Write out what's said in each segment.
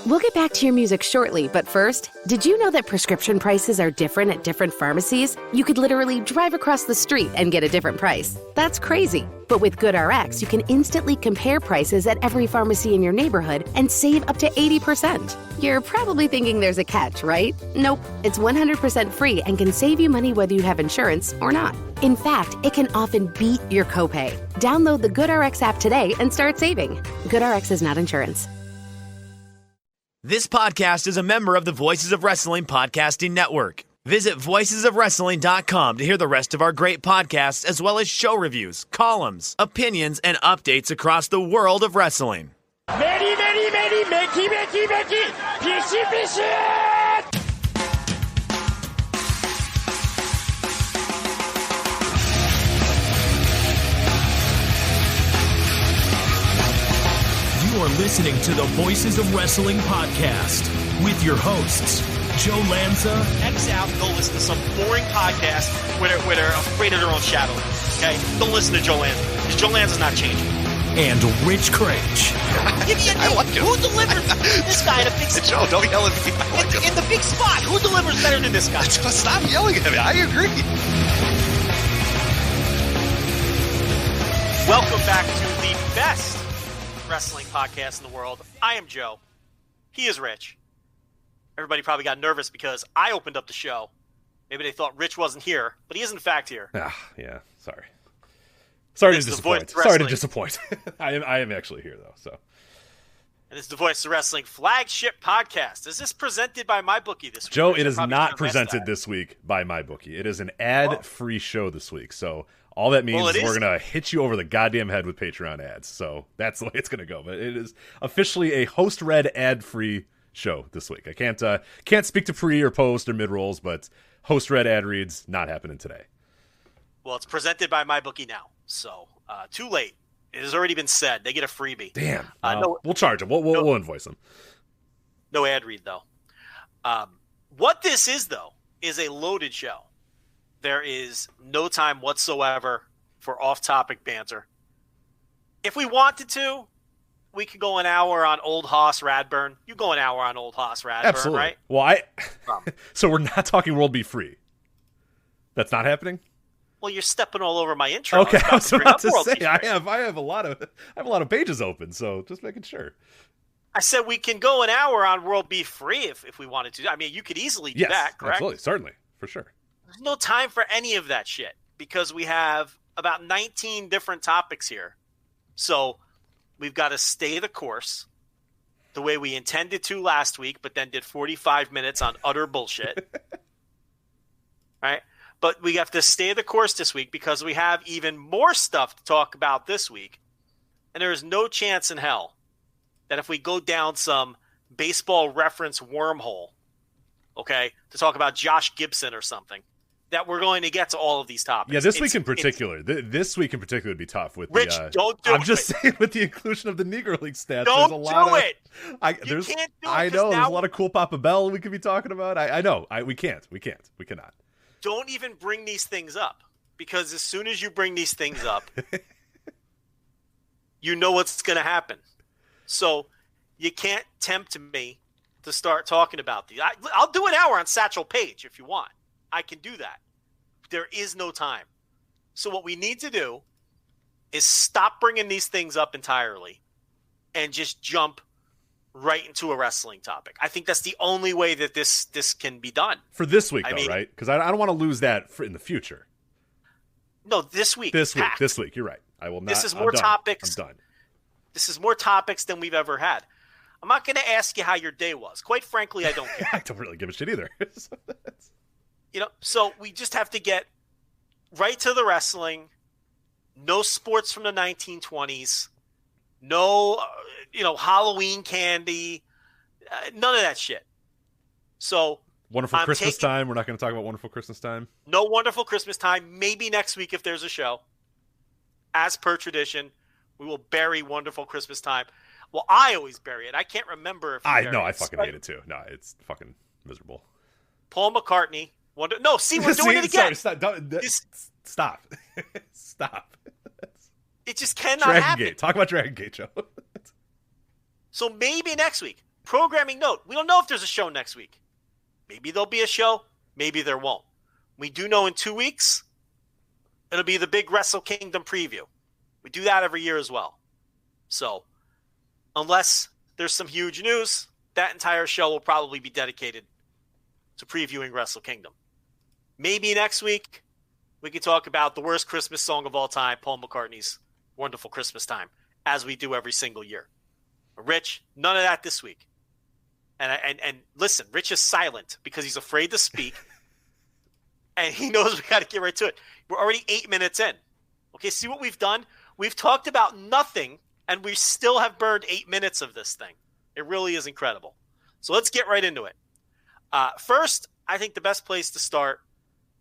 We'll get back to your music shortly, but first, did you know that prescription prices are different at different pharmacies? You could literally drive across the street and get a different price. That's crazy. But with GoodRx, you can instantly compare prices at every pharmacy in your neighborhood and save up to 80%. You're probably thinking there's a catch, right? Nope. It's 100% free and can save you money whether you have insurance or not. In fact, it can often beat your copay. Download the GoodRx app today and start saving. GoodRx is not insurance. This podcast is a member of the Voices of Wrestling Podcasting Network. Visit voicesofwrestling.com to hear the rest of our great podcasts, as well as show reviews, columns, opinions, and updates across the world of wrestling. Very, very, very, Mickey, Mickey, Mickey, Fishy, Fishy! You are listening to the Voices of Wrestling podcast with your hosts, Joe Lanza. X out and go listen to some boring podcast where they're afraid of their own shadow. Okay? Don't listen to Joe Lanza, because Joe Lanza's not changing. And Rich Craich. Give me a name. Like who delivers this guy in a big spot? Joe, don't yell at me. I like in the big spot, who delivers better than this guy? Stop yelling at me. I agree. Welcome back to the best wrestling podcast in the world. I am Joe. He is Rich. Everybody probably got nervous because I opened up the show. Maybe they thought Rich wasn't here, but he is in fact here. Yeah, sorry. Sorry to disappoint. I am actually here though. So, and it's the Voice of Wrestling flagship podcast. Is this presented by MyBookie this week? Joe, it is not presented this week by MyBookie. It is an ad-free show this week. So all that means is we're gonna hit you over the goddamn head with Patreon ads. So that's the way it's gonna go. But it is officially a host-read ad-free show this week. I can't speak to pre or post or mid rolls, but host-read ad reads not happening today. Well, it's presented by MyBookie now. So, too late. It has already been said. They get a freebie. Damn. We'll charge them. We'll invoice them. No ad read, though. What this is, though, is a loaded show. There is no time whatsoever for off-topic banter. If we wanted to, we could go an hour on Old Hoss Radburn. You go an hour on Old Hoss Radburn, absolutely. Right? Well, so we're not talking World Be Free. That's not happening? Well, you're stepping all over my intro. Okay, I was about to say I have a lot of pages open, so just making sure. I said we can go an hour on World Be Free if we wanted to. I mean, you could easily do that, correct? Absolutely, certainly, for sure. There's no time for any of that shit because we have about 19 different topics here. So we've got to stay the course the way we intended to last week, but then did 45 minutes on utter bullshit. Right? But we have to stay the course this week because we have even more stuff to talk about this week. And there is no chance in hell that if we go down some baseball reference wormhole, okay, to talk about Josh Gibson or something, that we're going to get to all of these topics. Yeah, this week in particular would be tough with Rich, don't do it. I'm just saying with the inclusion of the Negro League stats. Don't there's a lot do of, it. You can't do it. I know there's a lot of cool Papa Bell we could be talking about. I know. We cannot. Don't even bring these things up because as soon as you bring these things up, you know what's going to happen. So you can't tempt me to start talking about these. I'll do an hour on Satchel Paige if you want. I can do that. There is no time. So what we need to do is stop bringing these things up entirely and just jump right into a wrestling topic. I think that's the only way that this can be done. For this week, right? Because I don't want to lose that in the future. No, this week. This week. You're right. I will not. This is more topics. I'm done. This is more topics than we've ever had. I'm not going to ask you how your day was. Quite frankly, I don't care. I don't really give a shit either. So we just have to get right to the wrestling. No sports from the 1920s. No, Halloween candy. None of that shit. So Wonderful Christmas Time. We're not going to talk about Wonderful Christmas Time. No Wonderful Christmas Time. Maybe next week if there's a show. As per tradition, we will bury Wonderful Christmas Time. Well, I always bury it. I can't remember if I fucking hate it too. No, it's fucking miserable. Paul McCartney. We're doing it again. Sorry, stop. Stop. It just cannot happen. Talk about Dragongate, Joe. So maybe next week. Programming note, we don't know if there's a show next week. Maybe there'll be a show. Maybe there won't. We do know in 2 weeks, it'll be the big Wrestle Kingdom preview. We do that every year as well. So, unless there's some huge news, that entire show will probably be dedicated to previewing Wrestle Kingdom. Maybe next week, we can talk about the worst Christmas song of all time, Paul McCartney's Wonderful Christmas Time, as we do every single year. But Rich, none of that this week. And listen, Rich is silent because he's afraid to speak. And he knows we got to get right to it. We're already 8 minutes in. Okay, see what we've done? We've talked about nothing, and we still have burned 8 minutes of this thing. It really is incredible. So let's get right into it. First, I think the best place to start.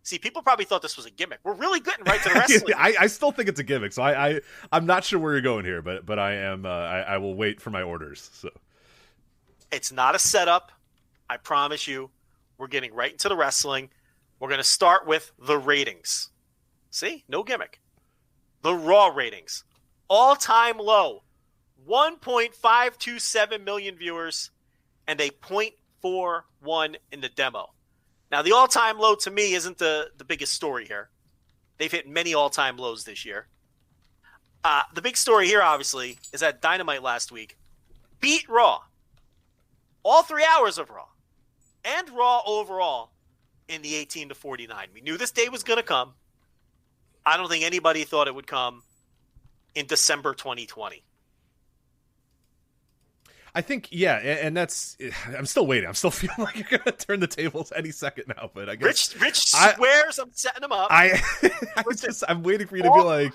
See, people probably thought this was a gimmick. We're really getting right to the wrestling. I still think it's a gimmick, so I'm not sure where you're going here, but I am. I will wait for my orders. So it's not a setup. I promise you. We're getting right into the wrestling. We're going to start with the ratings. See? No gimmick. The Raw ratings. All-time low. 1.527 million viewers and a 0.41 in the demo. Now, the all-time low to me isn't the biggest story here. They've hit many all-time lows this year. The big story here, obviously, is that Dynamite last week beat Raw. All 3 hours of Raw. And Raw overall in the 18 to 49. We knew this day was going to come. I don't think anybody thought it would come in December 2020. I think, yeah, and that's. I'm still waiting. I'm still feeling like you're gonna turn the tables any second now. But I guess Rich swears I'm setting him up. I'm waiting for you to be like,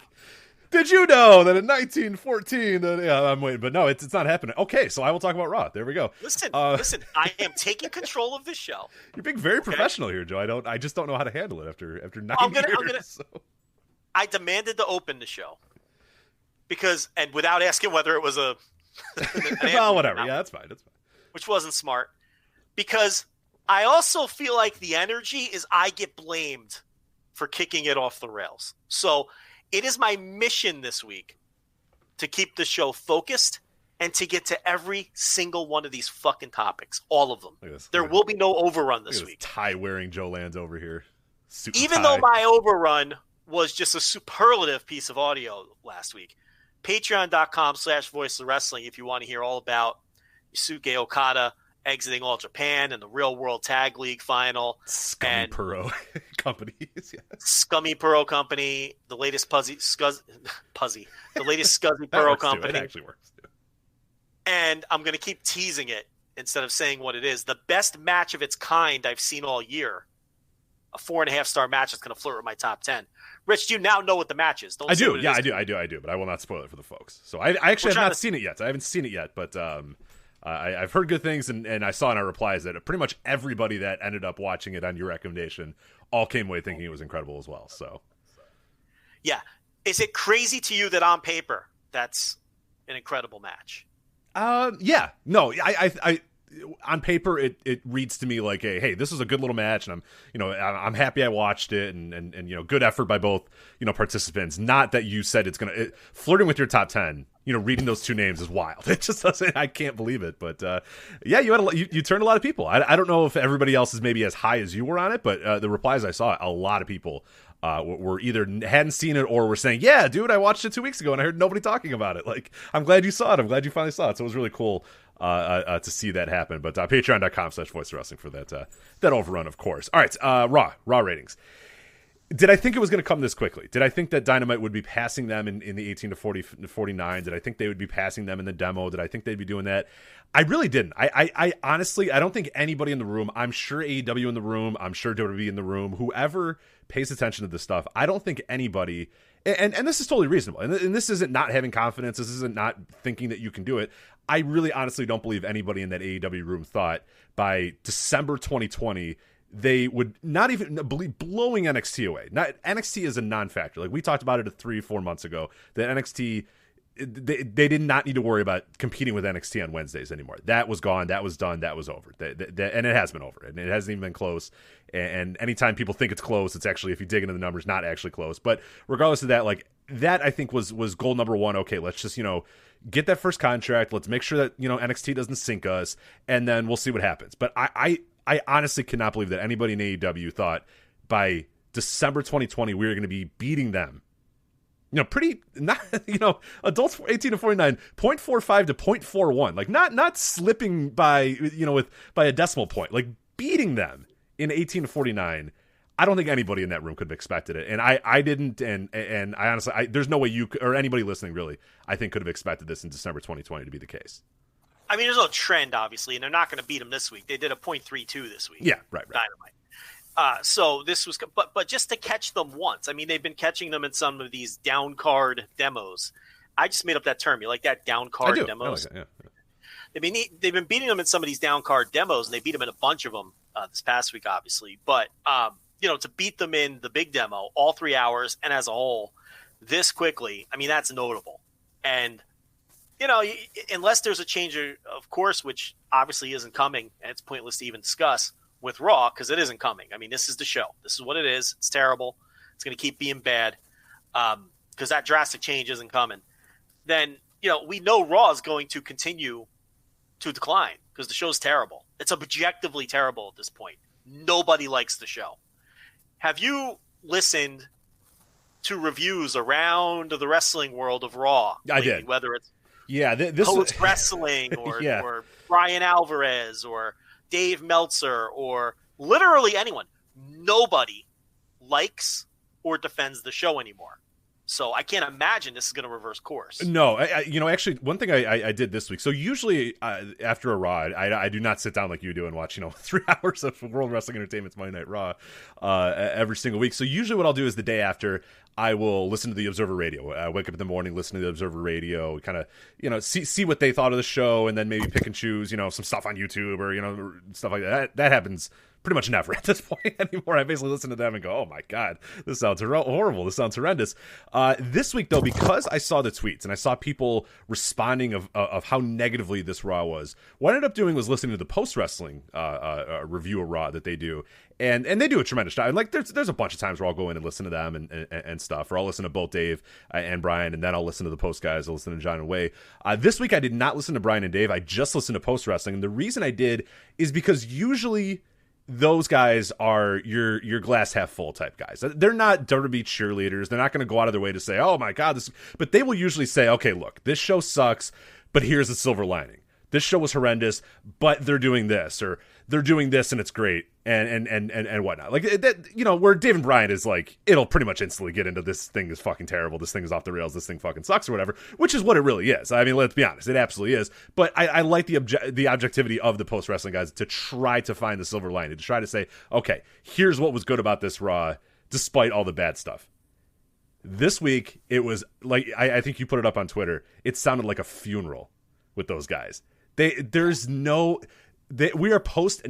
did you know that in 1914? I'm waiting, but no, it's not happening. Okay, so I will talk about Raw. There we go. Listen. I am taking control of this show. You're being very professional here, Joe. I just don't know how to handle it after 9 years. So. I demanded to open the show because, and without asking whether it was a. Well, whatever. Yeah, that's fine. Which wasn't smart because I also feel like the energy is I get blamed for kicking it off the rails. So it is my mission this week to keep the show focused and to get to every single one of these fucking topics, all of them. There will be no overrun this week. Tie-wearing Joe Lands over here. Even though my overrun was just a superlative piece of audio last week. Patreon.com/Voice of Wrestling if you want to hear all about Yusuke Okada exiting All Japan and the Real World Tag League final. Scummy Puro companies. Yeah. Scummy Puro Company, the latest the latest Scuzzy Puro Company. It actually works. Too. And I'm going to keep teasing it instead of saying what it is. The best match of its kind I've seen all year. A 4.5-star match that's going to flirt with my top 10. Rich, do you now know what the match is? I do. Yeah, I do. But I will not spoil it for the folks. So I actually have not seen it yet. I haven't seen it yet, but I've heard good things, and I saw in our replies that pretty much everybody that ended up watching it on your recommendation all came away thinking it was incredible as well. So, yeah. Is it crazy to you that on paper that's an incredible match? Yeah. No, I on paper it reads to me like hey, this is a good little match, and I'm happy I watched it, and good effort by both participants. Not that you said it's gonna flirting with your top 10. Reading those two names is wild. It just doesn't. I can't believe it. But yeah, you turned a lot of people. I don't know if everybody else is maybe as high as you were on it, but the replies I saw, a lot of people were either hadn't seen it or were saying, yeah, dude, I watched it 2 weeks ago and I heard nobody talking about it. Like, I'm glad you saw it. I'm glad you finally saw it. So it was really cool to see that happen. But patreon.com/Voice of Wrestling for that overrun, of course. All right, Raw ratings. Did I think it was going to come this quickly? Did I think that Dynamite would be passing them in the 18 to 49? Did I think they would be passing them in the demo? Did I think they'd be doing that? I really didn't. I honestly, I don't think anybody in the room, I'm sure AEW in the room, I'm sure WWE in the room, whoever pays attention to this stuff, I don't think anybody, and this is totally reasonable, and this isn't not having confidence, this isn't not thinking that you can do it. I really honestly don't believe anybody in that AEW room thought by December 2020 they would not even believe blowing NXT away. NXT is a non-factor. Like we talked about it 3-4 months ago, that NXT they did not need to worry about competing with NXT on Wednesdays anymore. That was gone. That was done. That was over. And it has been over. And it hasn't even been close. And anytime people think it's close, it's actually, if you dig into the numbers, not actually close. But regardless of that, like, that I think was goal number one. Okay, let's just, get that first contract. Let's make sure that, NXT doesn't sink us, and then we'll see what happens. But I honestly cannot believe that anybody in AEW thought by December 2020 we were going to be beating them. Pretty, not, adults 18 to 49, 0.45 to 0.41. Like, not slipping by, by a decimal point. Like, beating them in 18 to 49. I don't think anybody in that room could have expected it. And I didn't, and I honestly, there's no way you could, or anybody listening really, I think could have expected this in December 2020 to be the case. I mean, there's no trend, obviously, and they're not going to beat them this week. They did a 0.32 this week. Yeah, right. Dynamite. So this was, but just to catch them once. I mean, they've been catching them in some of these down card demos. I just made up that term. You like that, down card demos? I like that, yeah. They've been beating them in some of these down card demos, and they beat them in a bunch of them this past week, obviously. But to beat them in the big demo, all 3 hours, and as a whole, this quickly, I mean, that's notable. And, unless there's a change of course, which obviously isn't coming, and it's pointless to even discuss with Raw, because it isn't coming. I mean, this is the show. This is what it is. It's terrible. It's going to keep being bad because that drastic change isn't coming. Then, we know Raw is going to continue to decline because the show's terrible. It's objectively terrible at this point. Nobody likes the show. Have you listened to reviews around the wrestling world of Raw? I did. Whether it's this Post Wrestling or Brian Alvarez or Dave Meltzer or literally anyone. Nobody likes or defends the show anymore. So I can't imagine this is going to reverse course. No, actually, one thing I did this week. So usually after a Raw, I do not sit down like you do and watch, 3 hours of World Wrestling Entertainment's Monday Night Raw every single week. So usually what I'll do is the day after, I will listen to the Observer Radio. I wake up in the morning, listen to the Observer Radio, kind of, see what they thought of the show, and then maybe pick and choose, some stuff on YouTube or, stuff like that. That happens pretty much never at this point anymore. I basically listen to them and go, oh my God, this sounds horrible. This sounds horrendous. This week, though, because I saw the tweets and I saw people responding of how negatively this Raw was, what I ended up doing was listening to the post-wrestling review of Raw that they do. And they do a tremendous job. And like, there's a bunch of times where I'll go in and listen to them and stuff, or I'll listen to both Dave and Brian, and then I'll listen to the post guys. I'll listen to John and Wai. This week, I did not listen to Brian and Dave. I just listened to post wrestling, and the reason I did is because usually those guys are your glass half full type guys. They're not WWE cheerleaders. They're not going to go out of their way to say, "Oh my God," but they will usually say, "Okay, look, this show sucks, but here's the silver lining. This show was horrendous, but they're doing this, or they're doing this and it's great," and whatnot. Like that, where Dave and Brian is like, it'll pretty much instantly get into this thing is fucking terrible, this thing is off the rails, this thing fucking sucks, or whatever, which is what it really is. I mean, let's be honest, it absolutely is. But I like the objectivity of the post wrestling guys to try to find the silver lining, to try to say, okay, here's what was good about this Raw, despite all the bad stuff. This week, it was like, I think you put it up on Twitter, it sounded like a funeral with those guys. We are we're post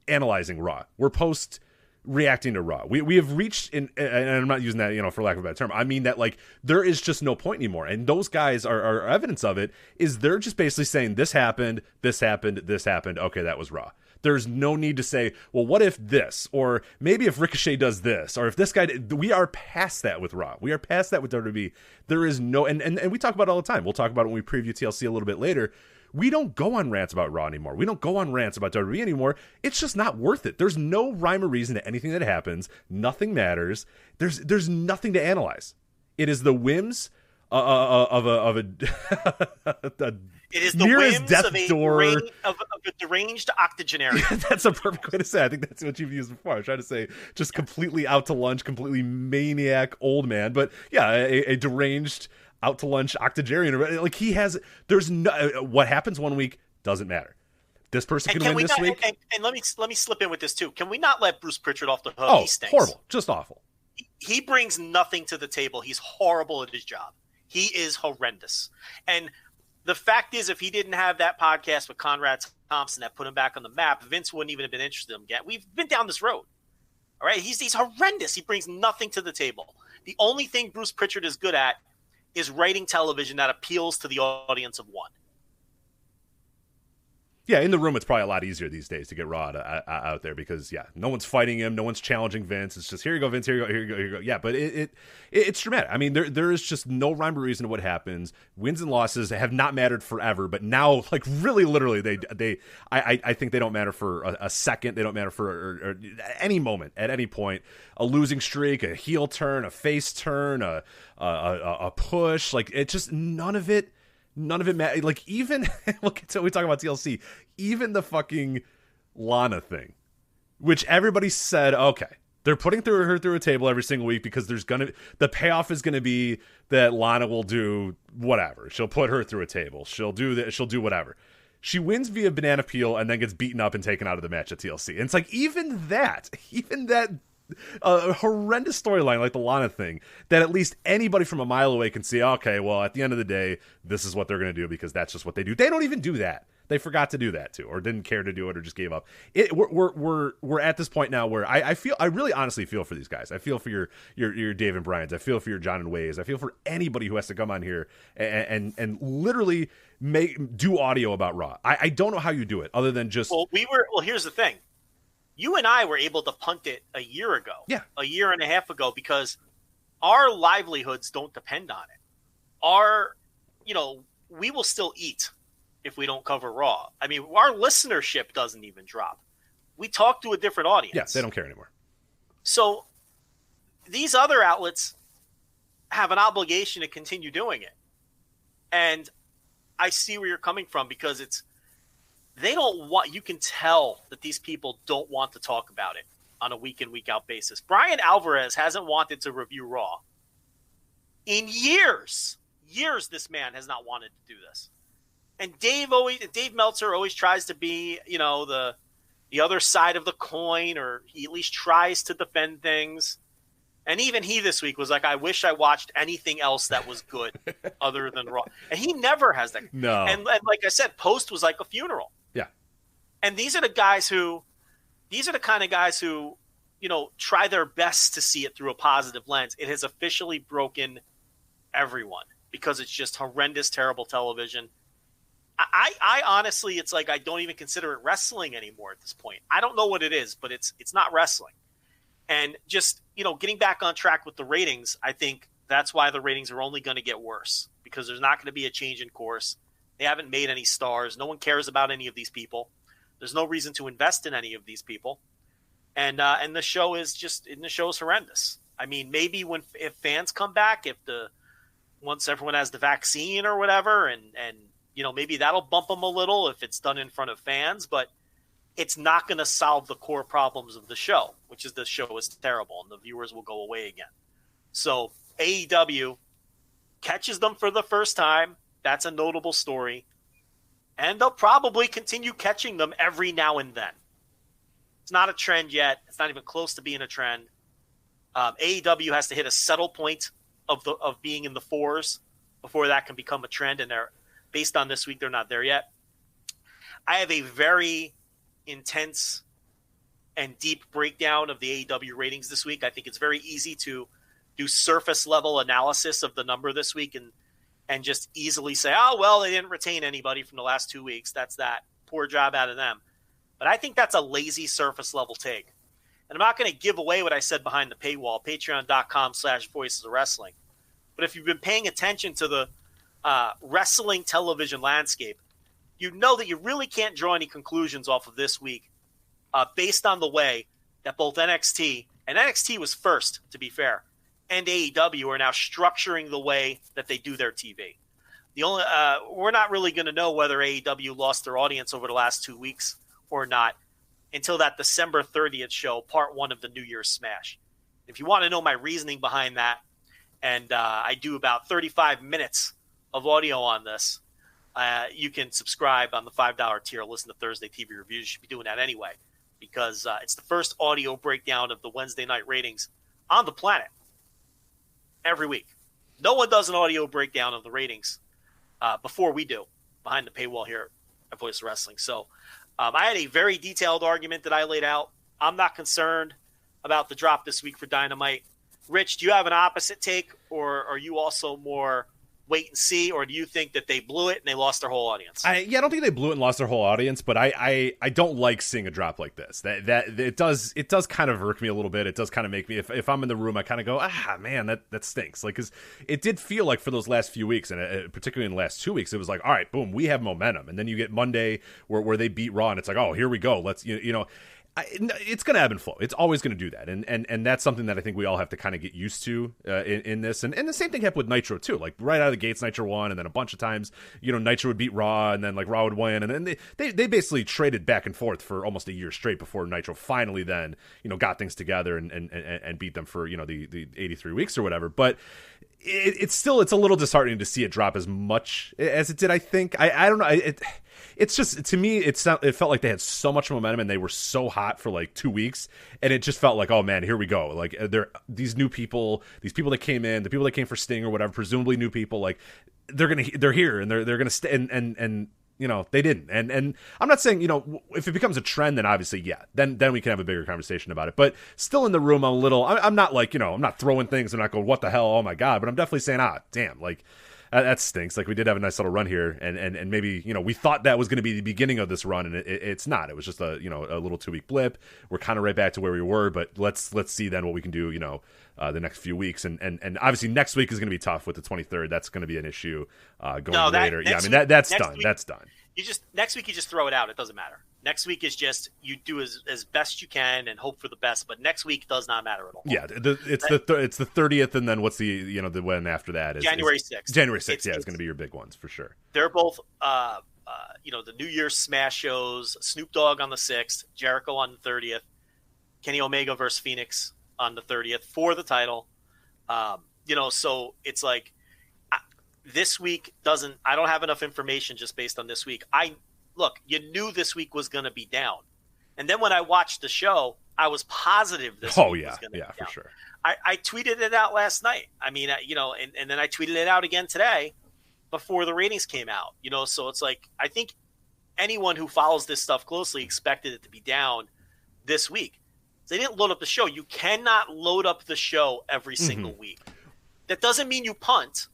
analyzing Raw. We're post reacting to Raw. We have reached and I'm not using that, for lack of a better term. I mean that, like, there is just no point anymore. And those guys are evidence of it, is they're just basically saying this happened. Okay, that was Raw. There's no need to say, well, what if this, or maybe if Ricochet does this, or if this guy did. We are past that with Raw. We are past that with WWE. There is no, and we talk about it all the time. We'll talk about it when we preview TLC a little bit later. We don't go on rants about Raw anymore. We don't go on rants about WWE anymore. It's just not worth it. There's no rhyme or reason to anything that happens. Nothing matters. There's nothing to analyze. It is the whims of a it is the whims of a deranged octogenarian. That's a perfect way to say it. I think that's what you've used before. I was trying to say just completely out to lunch, completely maniac old man. But yeah, a deranged out to lunch octogenarian. Like, there's no, what happens one week doesn't matter. This person can win this week. And let me slip in with this too. Can we not let Bruce Pritchard off the hook? Oh, he stinks. Horrible. Just awful. He brings nothing to the table. He's horrible at his job. He is horrendous. And the fact is, if he didn't have that podcast with Conrad Thompson that put him back on the map, Vince wouldn't even have been interested in him yet. We've been down this road. All right. He's horrendous. He brings nothing to the table. The only thing Bruce Pritchard is good at is writing television that appeals to the audience of one. Yeah, in the room, it's probably a lot easier these days to get Raw out there because, no one's fighting him. No one's challenging Vince. It's just, here you go, Vince, here you go, here you go, here you go. Yeah, but it's dramatic. I mean, there is just no rhyme or reason to what happens. Wins and losses have not mattered forever, but now, like, really, literally, I think they don't matter for a second. They don't matter for or any moment, at any point. A losing streak, a heel turn, a face turn, a push. Like, it just, none of it matters. Like, even look at we talk about TLC, even the fucking Lana thing, which everybody said, okay, they're putting her through a table every single week because the payoff is gonna be that Lana will do whatever. She'll put her through a table. She'll do that. She'll do whatever. She wins via banana peel and then gets beaten up and taken out of the match at TLC. And it's like even that. A horrendous storyline like the Lana thing that at least anybody from a mile away can see, okay, well, at the end of the day, this is what they're going to do because that's just what they do. They don't even do that. They forgot to do that too, or didn't care to do it, or just gave up. We're at this point now where I really honestly feel for these guys. I feel for your Dave and Bryans. I feel for your John and Ways. I feel for anybody who has to come on here and literally do audio about Raw. I don't know how you do it other than just. Well, here's the thing. You and I were able to punt it a year ago, a year and a half ago, because our livelihoods don't depend on it. We will still eat if we don't cover Raw. I mean, our listenership doesn't even drop. We talk to a different audience. Yeah, they don't care anymore. So these other outlets have an obligation to continue doing it. And I see where you're coming from because they don't want, you can tell that these people don't want to talk about it on a week in, week out basis. Brian Alvarez hasn't wanted to review Raw in years. This man has not wanted to do this. And Dave Meltzer always tries to be, the other side of the coin, or he at least tries to defend things. And even he this week was like, I wish I watched anything else that was good other than Raw. And he never has that. No. And like I said, Post was like a funeral. Yeah. And these are the kind of guys who, try their best to see it through a positive lens. It has officially broken everyone because it's just horrendous, terrible television. I honestly, it's like I don't even consider it wrestling anymore at this point. I don't know what it is, but it's not wrestling. And just, getting back on track with the ratings, I think that's why the ratings are only going to get worse because there's not going to be a change in course. They haven't made any stars. No one cares about any of these people. There's no reason to invest in any of these people. And the show is horrendous. I mean, maybe if fans come back, once everyone has the vaccine or whatever, and maybe that'll bump them a little if it's done in front of fans, but it's not going to solve the core problems of the show, which is the show is terrible and the viewers will go away again. So AEW catches them for the first time. That's a notable story. And they'll probably continue catching them every now and then. It's not a trend yet. It's not even close to being a trend. AEW has to hit a settle point of being in the 4s before that can become a trend. And based on this week, they're not there yet. I have a very intense and deep breakdown of the AEW ratings this week. I think it's very easy to do surface level analysis of the number this week and just easily say, oh, well, they didn't retain anybody from the last 2 weeks. That's that. Poor job out of them. But I think that's a lazy surface level take. And I'm not going to give away what I said behind the paywall, patreon.com/voices of wrestling. But if you've been paying attention to the wrestling television landscape, you know that you really can't draw any conclusions off of this week based on the way that both NXT, and NXT was first, to be fair, and AEW are now structuring the way that they do their TV. We're not really going to know whether AEW lost their audience over the last 2 weeks or not until that December 30th show, part 1 of the New Year's Smash. If you want to know my reasoning behind that, and I do about 35 minutes of audio on this, you can subscribe on the $5 tier, listen to Thursday TV reviews. You should be doing that anyway, because it's the first audio breakdown of the Wednesday night ratings on the planet every week. No one does an audio breakdown of the ratings before we do, behind the paywall here at Voice of Wrestling. So I had a very detailed argument that I laid out. I'm not concerned about the drop this week for Dynamite. Rich, do you have an opposite take, or are you also more wait and see, or do you think that they blew it and they lost their whole audience? I don't think they blew it and lost their whole audience, but I don't like seeing a drop like this. That it does kind of irk me a little bit. It does kind of make me, if I'm in the room, I kind of go, man, that stinks. Like, because it did feel like for those last few weeks, and particularly in the last 2 weeks, it was like, all right, boom, we have momentum, and then you get Monday where they beat Raw, and it's like, oh, here we go. Let's it's going to ebb and flow. It's always going to do that, and that's something that I think we all have to kind of get used to in this. And the same thing happened with Nitro too. Like right out of the gates, Nitro won, and then a bunch of times, Nitro would beat Raw, and then like Raw would win, and then they basically traded back and forth for almost a year straight before Nitro finally then got things together and beat them for the 83 weeks or whatever. But it's a little disheartening to see it drop as much as it did. I think I don't know. It's just, to me, it felt like they had so much momentum and they were so hot for like 2 weeks, and it just felt like, oh man, here we go. Like these new people, these people that came in, the people that came for Sting or whatever, presumably new people, like they're here and they're gonna stay, and they didn't. And I'm not saying, if it becomes a trend, then obviously, yeah, then we can have a bigger conversation about it. But still in the room, I'm not like, I'm not throwing things and not going, what the hell, oh my God, but I'm definitely saying, damn, like, that stinks. Like, we did have a nice little run here, and maybe we thought that was going to be the beginning of this run, and it's not. It was just a little 2 week blip. We're kind of right back to where we were, but let's see then what we can do the next few weeks, and obviously next week is going to be tough with the 23rd. That's going to be an issue going later. Yeah, I mean that's done. That's done. Next week you just throw it out. It doesn't matter. Next week is just you do as best you can and hope for the best. But next week does not matter at all. Yeah, it's the 30th, and then what's the the one after that is January 6th. January 6th, it's going to be your big ones for sure. They're both the New Year's Smash shows. Snoop Dogg on the 6th, Jericho on the 30th, Kenny Omega versus Phoenix on the 30th for the title. So it's like this week doesn't. I don't have enough information just based on this week. Look, you knew this week was going to be down. And then when I watched the show, I was positive this week was going to be down. For sure. I tweeted it out last night. I mean, and then I tweeted it out again today before the ratings came out. So it's like, I think anyone who follows this stuff closely expected it to be down this week. They didn't load up the show. You cannot load up the show every single week. That doesn't mean you punt.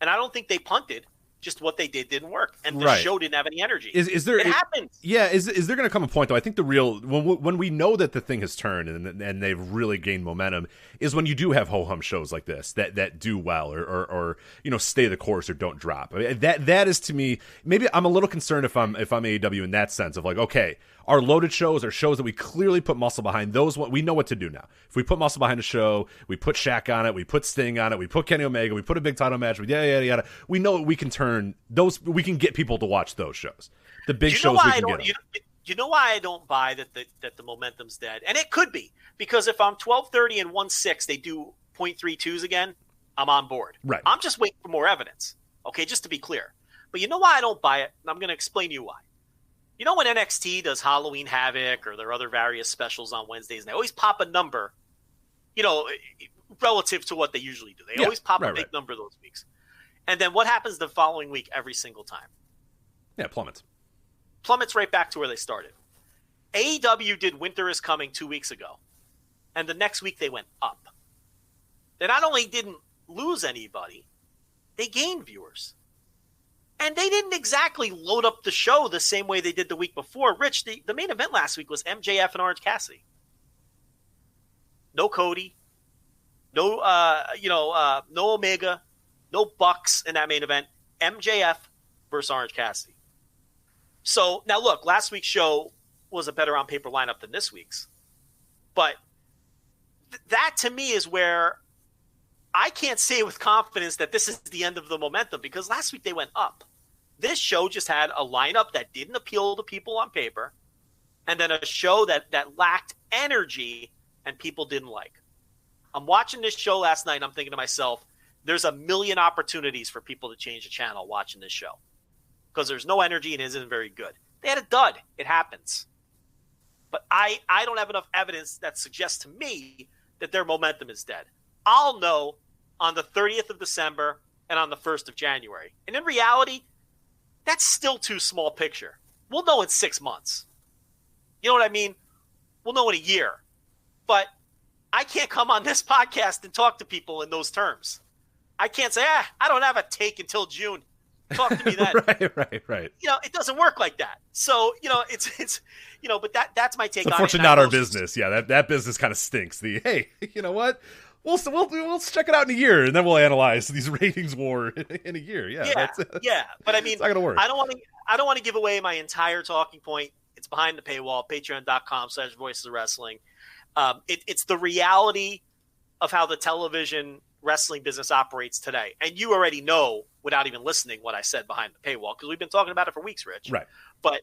And I don't think they punted. Just what they did didn't work, and the show didn't have any energy. Is there? It happens. Yeah. Is there going to come a point though? I think the real when we know that the thing has turned and they've really gained momentum is when you do have ho hum shows like this that do well or stay the course or don't drop. I mean, that is, to me, maybe I'm a little concerned if I'm AEW in that sense of like, okay, our loaded shows are shows that we clearly put muscle behind. Those we know what to do now. If we put muscle behind a show, we put Shaq on it, we put Sting on it, we put Kenny Omega, we put a big title match, yada. We know we can turn those. We can get people to watch those shows. The big shows we can get. You know why I don't buy that the momentum's dead, and it could be because if I'm 12:30 and 1/6, they do 0.32s again. I'm on board. Right. I'm just waiting for more evidence. Okay, just to be clear. But you know why I don't buy it, and I'm going to explain to you why. You know when NXT does Halloween Havoc or their other various specials on Wednesdays, and they always pop a number, relative to what they usually do. They always pop a big number those weeks. And then what happens the following week every single time? Yeah, plummets. Plummets right back to where they started. AEW did Winter is Coming 2 weeks ago, and the next week they went up. They not only didn't lose anybody, they gained viewers. And they didn't exactly load up the show the same way they did the week before. Rich, the main event last week was MJF and Orange Cassidy. No Cody. No, no Omega. No Bucks in that main event. MJF versus Orange Cassidy. So, now look, last week's show was a better on-paper lineup than this week's. But that, to me, is where I can't say with confidence that this is the end of the momentum because last week they went up. This show just had a lineup that didn't appeal to people on paper and then a show that lacked energy and people didn't like. I'm watching this show last night and I'm thinking to myself, there's a million opportunities for people to change the channel watching this show because there's no energy and it isn't very good. They had a dud. It happens. But I don't have enough evidence that suggests to me that their momentum is dead. I'll know on the 30th of December and on the 1st of January. And in reality, that's still too small a picture. We'll know in 6 months. You know what I mean? We'll know in a year. But I can't come on this podcast and talk to people in those terms. I can't say, I don't have a take until June. Talk to me then. Right. It doesn't work like that. So, it's but that's my take on it. Unfortunately, not our business. Yeah, that business kind of stinks. Hey, you know what? We'll check it out in a year, and then we'll analyze these ratings war in a year. Yeah. But I mean, it's not gonna work. I don't want to give away my entire talking point. It's behind the paywall, patreon.com/Voices of Wrestling. It's the reality of how the television wrestling business operates today. And you already know, without even listening, what I said behind the paywall, because we've been talking about it for weeks, Rich. Right. But,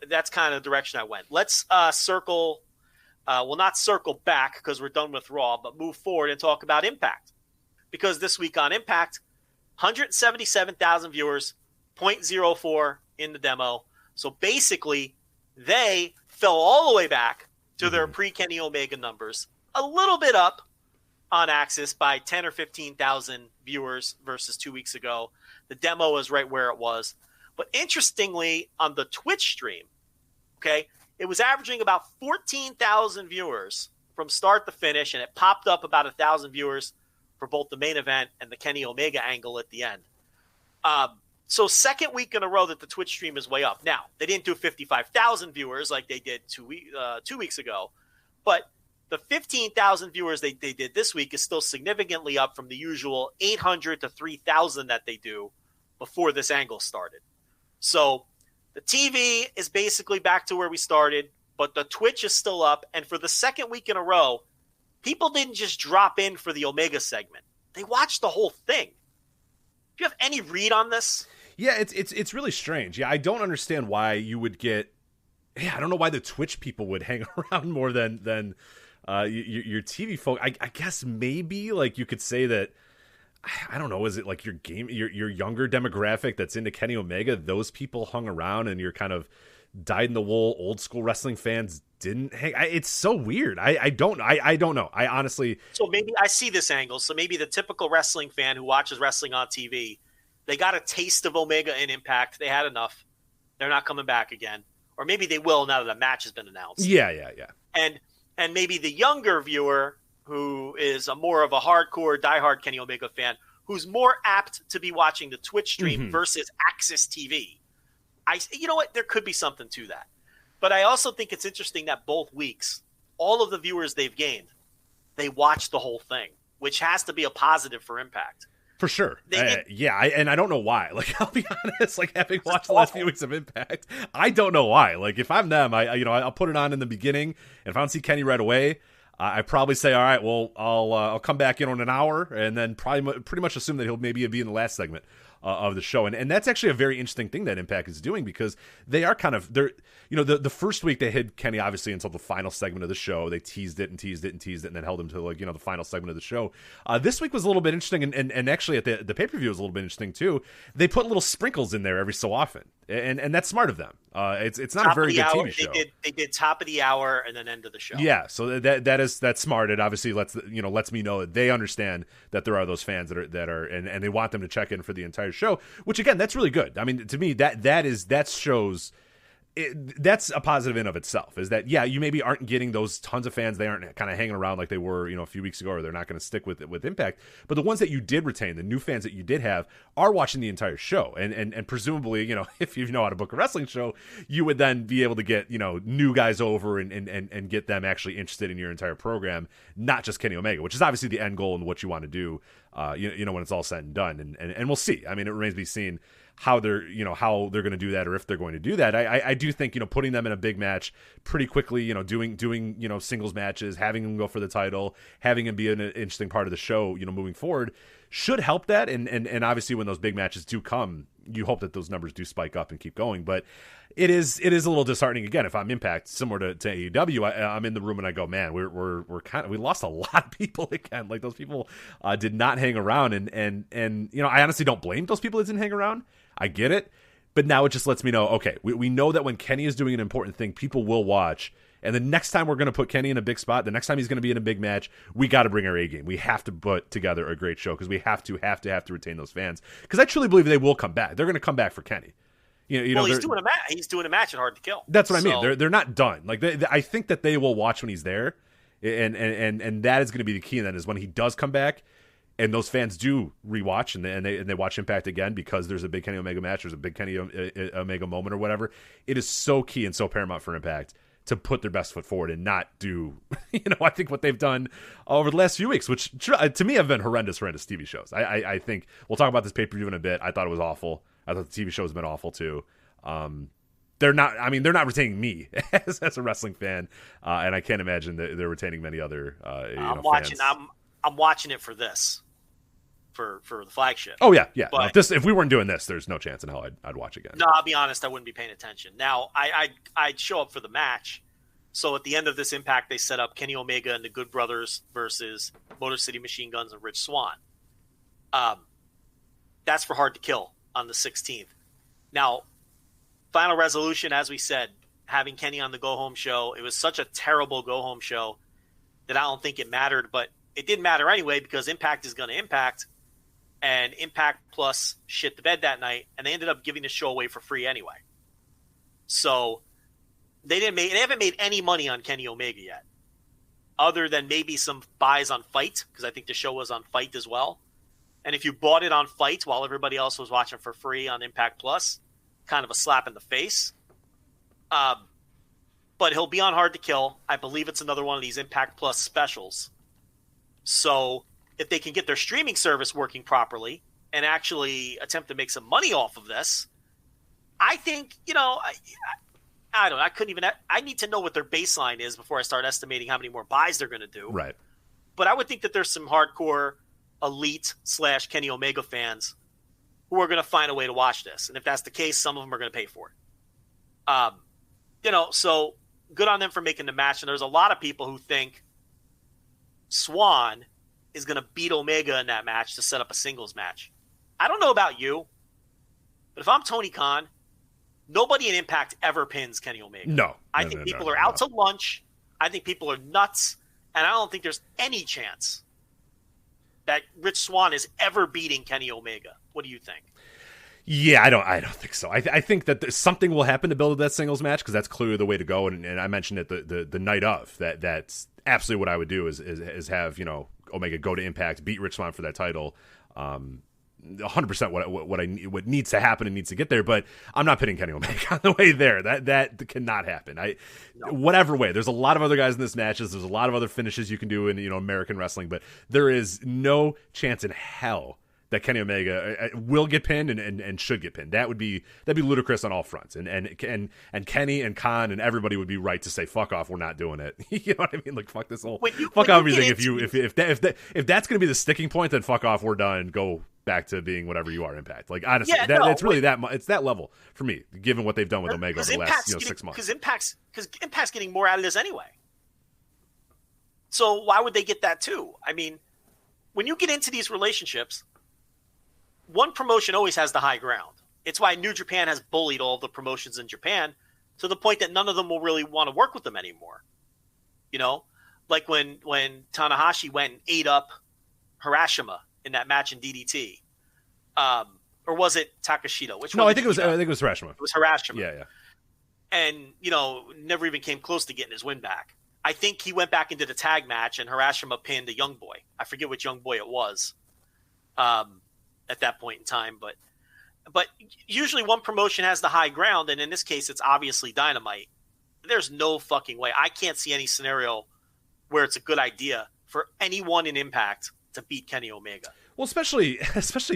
that's kind of the direction I went. Let's circle not circle back because we're done with Raw, but move forward and talk about Impact. Because this week on Impact, 177,000 viewers, 0.04 in the demo. So basically, they fell all the way back to their pre-Kenny Omega numbers, a little bit up on Axis by 10 or 15,000 viewers versus 2 weeks ago. The demo is right where it was. But interestingly, on the Twitch stream, okay, it was averaging about 14,000 viewers from start to finish, and it popped up about 1,000 viewers for both the main event and the Kenny Omega angle at the end. So second week in a row that the Twitch stream is way up. Now, they didn't do 55,000 viewers like they did 2 weeks ago, but the 15,000 viewers they did this week is still significantly up from the usual 800 to 3,000 that they do before this angle started. So the TV is basically back to where we started, but the Twitch is still up. And for the second week in a row, people didn't just drop in for the Omega segment. They watched the whole thing. Do you have any read on this? Yeah, it's really strange. Yeah, I don't understand why you would get. Yeah, I don't know why the Twitch people would hang around more than your TV folk. I guess maybe like you could say that. I don't know. Is it like your younger demographic that's into Kenny Omega? Those people hung around, and your kind of dyed-in-the-wool old school wrestling fans didn't hang. It's so weird. I don't know. I honestly. So maybe I see this angle. So maybe the typical wrestling fan who watches wrestling on TV, they got a taste of Omega and Impact. They had enough. They're not coming back again. Or maybe they will now that the match has been announced. Yeah. And maybe the younger viewer who is more of a hardcore, diehard Kenny Omega fan, who's more apt to be watching the Twitch stream versus Axis TV. You know what? There could be something to that. But I also think it's interesting that both weeks, all of the viewers they've gained, they watched the whole thing, which has to be a positive for Impact. For sure. And I don't know why. Like, I'll be honest, like having watched the last few weeks of Impact, I don't know why. Like, if I'm them, I'll put it on in the beginning, and if I don't see Kenny right away, I probably say, all right, well, I'll come back in on an hour, and then probably pretty much assume that he'll maybe be in the last segment of the show. And that's actually a very interesting thing that Impact is doing, because they are kind of, the first week they hid Kenny obviously until the final segment of the show. They teased it, and then held him to the final segment of the show. This week was a little bit interesting, and actually at the pay-per-view was a little bit interesting too. They put little sprinkles in there every so often, and that's smart of them. It's not a very good TV show. They did top of the hour and then end of the show. Yeah, so that's smart. It obviously lets me know that they understand that there are those fans that are and they want them to check in for the entire show, which again, that's really good. I mean, to me, that shows. That's a positive in of itself, is that, yeah, you maybe aren't getting those tons of fans. They aren't kind of hanging around like they were, a few weeks ago, or they're not going to stick with Impact. But the ones that you did retain, the new fans that you did have, are watching the entire show. And presumably, if you know how to book a wrestling show, you would then be able to get, new guys over and get them actually interested in your entire program, not just Kenny Omega, which is obviously the end goal and what you want to do, when it's all said and done. And we'll see. I mean, it remains to be seen how they're going to do that, or if they're going to do that. I do think, putting them in a big match pretty quickly, doing singles matches, having them go for the title, having them be an interesting part of the show, moving forward, should help that. And obviously when those big matches do come, you hope that those numbers do spike up and keep going. But it is a little disheartening, again, if I'm Impact, similar to AEW. I'm in the room and I go, man, we lost a lot of people again. Like, those people did not hang around, and I honestly don't blame those people that didn't hang around. I get it, but now it just lets me know, okay, we know that when Kenny is doing an important thing, people will watch. And the next time we're going to put Kenny in a big spot, the next time he's going to be in a big match, we got to bring our A game. We have to put together a great show, because we have to retain those fans. Because I truly believe they will come back. They're going to come back for Kenny. He's doing a match. He's doing a match at Hard to Kill. That's what I mean. They're not done. Like, I think that they will watch when he's there, and that is going to be the key. And then is when he does come back, and those fans do rewatch and they watch Impact again because there's a big Kenny Omega match, there's a big Kenny Omega moment or whatever. It is so key and so paramount for Impact to put their best foot forward and not do, I think what they've done over the last few weeks, which to me have been horrendous TV shows. I think we'll talk about this pay-per-view in a bit. I thought it was awful. I thought the TV show has been awful too. They're not retaining me as a wrestling fan, and I can't imagine that they're retaining many other. Fans. I'm watching it for this, for the flagship. Oh yeah. But, no, if we weren't doing this, there's no chance in hell I'd watch again. No, I'll be honest, I wouldn't be paying attention. Now I'd show up for the match. So at the end of this Impact, they set up Kenny Omega and the Good Brothers versus Motor City Machine Guns and Rich Swann. That's for Hard to Kill on the 16th. Now, Final Resolution, as we said, having Kenny on the Go Home show, it was such a terrible Go Home show that I don't think it mattered, but it didn't matter anyway because Impact is going to Impact, and Impact Plus shit the bed that night, and they ended up giving the show away for free anyway. So they haven't made any money on Kenny Omega yet, other than maybe some buys on Fight, because I think the show was on Fight as well. And if you bought it on Fight while everybody else was watching for free on Impact Plus, kind of a slap in the face. But he'll be on Hard to Kill. I believe it's another one of these Impact Plus specials. So if they can get their streaming service working properly and actually attempt to make some money off of this, I think, I don't know. I couldn't even. I need to know what their baseline is before I start estimating how many more buys they're going to do. Right. But I would think that there's some hardcore elite / Kenny Omega fans who are going to find a way to watch this. And if that's the case, some of them are going to pay for it. So good on them for making the match. And there's a lot of people who think Swann is going to beat Omega in that match to set up a singles match. I don't know about you, but if I'm Tony Khan, nobody in Impact ever pins Kenny Omega. No. I think people are out to lunch. I think people are nuts. And I don't think there's any chance that Rich Swann is ever beating Kenny Omega. What do you think? Yeah, I don't think so. I think that something will happen to build that singles match because that's clearly the way to go. And I mentioned it the night of that's absolutely what I would do is have Omega go to Impact, beat Rich Swann for that title. 100% what needs to happen and needs to get there, but I'm not pitting Kenny Omega on the way there. That cannot happen. Whatever way. There's a lot of other guys in this matches. There's a lot of other finishes you can do in American wrestling, but there is no chance in hell that Kenny Omega will get pinned and should get pinned. That'd be ludicrous on all fronts. And Kenny and Khan and everybody would be right to say fuck off. We're not doing it. You know what I mean? Like fuck this whole fuck everything. If that's going to be the sticking point, then fuck off. We're done. Go back to being whatever you are, Impact. Like honestly, it's really that it's that level for me, given what they've done with Omega over the last 6 months. Because Impact's getting more out of this anyway. So why would they get that too? I mean, when you get into these relationships, one promotion always has the high ground. It's why New Japan has bullied all the promotions in Japan to the point that none of them will really want to work with them anymore. Like when Tanahashi went and ate up Harashima in that match in DDT, or was it Takashita? I think it was Harashima. It was Harashima. Yeah. And never even came close to getting his win back. I think he went back into the tag match and Harashima pinned a young boy. I forget which young boy it was. At that point in time, but usually one promotion has the high ground, and in this case, it's obviously Dynamite. There's no fucking way. I can't see any scenario where it's a good idea for anyone in Impact to beat Kenny Omega. Well, especially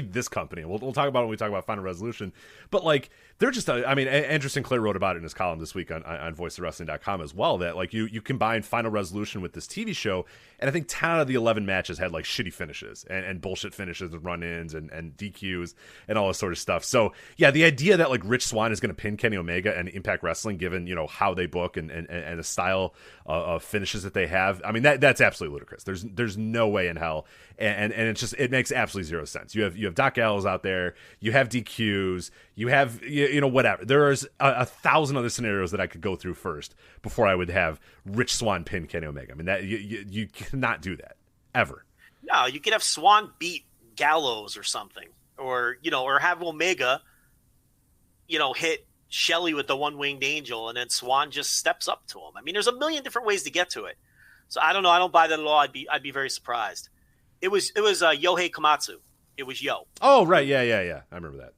this company. We'll talk about it when we talk about Final Resolution. But like they're just, Andrew Sinclair wrote about it in his column this week on voiceofwrestling.com as well. That like you combine Final Resolution with this TV show, and I think 10 out of the 11 matches had like shitty finishes and bullshit finishes and run-ins and DQs and all this sort of stuff. So yeah, the idea that like Rich Swann is going to pin Kenny Omega and Impact Wrestling, given how they book and the style of finishes that they have, I mean that's absolutely ludicrous. There's no way in hell, and it makes absolutely zero sense. You have Doc Gallows out there, you have DQs, you have whatever. There's 1,000 other scenarios that I could go through first before I would have Rich Swann pin Kenny Omega. I mean that you cannot do that ever. No, you could have Swann beat Gallows or something, or have Omega hit Shelley with the one-winged angel, and then Swann just steps up to him. I mean, there's a million different ways to get to it. So I don't know. I don't buy that at all. I'd be very surprised. It was Yohei Komatsu. It was Yo. Oh, right. Yeah. I remember that.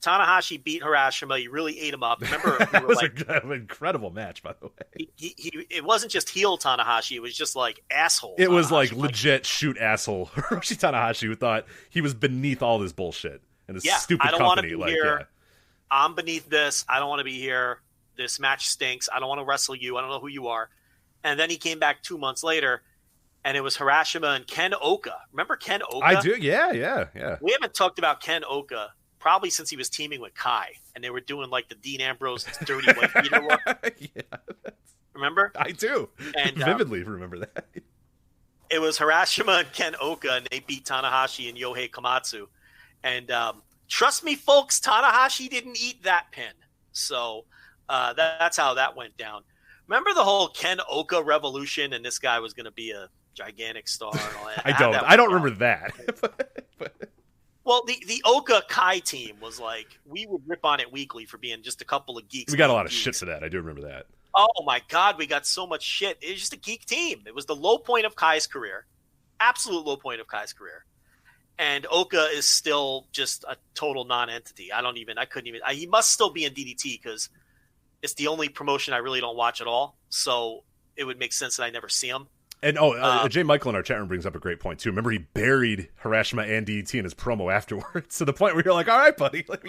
Tanahashi beat Hiroshima. He really ate him up. Remember, that was an incredible match, by the way. It wasn't just heel Tanahashi. It was just like asshole. It was like legit shoot asshole Hiroshi Tanahashi, who thought he was beneath all this bullshit and this stupid I don't company. Want to be here. I'm beneath this. I don't want to be here. This match stinks. I don't want to wrestle you. I don't know who you are. And then he came back 2 months later, and it was Hiroshima and Ken Oka. Remember Ken Oka? I do. Yeah. We haven't talked about Ken Oka probably since he was teaming with Kai, and they were doing like the Dean Ambrose dirty white beater look. Yeah. Remember? I do. And vividly remember that. It was Hiroshima and Ken Oka, and they beat Tanahashi and Yohei Komatsu. And trust me, folks, Tanahashi didn't eat that pin. So that's how that went down. Remember the whole Ken Oka revolution, and this guy was going to be a gigantic star and all that? I don't remember that. Well, the Oka Kai team was like, we would rip on it weekly for being just a couple of geeks. We got a lot of shit for that. I do remember that. Oh, my God. We got so much shit. It was just a geek team. It was the low point of Kai's career. Absolute low point of Kai's career. And Oka is still just a total non-entity. He must still be in DDT because it's the only promotion I really don't watch at all. So it would make sense that I never see him. And Jay Michael in our chat room brings up a great point too. Remember, he buried Hiroshima and DDT in his promo afterwards, to the point where you're like, "All right, buddy, like,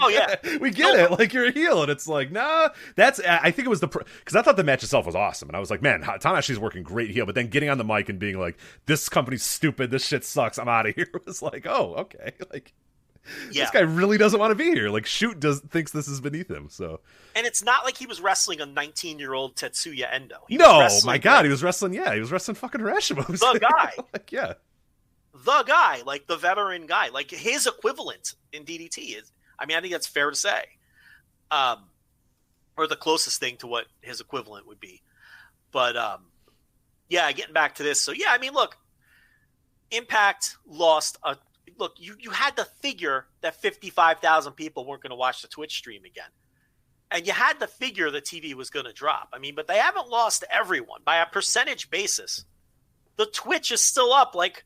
we get it. Like, you're a heel." And it's like, nah, I think it was because I thought the match itself was awesome, and I was like, man, Tanahashi's working great heel. But then getting on the mic and being like, "This company's stupid. This shit sucks. I'm out of here." Was like, oh, okay, like. Yeah. This guy really doesn't want to be here. Like, thinks this is beneath him. So, and it's not like he was wrestling a 19-year-old Tetsuya Endo. My God, he was wrestling. Yeah, he was wrestling fucking Hiroshima. The guy, the guy, like the veteran guy, like his equivalent in DDT is. I mean, I think that's fair to say, or the closest thing to what his equivalent would be. But getting back to this. So yeah, I mean, look, Impact lost a. Look, you had to figure that 55,000 people weren't going to watch the Twitch stream again. And you had to figure the TV was going to drop. I mean, but they haven't lost everyone. By a percentage basis, the Twitch is still up like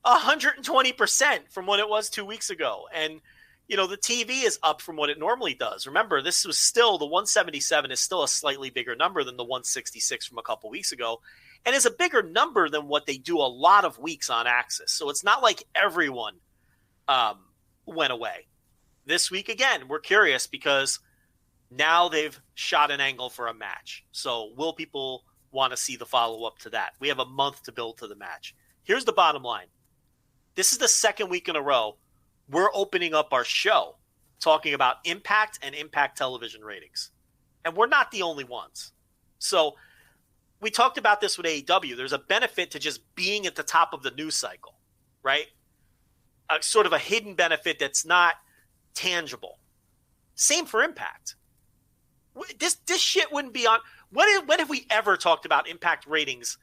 120% from what it was 2 weeks ago. And, the TV is up from what it normally does. Remember, this was still, the 177 is still a slightly bigger number than the 166 from a couple weeks ago. And is a bigger number than what they do a lot of weeks on Axis. So it's not like everyone went away. This week, again, we're curious because now they've shot an angle for a match. So will people want to see the follow-up to that? We have a month to build to the match. Here's the bottom line. This is the second week in a row we're opening up our show talking about Impact and Impact Television ratings. And we're not the only ones. So we talked about this with AEW. There's a benefit to just being at the top of the news cycle, right? Sort of a hidden benefit that's not tangible. Same for Impact. This shit wouldn't be on. When have we ever talked about Impact ratings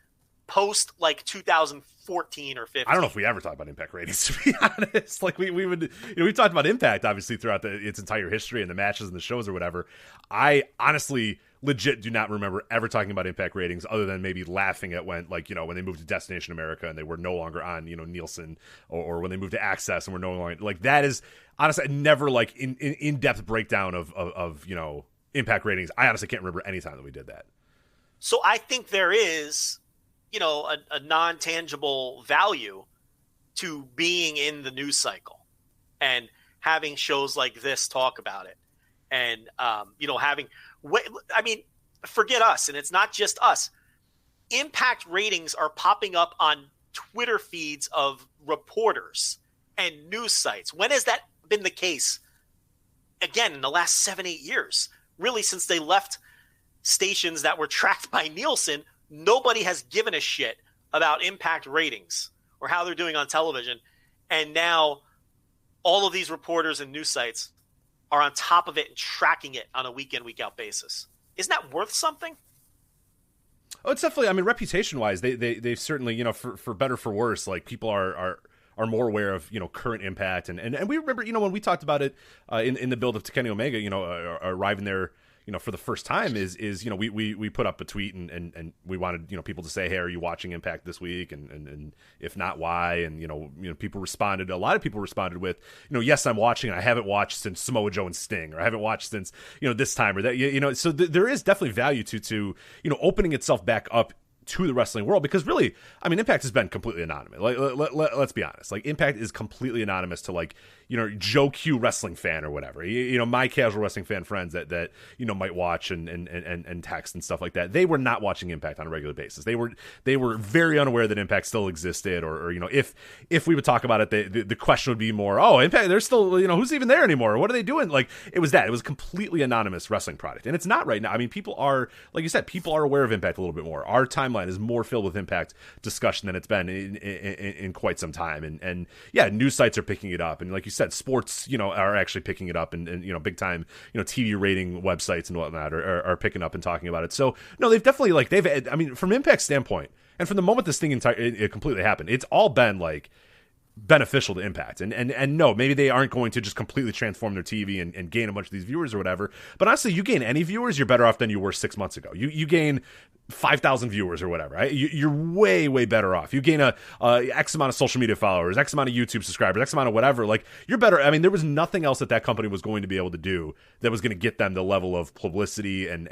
post like 2014 or 15? I don't know if we ever talked about Impact ratings, to be honest. Like we would, we talked about Impact obviously throughout its entire history and the matches and the shows or whatever. I honestly legit do not remember ever talking about Impact ratings other than maybe laughing at when they moved to Destination America and they were no longer on, Nielsen or when they moved to Access and were no longer like, that is honestly never like in-depth breakdown of Impact ratings. I honestly can't remember any time that we did that. So I think there is, a non-tangible value to being in the news cycle and having shows like this talk about it. And, forget us. And it's not just us. Impact ratings are popping up on Twitter feeds of reporters and news sites. When has that been the case? Again, in the last 7-8 years, really, since they left stations that were tracked by Nielsen, nobody has given a shit about Impact ratings or how they're doing on television. And now all of these reporters and news sites are on top of it and tracking it on a week-in, week-out basis. Isn't that worth something? Oh, it's definitely, I mean, reputation-wise, they've certainly, for better, for worse, like, people are more aware of, current Impact. And we remember, when we talked about it in the build of Kenny Omega, arriving there, for the first time is we put up a tweet and we wanted people to say, hey, are you watching Impact this week, and if not, why? And people responded. A lot of people responded with, yes, I'm watching. I haven't watched since Samoa Joe and Sting, or I haven't watched since this time or that. So there is definitely value to opening itself back up to the wrestling world, because really, I mean, Impact has been completely anonymous. Like, let's be honest. Like, Impact is completely anonymous to, like, Joe Q wrestling fan or whatever. My casual wrestling fan friends that might watch and text and stuff like that. They were not watching Impact on a regular basis. They were very unaware that Impact still existed, or if we would talk about it, the question would be more, oh, Impact, they're still, who's even there anymore? What are they doing? Like, it was a completely anonymous wrestling product, and it's not right now. I mean, people are, like you said, people are aware of Impact a little bit more. Our timeline is more filled with Impact discussion than it's been in quite some time, and yeah, news sites are picking it up, and like you said, sports are actually picking it up, and big time TV rating websites and whatnot are picking up and talking about it. So no, they've definitely I mean, from Impact's standpoint, and from the moment this thing it completely happened, it's all been like beneficial to Impact, and no, maybe they aren't going to just completely transform their TV and gain a bunch of these viewers or whatever, but honestly, you gain any viewers, you're better off than you were 6 months ago. You gain 5,000 viewers or whatever, right? You're way, way better off. You gain a X amount of social media followers, X amount of YouTube subscribers, X amount of whatever. Like, you're better. I mean, there was nothing else that company was going to be able to do that was going to get them the level of publicity and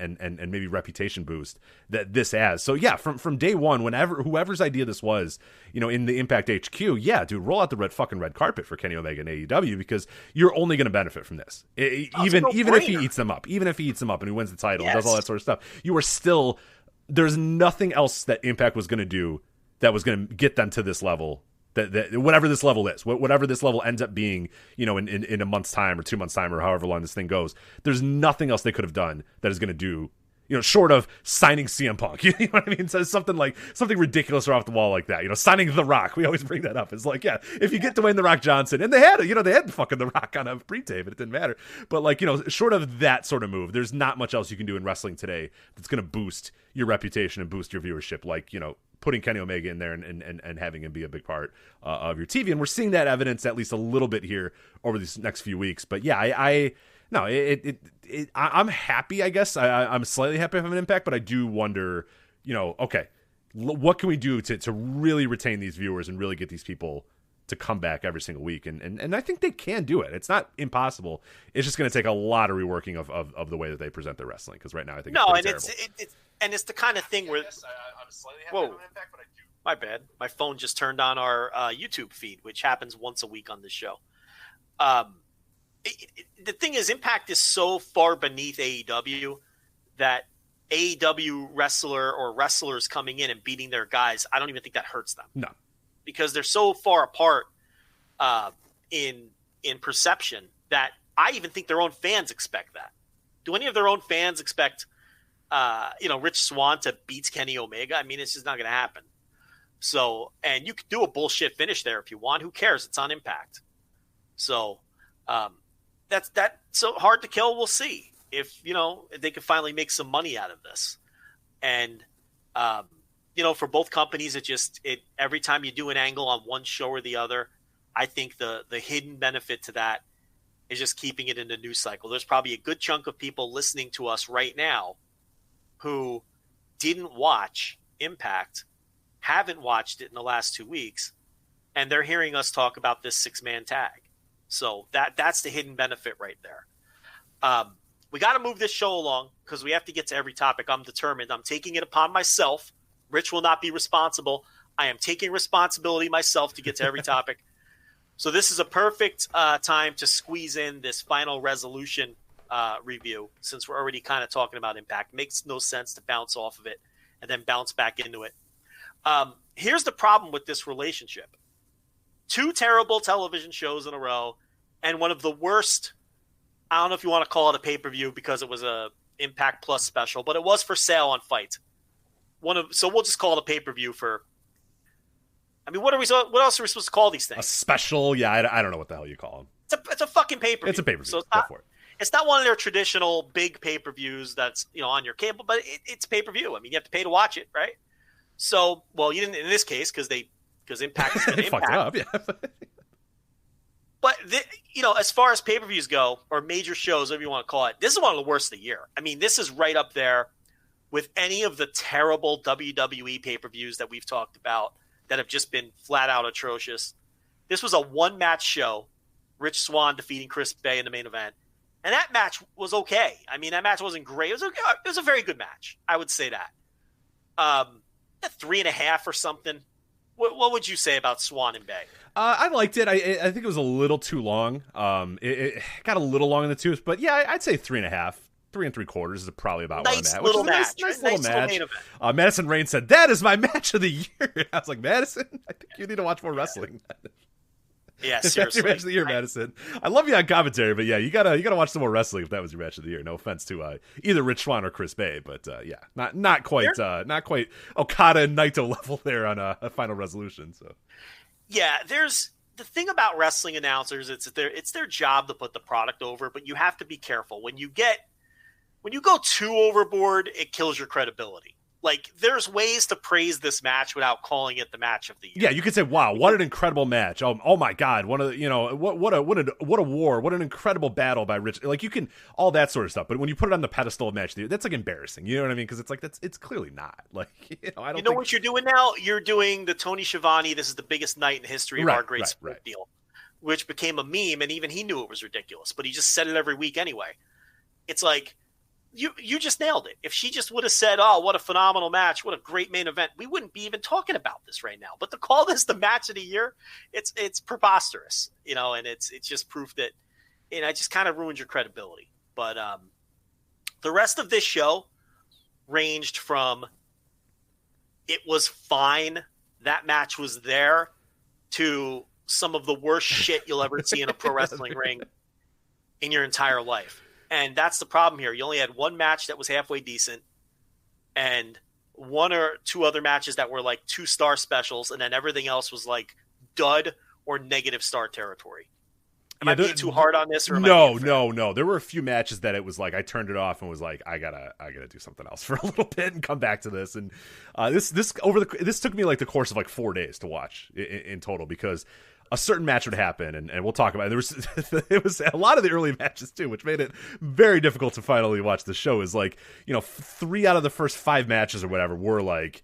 maybe reputation boost that this has. So yeah, from day one, whoever's idea this was, in the Impact HQ, yeah, dude, roll out the red carpet for Kenny Omega and AEW, because you're only going to benefit from this. Even if he eats them up, and he wins the title, and does all that sort of stuff, you are still. There's nothing else that Impact was going to do that was going to get them to this level, that whatever this level is, whatever this level ends up being, in a month's time or 2 months' time or however long this thing goes. There's nothing else they could have done that is going to do, short of signing CM Punk. You know what I mean? So something ridiculous or off the wall like that. Signing The Rock. We always bring that up. It's like, yeah, if you get Dwayne The Rock Johnson, and they had fucking The Rock on a pre-tape, and it didn't matter. But like, short of that sort of move, there's not much else you can do in wrestling today that's going to boost your reputation and boost your viewership. Like, putting Kenny Omega in there and having him be a big part of your TV. And we're seeing that evidence at least a little bit here over these next few weeks. But yeah, no, I'm happy, I guess. I'm slightly happy if I'm an Impact, but I do wonder, okay, what can we do to really retain these viewers and really get these people to come back every single week? And I think they can do it. It's not impossible. It's just going to take a lot of reworking of the way that they present their wrestling, because right now I think it's the kind of thing where I'm slightly happy if I'm an Impact, but I do. My bad. My phone just turned on our YouTube feed, which happens once a week on this show. The thing is, Impact is so far beneath AEW that AEW wrestler or wrestlers coming in and beating their guys, I don't even think that hurts them. No, because they're so far apart in perception that I even think their own fans expect that. Do any of their own fans expect, Rich Swann to beat Kenny Omega? I mean, it's just not going to happen. So, and you could do a bullshit finish there if you want. Who cares? It's on Impact. So, that's so hard to kill. We'll see if they can finally make some money out of this. And for both companies, it every time you do an angle on one show or the other, I think the hidden benefit to that is just keeping it in the news cycle. There's probably a good chunk of people listening to us right now who didn't watch Impact, haven't watched it in the last 2 weeks, and they're hearing us talk about this 6-man tag. So that's the hidden benefit right there. We got to move this show along because we have to get to every topic. I'm determined. I'm taking it upon myself. Rich will not be responsible. I am taking responsibility myself to get to every topic. So this is a perfect time to squeeze in this final resolution review, since we're already kind of talking about Impact. Makes no sense to bounce off of it and then bounce back into it. Here's the problem with this relationship. 2 terrible television shows in a row, and one of the worst, I don't know if you want to call it a pay-per-view because it was a Impact Plus special, but it was for sale on Fight. So we'll just call it a pay-per-view for, I mean, what else are we supposed to call these things? A special? Yeah, I don't know what the hell you call them. It's a fucking pay-per-view. It's a pay-per-view. So Go for it. It's not one of their traditional big pay-per-views that's, on your cable, but it's pay-per-view. I mean, you have to pay to watch it, right? So, well, you didn't in this case because Impact is going to Impact. Fucked it up, yeah. But, as far as pay-per-views go, or major shows, whatever you want to call it, this is one of the worst of the year. I mean, this is right up there with any of the terrible WWE pay-per-views that we've talked about that have just been flat-out atrocious. This was a one-match show, Rich Swann defeating Chris Bay in the main event. And that match was okay. I mean, that match wasn't great. It was a very good match. I would say that. 3.5 or something. What would you say about Swann and Bay? I liked it. I think it was a little too long. It got a little long in the tooth, but yeah, I'd say 3.5. 3 3/4 is probably about where I'm at. Little match. Nice little match. Madison Rain said, "That is my match of the year." I was like, Madison, I think you need to watch more wrestling. Yeah, seriously. That's your match of the year, Madison. I love you on commentary, but yeah, you gotta watch some more wrestling if that was your match of the year. No offense to either Rich Swann or Chris Bay, but yeah, not quite Okada and Naito level there on a Final Resolution. So yeah, there's the thing about wrestling announcers. It's their job to put the product over, but you have to be careful when you go too overboard. It kills your credibility. Like, there's ways to praise this match without calling it the match of the year. Yeah, you could say, "Wow, what an incredible match! Oh my God, what a war! What an incredible battle by Rich!" Like, you can all that sort of stuff. But when you put it on the pedestal of match of the year, that's like embarrassing. You know what I mean? Because it's like it's clearly not. Like, I don't. You know what you're doing now? You're doing the Tony Schiavone. This is the biggest night in the history of our great sport deal, which became a meme, and even he knew it was ridiculous. But he just said it every week anyway. It's like. You just nailed it. If she just would have said, "Oh, what a phenomenal match, what a great main event," we wouldn't be even talking about this right now. But to call this the match of the year, it's preposterous, and it's just proof that, it just kind of ruins your credibility. But the rest of this show ranged from it was fine, that match was there, to some of the worst shit you'll ever see in a pro wrestling ring in your entire life. And that's the problem here. You only had one match that was halfway decent and one or two other matches that were like 2-star specials, and then everything else was like dud or negative star territory. Am I being too hard on this? Or no. There were a few matches that it was like I turned it off and was like, I gotta do something else for a little bit and come back to this. And this took me like the course of like 4 days to watch in total, because a certain match would happen, and we'll talk about it. It was a lot of the early matches too, which made it very difficult to finally watch the show. Is like, 3 out of the first 5 matches or whatever were like,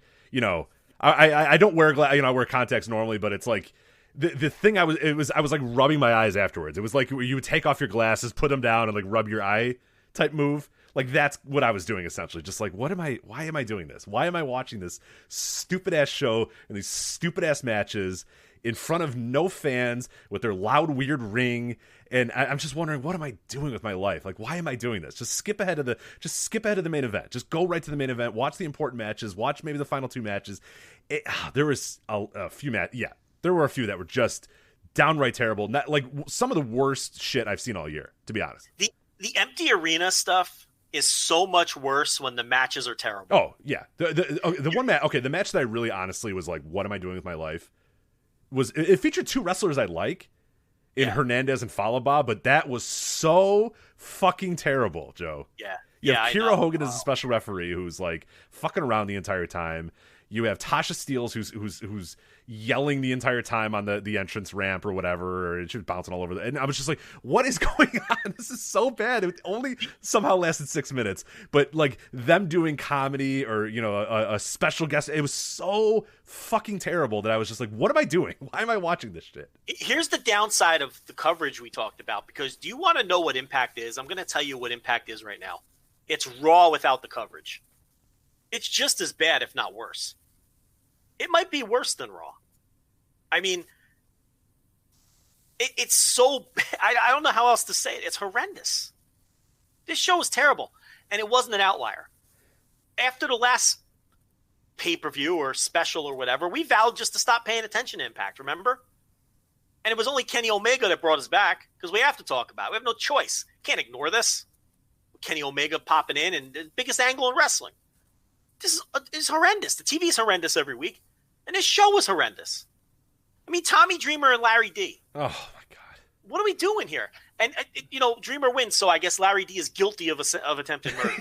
I don't wear I wear contacts normally, but it's like the thing I was like rubbing my eyes afterwards. It was like you would take off your glasses, put them down, and like rub your eye type move. Like, that's what I was doing essentially. Just like, why am I doing this? Why am I watching this stupid ass show and these stupid ass matches in front of no fans with their loud, weird ring? And I'm just wondering, what am I doing with my life? Like, why am I doing this? Just skip ahead of the main event. Just go right to the main event. Watch the important matches. Watch maybe the final 2 matches. There was a few there were a few that were just downright terrible. Not, like, some of the worst shit I've seen all year, to be honest. The empty arena stuff is so much worse when the matches are terrible. Oh yeah, the match that I really honestly was like, what am I doing with my life? It featured 2 wrestlers I like in Hernandez and Falaba, but that was so fucking terrible, Joe. Yeah. You have Kira Hogan as a special referee who's like fucking around the entire time. You have Tasha Steelz who's yelling the entire time on the entrance ramp or whatever, or she was bouncing all over. And I was just like, what is going on? This is so bad. It only somehow lasted 6 minutes. But like them doing comedy or, a special guest, it was so fucking terrible that I was just like, what am I doing? Why am I watching this shit? Here's the downside of the coverage we talked about, because do you want to know what Impact is? I'm going to tell you what Impact is right now. It's Raw without the coverage. It's just as bad, if not worse. It might be worse than Raw. I mean, it's so... I don't know how else to say it. It's horrendous. This show is terrible, and it wasn't an outlier. After the last pay-per-view or special or whatever, we vowed just to stop paying attention to Impact, remember? And it was only Kenny Omega that brought us back, because we have to talk about it. We have no choice. Can't ignore this. Kenny Omega popping in, and the biggest angle in wrestling. This is horrendous. The TV is horrendous every week. And this show was horrendous. I mean, Tommy Dreamer and Larry D. Oh, my God. What are we doing here? And, Dreamer wins, so I guess Larry D is guilty of attempted murder.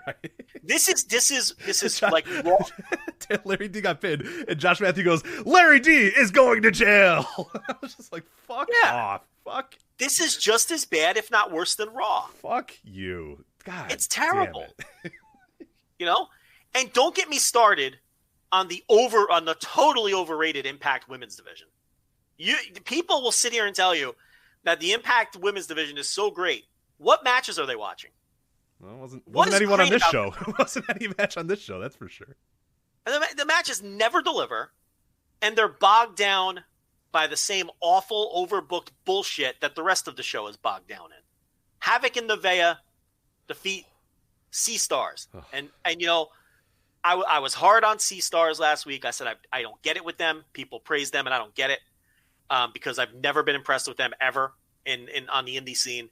Right. This is like raw. Larry D got pinned, and Josh Matthew goes, Larry D is going to jail. I was just like, fuck off. Fuck. This is just as bad, if not worse, than Raw. Fuck you. God, it's terrible. Damn it. You know? And don't get me started on the totally overrated Impact Women's Division. People will sit here and tell you that the Impact Women's Division is so great. What matches are they watching? Well, wasn't anyone on this show. It wasn't any match on this show, that's for sure. And the matches never deliver, and they're bogged down by the same awful, overbooked bullshit that the rest of the show is bogged down in. Havoc and Nevaeh defeat Sea Stars. And you know, I was hard on Sea Stars last week. I said I don't get it with them. People praise them, and I don't get it because I've never been impressed with them ever on the indie scene.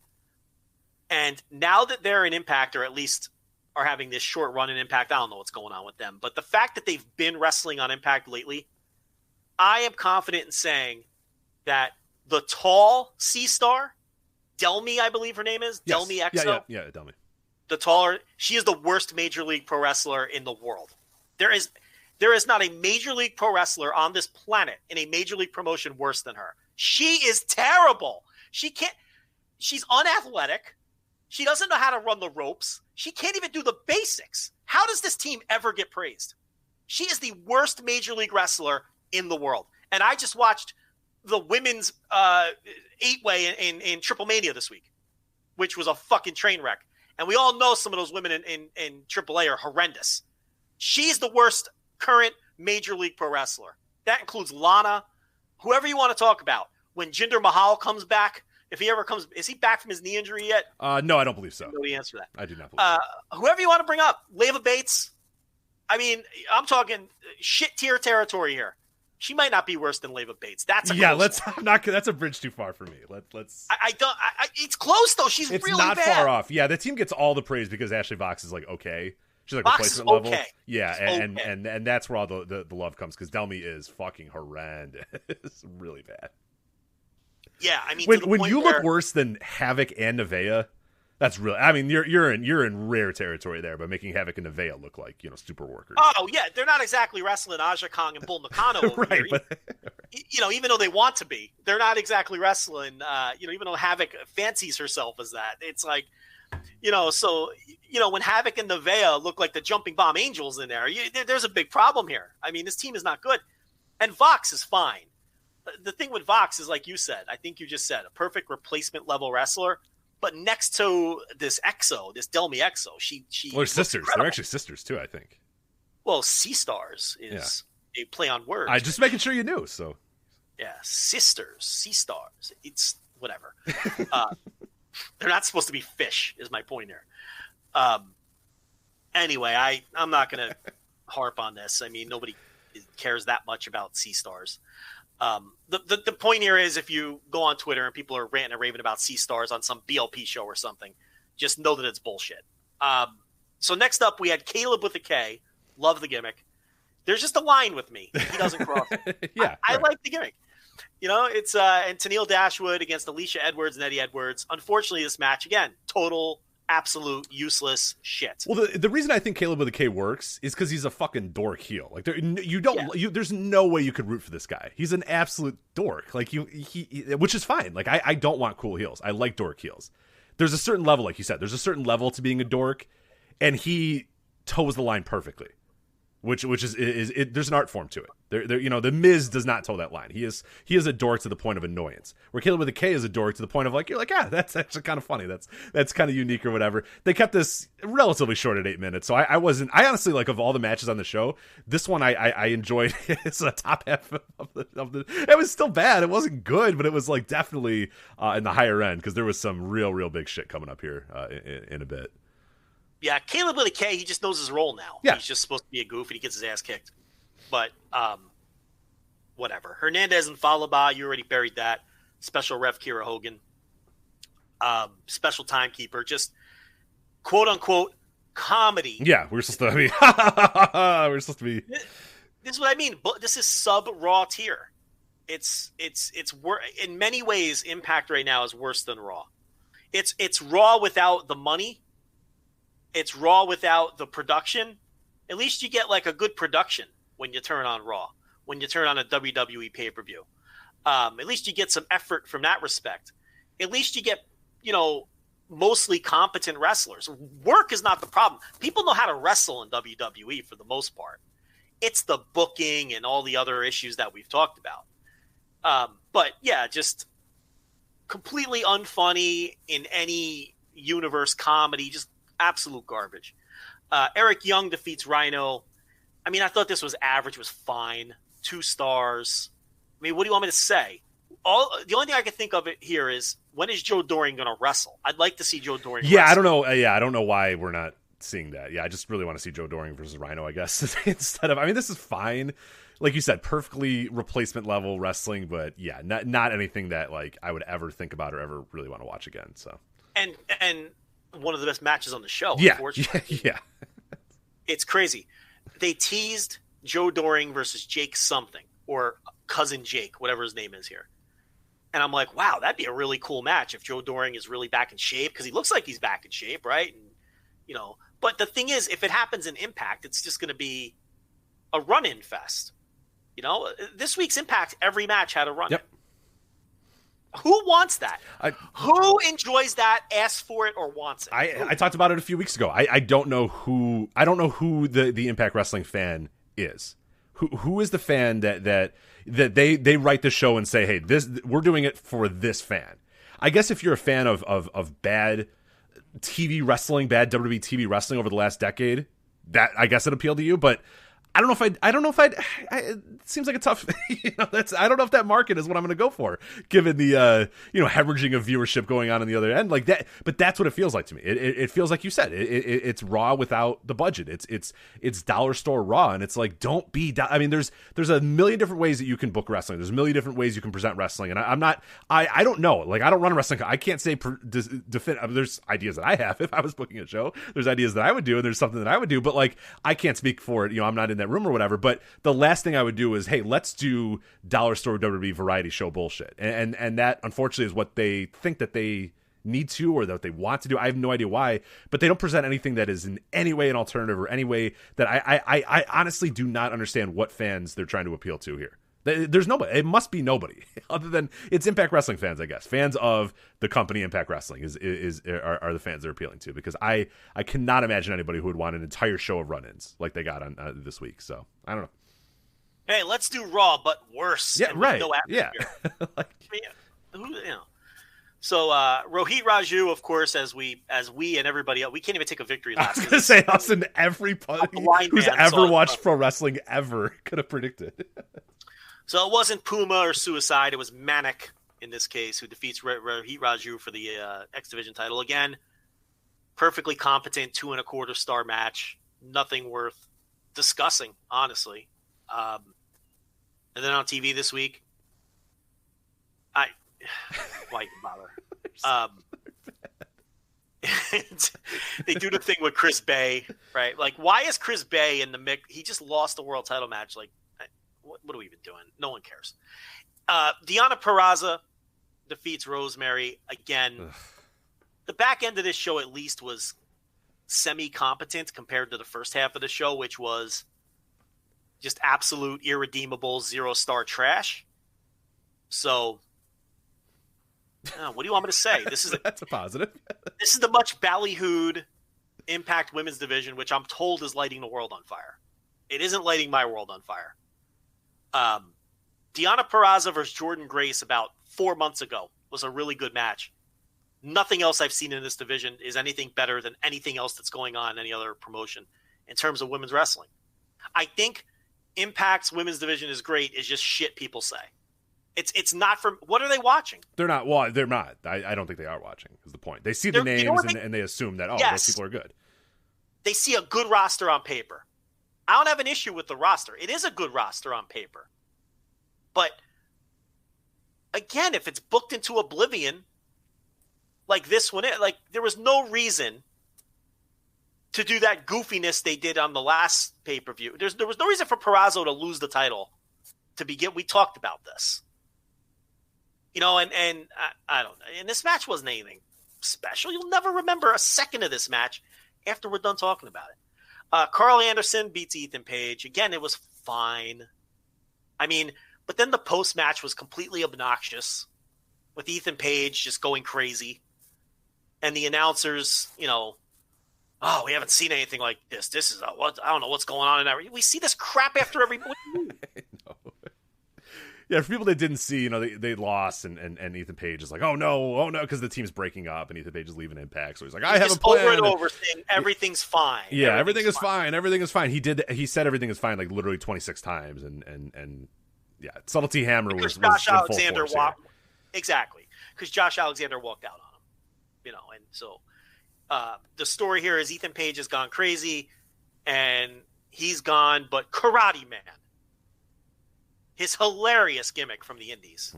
And now that they're in Impact, or at least are having this short run in Impact, I don't know what's going on with them. But the fact that they've been wrestling on Impact lately, I am confident in saying that the tall Sea Star, Delmy, I believe her name is, yes. Delmy Exo. Yeah, Delmy. The taller, she is the worst Major League Pro wrestler in the world. There is not a Major League Pro wrestler on this planet in a Major League promotion worse than her. She is terrible. She's unathletic. She doesn't know how to run the ropes. She can't even do the basics. How does this team ever get praised? She is the worst Major League wrestler in the world. And I just watched the women's 8-way in TripleMania this week, which was a fucking train wreck. And we all know some of those women in AAA are horrendous. She's the worst current Major League Pro wrestler. That includes Lana, whoever you want to talk about. When Jinder Mahal comes back, if he ever comes, is he back from his knee injury yet? No, I don't believe so. I know the answer to that. I do not believe so. Whoever you want to bring up, Leva Bates. I mean, I'm talking shit tier territory here. She might not be worse than Leva Bates. That's that's a bridge too far for me. Let's. It's close though. She's it's really not bad. far off. Yeah, the team gets all the praise because Ashley Vox is like okay. She's like Vox replacement level. Okay. Yeah, and that's where all the love comes because Delmy is fucking horrendous. It's really bad. Yeah, I mean, when you look worse than Havoc and Nevaeh, that's really. I mean, you're in rare territory there by making Havoc and Nevaeh look like super workers. Oh yeah, they're not exactly wrestling Aja Kong and Bull Nakano over right, here. But... even though they want to be, they're not exactly wrestling. Even though Havoc fancies herself as that, it's like, so when Havoc and Nevaeh look like the Jumping Bomb Angels in there, there's a big problem here. I mean, this team is not good, and Vox is fine. The thing with Vox is, like you said, I think you just said, a perfect replacement level wrestler. But next to this Exo, this Delmy Exo, she they're sisters. Incredible. They're actually sisters too, I think. Well, Sea Stars is a play on words. I just making sure you knew. So yeah, sisters, Sea Stars. It's whatever. They're not supposed to be fish. Is my point here. Anyway, I'm not going to harp on this. I mean, nobody cares that much about Sea Stars. The point here is, if you go on Twitter and people are ranting and raving about Sea Stars on some BLP show or something, just know that it's bullshit. So next up, we had Caleb with a K. Love the gimmick. There's just a line with me. He doesn't cross. Yeah, I like the gimmick. It's and Tenille Dashwood against Alicia Edwards and Eddie Edwards. Unfortunately, this match, again, total, absolute, useless shit. Well, the reason I think Caleb with a K works is because he's a fucking dork heel. Like there's no way you could root for this guy. He's an absolute dork. Like which is fine. Like I don't want cool heels. I like dork heels. There's a certain level, like you said. There's a certain level to being a dork, and he toes the line perfectly. Which is there's an art form to it. The Miz does not toe that line. He is a dork to the point of annoyance. Where Caleb with a K is a dork to the point of like, you're like, that's actually kind of funny. That's kind of unique or whatever. They kept this relatively short at 8 minutes. So I honestly, like, of all the matches on the show, this one I enjoyed. It's the top half of the. It was still bad. It wasn't good, but it was like definitely in the higher end because there was some real big shit coming up here in a bit. Yeah, Caleb with a K, he just knows his role now. Yeah. He's just supposed to be a goof, and he gets his ass kicked. But whatever. Hernandez and Falaba, you already buried that. Special ref Kira Hogan. Special timekeeper. Just quote-unquote comedy. Yeah, we're supposed to be. We're supposed to be. This is what I mean. This is sub-Raw tier. It's in many ways, Impact right now is worse than Raw. It's Raw without the money. It's Raw without the production. At least you get like a good production when you turn on Raw, when you turn on a WWE pay-per-view. At least you get some effort from that respect. At least you get, mostly competent wrestlers. Work is not the problem. People know how to wrestle in WWE for the most part. It's the booking and all the other issues that we've talked about. But yeah, just completely unfunny in any universe comedy, just absolute garbage. Eric Young defeats Rhino. I mean, I thought this was average, was fine. 2 stars. I mean, what do you want me to say? The only thing I can think of it here is, when is Joe Doring going to wrestle? I'd like to see Joe Doring wrestle. I don't know. I don't know why we're not seeing that. Yeah, I just really want to see Joe Doring versus Rhino, I guess, instead of. I mean, this is fine. Like you said, perfectly replacement level wrestling, but yeah, not anything that like I would ever think about or ever really want to watch again. So and one of the best matches on the show. Yeah, unfortunately. yeah. It's crazy. They teased Joe Doring versus Jake something, or Cousin Jake, whatever his name is here. And I'm like, wow, that'd be a really cool match if Joe Doring is really back in shape, because he looks like he's back in shape, right? And, but the thing is, if it happens in Impact, it's just going to be a run-in fest. This week's Impact, every match had a run-in. Yep. Who wants that? Who enjoys that, asks for it, or wants it? I talked about it a few weeks ago. I don't know who the Impact Wrestling fan is. Who is the fan that they write the show and say, hey, we're doing it for this fan. I guess if you're a fan of bad TV wrestling, bad WWE TV wrestling over the last decade, that I guess it appealed to you, but I don't know if I'd it seems like a tough, I don't know if that market is what I'm going to go for, given the, hemorrhaging of viewership going on the other end like that. But that's what it feels like to me. It feels like you said, it's Raw without the budget. It's dollar store Raw. And it's like, don't be, I mean, there's a million different ways that you can book wrestling. There's a million different ways you can present wrestling. And I don't know. Like, I don't run a wrestling. I can't say there's ideas that I have. If I was booking a show, there's ideas that I would do, and there's something that I would do, but like, I can't speak for it. I'm not in that room or whatever, but the last thing I would do is, hey, let's do dollar store WWE variety show bullshit, and that unfortunately is what they think that they need to, or that they want to do. I have no idea why, but they don't present anything that is in any way an alternative, or any way that I honestly do not understand what fans they're trying to appeal to here. There's nobody. It must be nobody other than it's Impact Wrestling fans, I guess. Fans of the company Impact Wrestling are the fans they're appealing to, because I cannot imagine anybody who would want an entire show of run-ins like they got on this week. So I don't know. Hey, let's do Raw, but worse. Yeah, right. No yeah. So Rohit Raju, of course, as we and everybody else, we can't even take a victory last. I was going to say, us and everybody who's ever watched pro wrestling ever could have predicted. So it wasn't Puma or Suicide. It was Manic, in this case, who defeats Rohit Raju for the X Division title. Again, perfectly competent 2.25 star match. Nothing worth discussing, honestly. And then on TV this week, why even bother? They do the thing with Chris Bay, right? Like, why is Chris Bay in the mix? He just lost the world title match. Like, what are we even doing? No one cares. Deonna Purrazzo defeats Rosemary. Again, the back end of this show at least was semi-competent compared to the first half of the show, which was just absolute irredeemable 0-star trash. So, what do you want me to say? That's a positive. This is the much ballyhooed Impact Women's Division, which I'm told is lighting the world on fire. It isn't lighting my world on fire. Deonna Purrazzo versus Jordynne Grace about 4 months ago was a really good match. Nothing else I've seen in this division is anything better than anything else that's going on in any other promotion in terms of women's wrestling. I think Impact's women's division is great, is just shit people say. It's not from, what are they watching? They're not. Well, they're not. I don't think they are watching, is the point. They see the names and they assume that, those people are good. They see a good roster on paper. I don't have an issue with the roster. It is a good roster on paper. But, again, if it's booked into oblivion, like this one, there was no reason to do that goofiness they did on the last pay-per-view. There was no reason for Purrazzo to lose the title to begin. We talked about this. And I don't know. And this match wasn't anything special. You'll never remember a second of this match after we're done talking about it. Carl Anderson beats Ethan Page. Again, it was fine. I mean, but then the post-match was completely obnoxious. with Ethan Page just going crazy. And the announcers, you know, oh, we haven't seen anything like this. This is what I don't know what's going on in that. We see this crap after every. What do you mean? Yeah, for people that didn't see, you know, they lost, and Ethan Page is like, oh no, because the team's breaking up, and Ethan Page is leaving Impact, so he's like, I have a plan. Over and over saying everything's fine. Yeah, everything is fine. Everything is fine. He said everything is fine like literally 26 times, and yeah, Subtlety Hammer was Josh in Alexander full force exactly, because Josh Alexander walked out on him, you know, and so the story here is Ethan Page has gone crazy, and he's gone, but Karate Man, his hilarious gimmick from the Indies,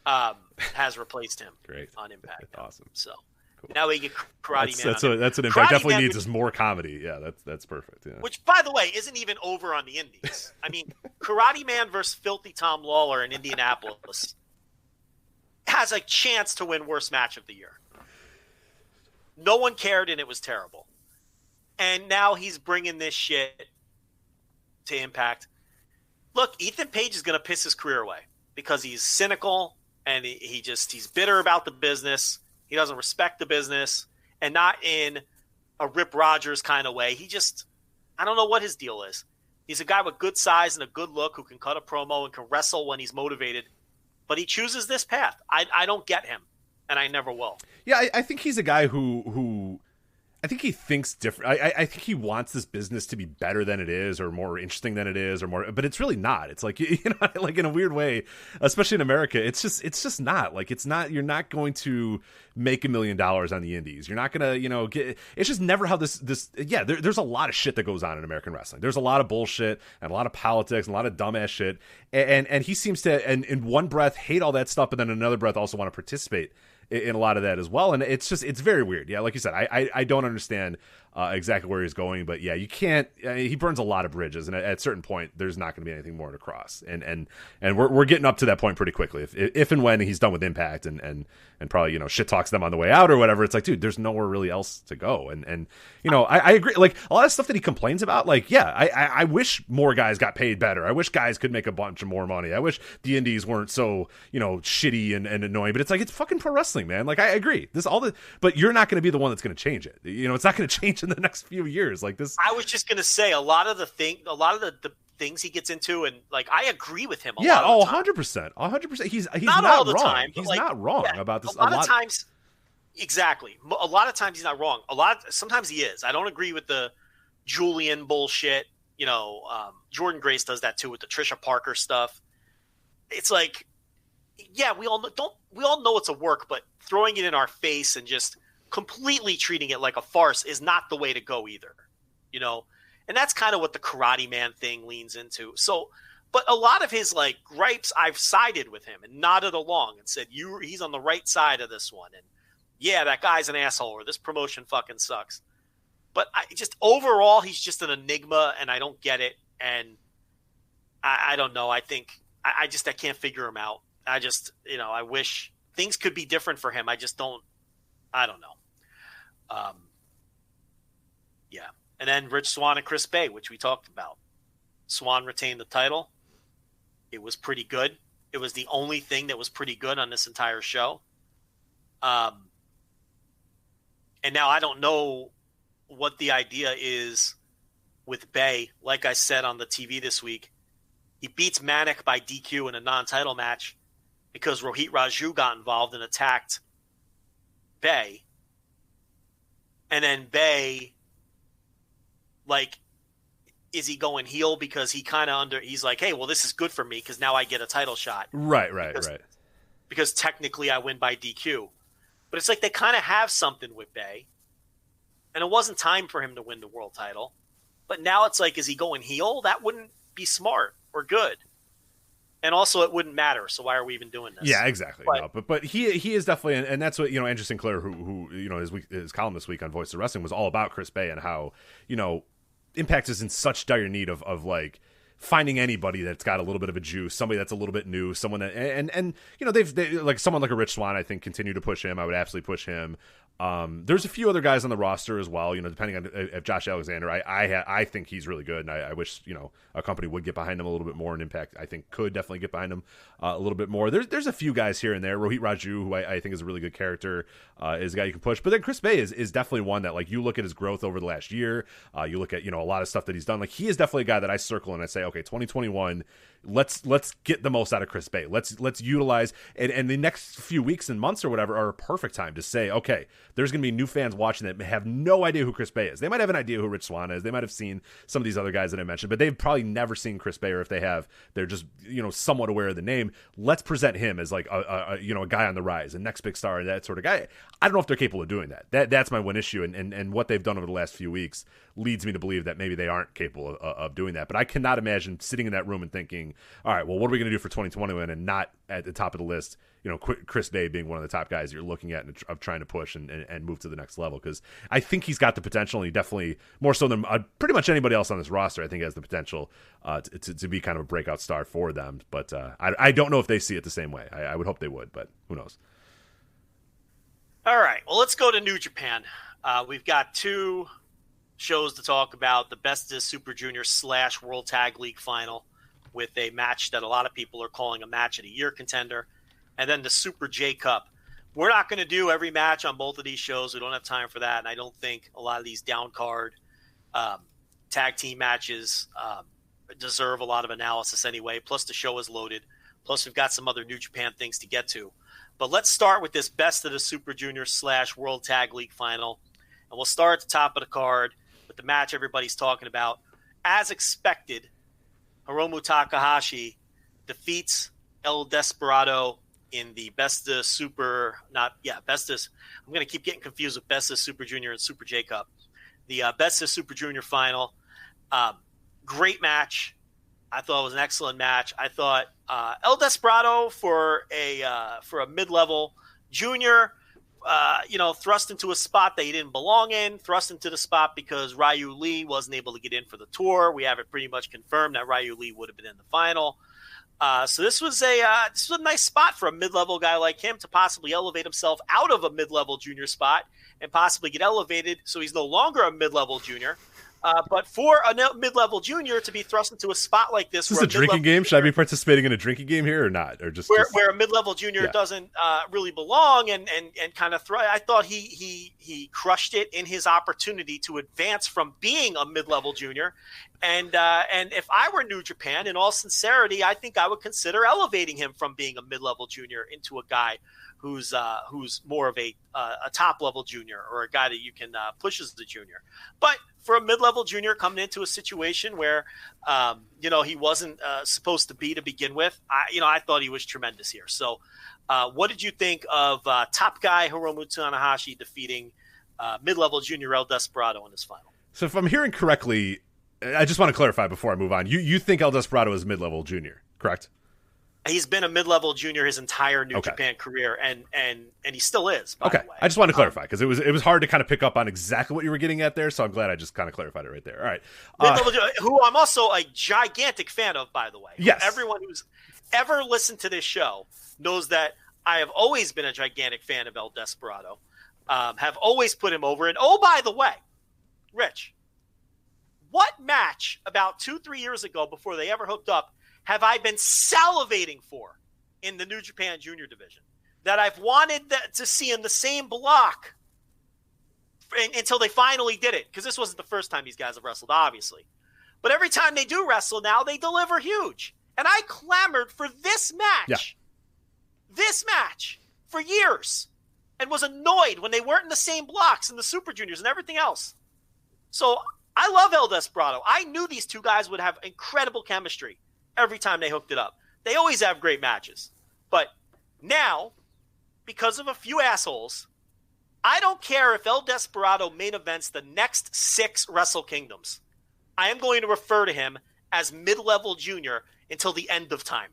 has replaced him. Great. On Impact. That's awesome. So cool. now we get Karate Man. That's an Impact. Definitely needs is more comedy. Yeah, that's perfect. Yeah. Which, by the way, isn't even over on the Indies. I mean, Karate Man versus Filthy Tom Lawler in Indianapolis has a chance to win worst match of the year. No one cared, and it was terrible. And now he's bringing this shit to Impact. Look, Ethan Page is going to piss his career away because he's cynical and he's bitter about the business. He doesn't respect the business, and not in a Rip Rogers kind of way. I don't know what his deal is. He's a guy with good size and a good look who can cut a promo and can wrestle when he's motivated, but he chooses this path. I don't get him, and I never will. Yeah, I think he's a guy who I think he thinks different. I think he wants this business to be better than it is, or more interesting than it is, or more. But it's really not. It's like, you know, like in a weird way, especially in America, it's just not. Like, it's not. You're not going to make $1 million on the Indies. You're not gonna, you know, get. It's just never how this. Yeah, there's a lot of shit that goes on in American wrestling. There's a lot of bullshit and a lot of politics and a lot of dumbass shit. And he seems to, and in one breath, hate all that stuff, but then in another breath also want to participate in a lot of that as well. And it's very weird. Yeah, like you said, I don't understand exactly where he's going, but yeah, you can't. He burns a lot of bridges, and at a certain point, there's not going to be anything more to cross. And we're getting up to that point pretty quickly. If and when he's done with Impact, and probably, you know, shit talks them on the way out or whatever, it's like, dude, there's nowhere really else to go. And you know, I agree. Like, a lot of stuff that he complains about, like, yeah, I wish more guys got paid better. I wish guys could make a bunch of more money. I wish the Indies weren't so, you know, shitty and annoying. But it's like, it's fucking pro wrestling, man. Like, I agree. But you're not going to be the one that's going to change it. You know, it's not going to change in the next few years. Like this. I was just going to say a lot of the things he gets into, and like, I agree with him. Yeah. 100%. 100%. He's not all the wrong. Time. He's not wrong about this. A lot of times. Exactly. A lot of times he's not wrong. Sometimes he is. I don't agree with the Julian bullshit. You know, Jordan Grace does that too with the Trisha Parker stuff. It's like, yeah, we all know it's a work, but throwing it in our face and just completely treating it like a farce is not the way to go either. You know, and that's kind of what the Karate Man thing leans into. So, but a lot of his like gripes, I've sided with him and nodded along and said, he's on the right side of this one. And yeah, that guy's an asshole, or this promotion fucking sucks. But overall, he's just an enigma, and I don't get it. And I don't know. I think I can't figure him out. You know, I wish things could be different for him. I don't know. Yeah. And then Rich Swann and Chris Bay, which we talked about. Swann retained the title. It was pretty good. It was the only thing that was pretty good on this entire show. And now I don't know what the idea is with Bay. Like I said on the TV this week, he beats Manic by DQ in a non-title match because Rohit Raju got involved and attacked Bay. And then Bay, like, is he going heel because he's like, hey, well, this is good for me because now I get a title shot. Right. Because technically I win by DQ. But it's like they kind of have something with Bay. And it wasn't time for him to win the world title. But now it's like, is he going heel? That wouldn't be smart or good. And also, it wouldn't matter. So why are we even doing this? Yeah, exactly. But he is definitely, and that's what, you know, Andrew Sinclair, who you know, his column this week on Voice of Wrestling was all about Chris Bay and how, you know, Impact is in such dire need of like finding anybody that's got a little bit of a juice, somebody that's a little bit new, someone that, and you know, they like someone like a Rich Swann, I think, continue to push him. I would absolutely push him. There's a few other guys on the roster as well, depending on if Josh Alexander. I think he's really good, and I wish a company would get behind him a little bit more. And Impact, I think, could definitely get behind him a little bit more. There's a few guys here and there. Rohit Raju, who I think is a really good character, is a guy you can push. But then Chris Bay is definitely one that, like, you look at his growth over the last year. You look at a lot of stuff that he's done. Like, he is definitely a guy that I circle and I say, okay, 2021. Let's get the most out of Chris Bay. Let's utilize and the next few weeks and months or whatever are a perfect time to say, okay, there's going to be new fans watching that have no idea who Chris Bay is. They might have an idea who Rich Swann is. They might have seen some of these other guys that I mentioned, but they've probably never seen Chris Bay, or if they have, they're just somewhat aware of the name. Let's present him as like a guy on the rise, a next big star, and that sort of guy. I don't know if they're capable of doing that. That's my one issue, and what they've done over the last few weeks leads me to believe that maybe they aren't capable of doing that. But I cannot imagine sitting in that room and thinking, all right, well, what are we going to do for 2021 and not at the top of the list, Chris Bay being one of the top guys you're looking at and of trying to push and move to the next level, because I think he's got the potential, and he definitely, more so than pretty much anybody else on this roster, I think has the potential to be kind of a breakout star for them. But I don't know if they see it the same way. I would hope they would, but who knows? All right, well, let's go to New Japan. We've got two shows to talk about: the Best of Super Junior / World Tag League Final, with a match that a lot of people are calling a match of the year contender, and then the Super J Cup. We're not going to do every match on both of these shows. We don't have time for that, and I don't think a lot of these down card tag team matches deserve a lot of analysis anyway. Plus, the show is loaded. Plus, we've got some other New Japan things to get to. But let's start with this Best of the Super Junior / World Tag League Final, and we'll start at the top of the card with the match everybody's talking about. As expected, Hiromu Takahashi defeats El Desperado in the Best of Super, I'm going to keep getting confused with Best of Super Junior and Super J Cup. The Best of Super Junior Final. Great match. I thought it was an excellent match. I thought El Desperado for a mid-level junior, thrust into a spot that he didn't belong in, thrust into the spot because Ryu Lee wasn't able to get in for the tour. We have it pretty much confirmed that Ryu Lee would have been in the final. So this was a nice spot for a mid-level guy like him to possibly elevate himself out of a mid-level junior spot and possibly get elevated so he's no longer a mid-level junior. But for a mid-level junior to be thrust into a spot like this, is this a drinking game? Should I be participating in a drinking game here or not, or just where a mid-level junior doesn't really belong and kind of throw? I thought he crushed it in his opportunity to advance from being a mid-level junior, and if I were New Japan, in all sincerity, I think I would consider elevating him from being a mid-level junior into a guy who's more of a top-level junior, or a guy that you can push as the junior. But for a mid-level junior coming into a situation where, he wasn't supposed to be to begin with, I thought he was tremendous here. So what did you think of top guy Hiromu Tanahashi defeating mid-level junior El Desperado in this final? So if I'm hearing correctly, I just want to clarify before I move on. You think El Desperado is mid-level junior, correct? He's been a mid-level junior his entire New Japan career, and he still is, by the way. I just want to clarify, because it was hard to kind of pick up on exactly what you were getting at there, so I'm glad I just kind of clarified it right there. All right. Who I'm also a gigantic fan of, by the way. Yes. Everyone who's ever listened to this show knows that I have always been a gigantic fan of El Desperado, have always put him over. And, oh, by the way, Rich, what match about 2-3 years ago, before they ever hooked up, have I been salivating for in the New Japan Junior division that I've wanted to see in the same block until they finally did it? Because this wasn't the first time these guys have wrestled, obviously. But every time they do wrestle now, they deliver huge. And I clamored for this match. This match for years, and was annoyed when they weren't in the same blocks in the Super Juniors and everything else. So I love El Desperado. I knew these two guys would have incredible chemistry every time they hooked it up. They always have great matches. But now, because of a few assholes, I don't care if El Desperado main events the next 6 Wrestle Kingdoms. I am going to refer to him as mid-level junior until the end of time,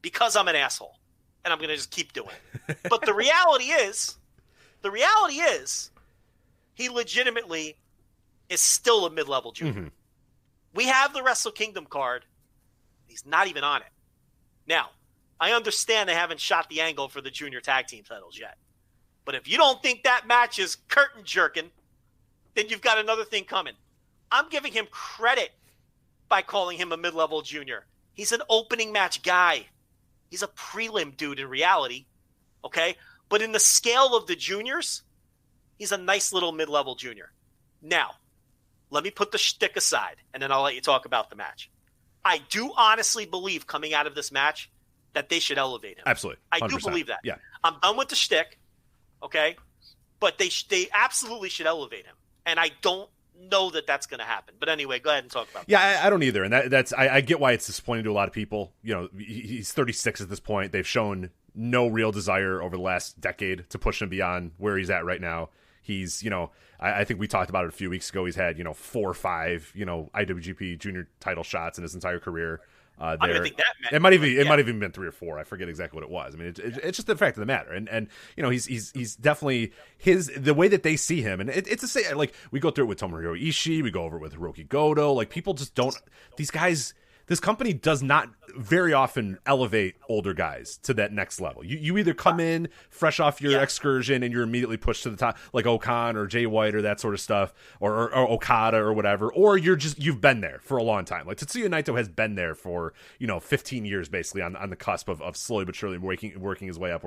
because I'm an asshole, and I'm going to just keep doing it. But the reality is, he legitimately is still a mid-level junior. Mm-hmm. We have the Wrestle Kingdom card. He's not even on it. Now, I understand they haven't shot the angle for the junior tag team titles yet. But if you don't think that match is curtain jerking, then you've got another thing coming. I'm giving him credit by calling him a mid-level junior. He's an opening match guy. He's a prelim dude in reality, okay? But in the scale of the juniors, he's a nice little mid-level junior. Now, let me put the shtick aside, and then I'll let you talk about the match. I do honestly believe coming out of this match that they should elevate him. Absolutely. 100%. I do believe that. Yeah. I'm done with the shtick, okay? But they absolutely should elevate him. And I don't know that that's going to happen. But anyway, go ahead and talk about that. Yeah, I don't either. And that's I get why it's disappointing to a lot of people. You know, he's 36 at this point. They've shown no real desire over the last decade to push him beyond where he's at right now. He's, you know, I think we talked about it a few weeks ago. He's had, 4 or 5, IWGP junior title shots in his entire career. I don't even think that meant it might have even been 3 or 4. I forget exactly what it was. I mean, it's just the fact of the matter. And he's definitely the way that they see him. And it's the same. Like, we go through it with Tomohiro Ishii. We go over it with Hiroki Goto. Like, people just don't. These guys. This company does not very often elevate older guys to that next level. You either come in fresh off your excursion and you're immediately pushed to the top, like Okan or Jay White or that sort of stuff, or Okada or whatever, or you've been there for a long time. Like, Tetsuya Naito has been there for 15 years basically on the cusp of slowly but surely working his way up,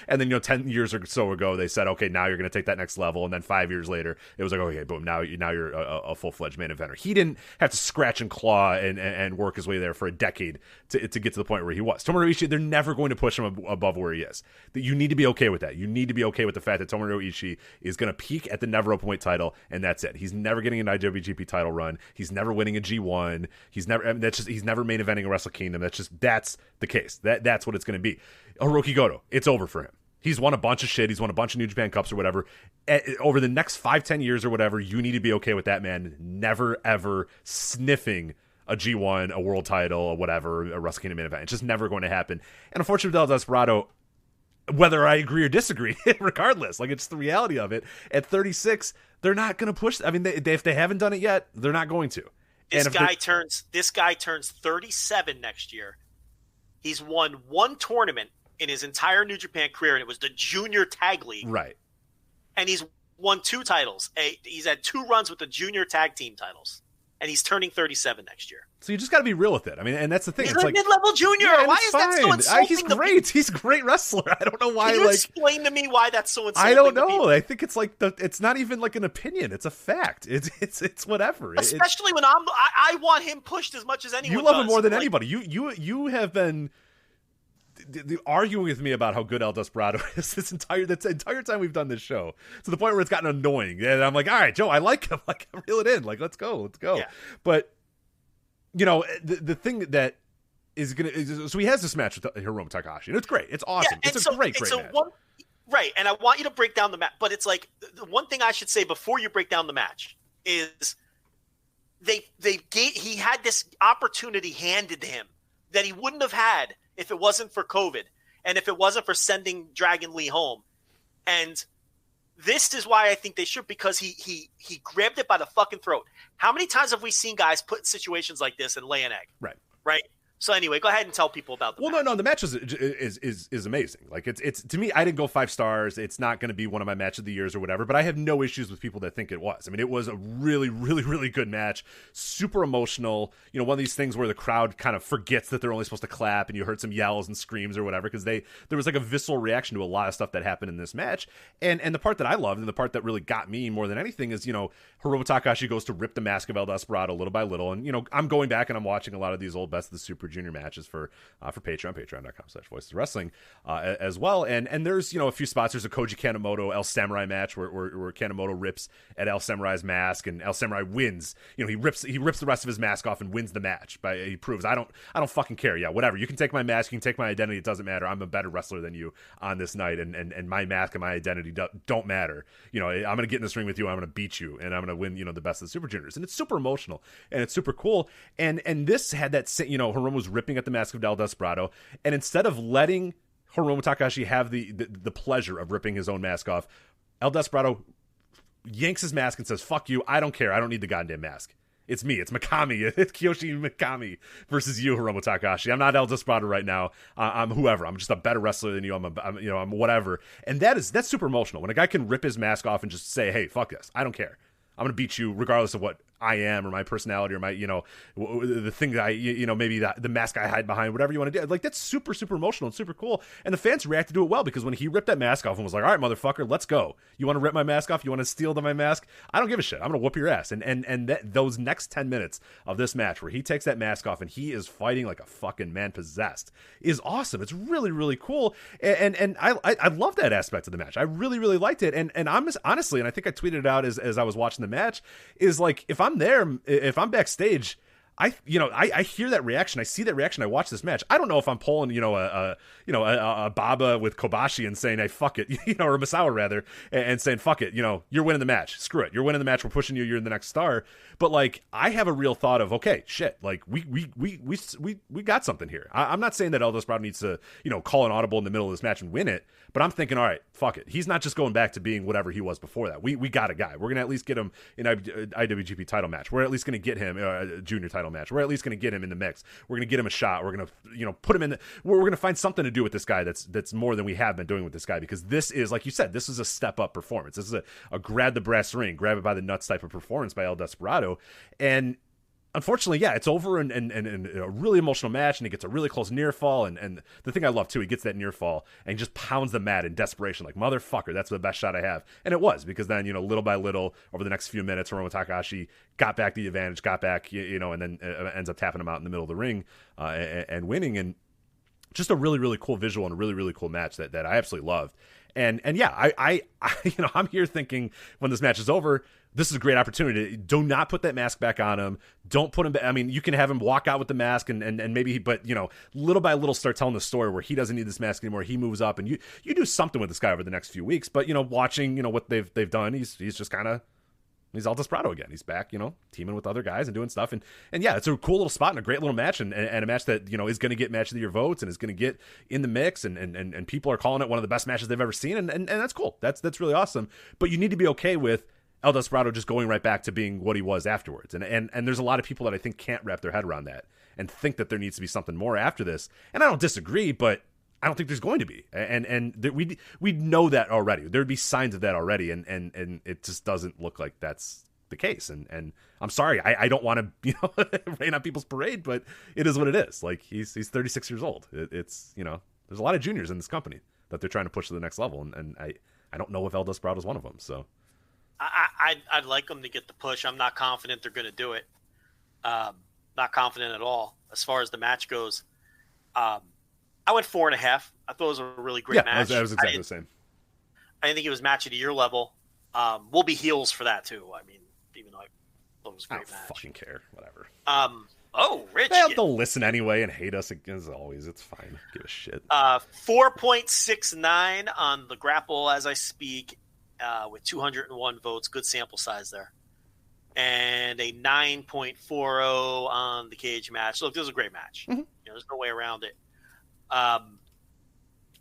and then 10 years or so ago they said, okay, now you're going to take that next level, and then 5 years later it was like, okay, boom, now you're a full-fledged main eventer. He didn't have to scratch and claw and work his way there for a decade to get to the point where he was. Tomohiro Ishii, they're never going to push him above where he is. You need to be okay with that. You need to be okay with the fact that Tomohiro Ishii is going to peak at the never openweight title, and that's it. He's never getting an IWGP title run. He's never winning a G1. He's never main eventing a Wrestle Kingdom. That's the case. That's what it's going to be. Hiroki Goto, it's over for him. He's won a bunch of shit. He's won a bunch of New Japan Cups or whatever. Over the next 5-10 years or whatever, you need to be okay with that man never, ever sniffing a G1, a world title, or whatever, a Wrestle Kingdom main event. It's just never going to happen. And unfortunately, Del Desperado, whether I agree or disagree, regardless, like, it's the reality of it. At 36, they're not going to push. I mean, if they haven't done it yet, they're not going to. This guy turns 37 next year. He's won 1 tournament in his entire New Japan career, and it was the Junior Tag League. Right. And he's won 2 titles. He's had 2 runs with the Junior Tag Team titles. And he's turning 37 next year. So you just got to be real with it. I mean, and that's the thing. He's it's a like mid-level junior. Yeah, why is that so insulting? He's great. He's a great wrestler. I don't know why. Can you explain to me why that's so insulting? I don't know. I think it's like it's not even like an opinion. It's a fact. It's whatever. Especially when I want him pushed as much as anyone. You love him more than anybody. You have been arguing with me about how good El Desperado is this entire time we've done this show, to the point where it's gotten annoying. And I'm like, all right, Joe, I like him. Like, reel it in. Like, let's go. Yeah. But the thing that is so he has this match with Hiromu Takahashi, and it's great. It's awesome. Yeah, it's a great match. Right, and I want you to break down the match. But it's like, the one thing I should say before you break down the match is he had this opportunity handed to him that he wouldn't have had if it wasn't for COVID and if it wasn't for sending Dragon Lee home. And this is why I think they should, because he grabbed it by the fucking throat. How many times have we seen guys put in situations like this and lay an egg? Right. So anyway, go ahead and tell people about the match. No, the match is amazing. Like, it's to me, I didn't go 5 stars. It's not going to be one of my match of the years or whatever, but I have no issues with people that think it was. I mean, it was a really, really, really good match. Super emotional. One of these things where the crowd kind of forgets that they're only supposed to clap, and you heard some yells and screams or whatever, because there was like a visceral reaction to a lot of stuff that happened in this match. And the part that I loved, and the part that really got me more than anything, is Hiromu Takahashi goes to rip the mask of El Desperado little by little, and I'm going back and I'm watching a lot of these old Best of the Super Junior matches for patreon.com/voiceswrestling as well, and there's a few spots. There's a Koji Kanemoto El Samurai match where Kanemoto rips at El Samurai's mask, and El Samurai wins. He rips the rest of his mask off and wins the match. He proves I don't fucking care. Yeah, whatever. You can take my mask, you can take my identity. It doesn't matter. I'm a better wrestler than you on this night, and my mask and my identity don't matter. I'm gonna get in this ring with you. I'm gonna beat you, and I'm gonna win. The Best of the Super Juniors, and it's super emotional and it's super cool. And this had that. Hiromu was ripping at the mask of El Desperado, and instead of letting Hiromu Takahashi have the pleasure of ripping his own mask off, El Desperado yanks his mask and says, "Fuck you, I don't care, I don't need the goddamn mask." And he rips the rest of his mask off and wins the match by he proves I don't care. It's me. It's Mikami. It's Kiyoshi Mikami versus you, Hiromu Takahashi. I'm not El Desperado right now. I'm whoever. I'm just a better wrestler than you. I'm whatever. And that's super emotional. When a guy can rip his mask off and just say, hey, fuck this. I don't care. I'm going to beat you regardless of what I am or my personality or my, the thing that I, maybe the mask I hide behind, whatever you want to do. Like, that's super, super emotional and super cool. And the fans reacted to it well because when he ripped that mask off and was like, all right, motherfucker, let's go. You want to rip my mask off? You want to steal my mask? I don't give a shit. I'm going to whoop your ass. And those next 10 minutes of this match where he takes that mask off and he is fighting like a fucking man possessed is awesome. It's really, really cool. And I love that aspect of the match. I really, really liked it. And I'm honestly, and I think I tweeted it out as I was watching the match, is like, if I'm there, if I'm backstage, I hear that reaction. I see that reaction. I watch this match. I don't know if I'm pulling, a Baba with Kobashi and saying, hey, fuck it, or Misawa rather, and saying, fuck it, you're winning the match. Screw it. You're winning the match. We're pushing you. You're the next star. But like, I have a real thought of, okay, shit, like we got something here. I'm not saying that El Desperado needs to, call an audible in the middle of this match and win it. But I'm thinking, all right, fuck it. He's not just going back to being whatever he was before that. We got a guy. We're going to at least get him in an IWGP title match. We're at least going to get him a junior title match. We're at least going to get him in the mix. We're going to get him a shot. We're going to, put him in. We're going to find something to do with this guy that's more than we have been doing with this guy, because this is, like you said, this is a step up performance. This is a grab the brass ring, grab it by the nuts type of performance by El Desperado. And unfortunately, yeah, it's over in a really emotional match, and he gets a really close near fall. And the thing I love, too, he gets that near fall and he just pounds the mat in desperation, like, motherfucker, that's the best shot I have. And it was, because then, little by little, over the next few minutes, Hiromu Takahashi got back the advantage, got back, and then ends up tapping him out in the middle of the ring and winning. And just a really, really cool visual and a really, really cool match that I absolutely loved. And yeah, I I'm here thinking, when this match is over, this is a great opportunity. Do not put that mask back on him. Don't put him back. I mean, you can have him walk out with the mask and maybe, but little by little start telling the story where he doesn't need this mask anymore. He moves up, and you do something with this guy over the next few weeks. But watching what they've done, he's just kind of, he's El Desperado again. He's back, teaming with other guys and doing stuff. And yeah, it's a cool little spot and a great little match, and a match that, is going to get match of the year votes and is going to get in the mix. And people are calling it one of the best matches they've ever seen. And that's cool. That's really awesome. But you need to be okay with El Desperado just going right back to being what he was afterwards. And there's a lot of people that I think can't wrap their head around that and think that there needs to be something more after this. And I don't disagree, but I don't think there's going to be. And we know that already. There'd be signs of that already. And it just doesn't look like that's the case. And I'm sorry, I don't want to rain on people's parade, but it is what it is. Like, he's 36 years old. It's there's a lot of juniors in this company that they're trying to push to the next level, and I don't know if El Desperado is one of them. So I'd like them to get the push. I'm not confident they're going to do it. Not confident at all as far as the match goes. I went 4.5. I thought it was a really great match. I was exactly the same. I didn't think it was match of the year level. We'll be heels for that too. I mean, even though I thought it was a great match. I don't fucking care. Whatever. Rich. They'll listen anyway and hate us as always. It's fine. Give a shit. 4.69 on the Grapple as I speak, with 201 votes. Good sample size there. And a 9.40 on the Cage match. So it was a great match. Mm-hmm. There's no way around it. I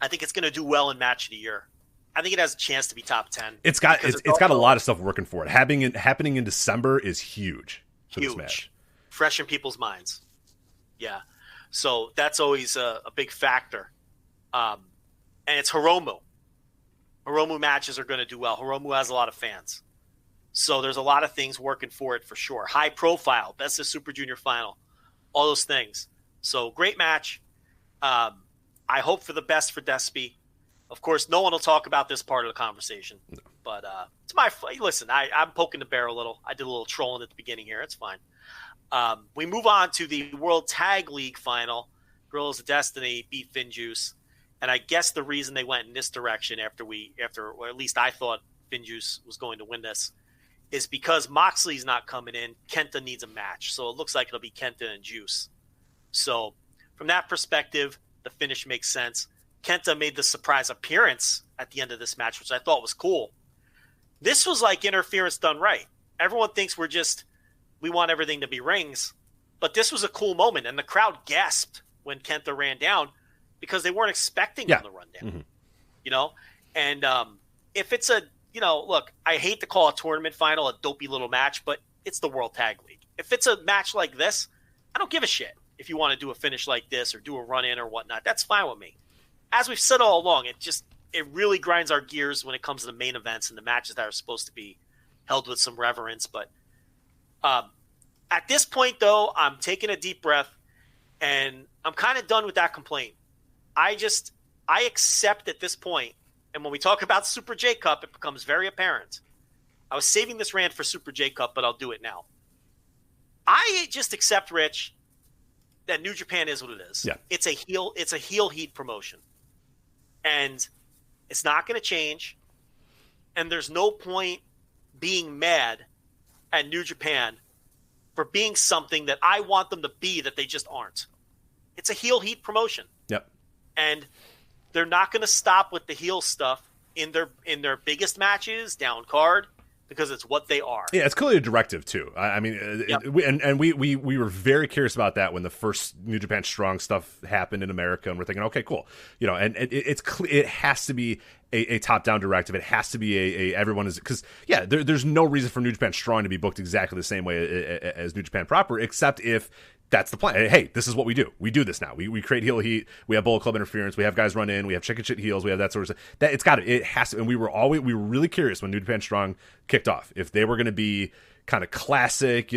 think it's going to do well in match of the year. I think it has a chance to be top 10. It's got a lot of stuff working for it. Happening in December is huge for this match. Fresh in people's minds. Yeah. So that's always a big factor. And it's Hiromu. Hiromu matches are going to do well. Hiromu has a lot of fans. So there's a lot of things working for it for sure. High profile, best of Super Junior final, all those things. So great match. I hope for the best for Despy. Of course, no one will talk about this part of the conversation. No. But it's my – listen, I'm poking the bear a little. I did a little trolling at the beginning here. It's fine. We move on to the World Tag League final. Gorillas of Destiny beat FinJuice. And I guess the reason they went in this direction or at least I thought FinJuice was going to win this, is because Moxley's not coming in. Kenta needs a match. So it looks like it'll be Kenta and Juice. So from that perspective, the finish makes sense. Kenta made the surprise appearance at the end of this match, which I thought was cool. This was like interference done right. Everyone thinks we want everything to be rings, but this was a cool moment, and the crowd gasped when Kenta ran down because they weren't expecting him to run down. Mm-hmm. And if it's look, I hate to call a tournament final a dopey little match, but it's the World Tag League. If it's a match like this, I don't give a shit if you want to do a finish like this or do a run-in or whatnot. That's fine with me. As we've said all along, it really grinds our gears when it comes to the main events and the matches that are supposed to be held with some reverence. But at this point, though, I'm taking a deep breath, and I'm kind of done with that complaint. I accept at this point, and when we talk about Super J Cup, it becomes very apparent. I was saving this rant for Super J Cup, but I'll do it now. I just accept, Rich, that New Japan is what it is. Yeah. It's a heel heat promotion. And it's not going to change. And there's no point being mad at New Japan for being something that I want them to be that they just aren't. It's a heel heat promotion. Yep. And they're not going to stop with the heel stuff in their biggest matches, down card, because it's what they are. Yeah, it's clearly a directive too. I mean, yep. we were very curious about that when the first New Japan Strong stuff happened in America, and we're thinking, okay, cool, and it has to be a top-down directive. It has to be a everyone is, because there's no reason for New Japan Strong to be booked exactly the same way as New Japan proper, except if that's the plan. Hey, this is what we do. We do this now. We create heel heat. We have Bullet Club interference. We have guys run in. We have chicken shit heels. We have that sort of stuff. It has to. And we were really curious when New Japan Strong kicked off if they were going to be kind of classic,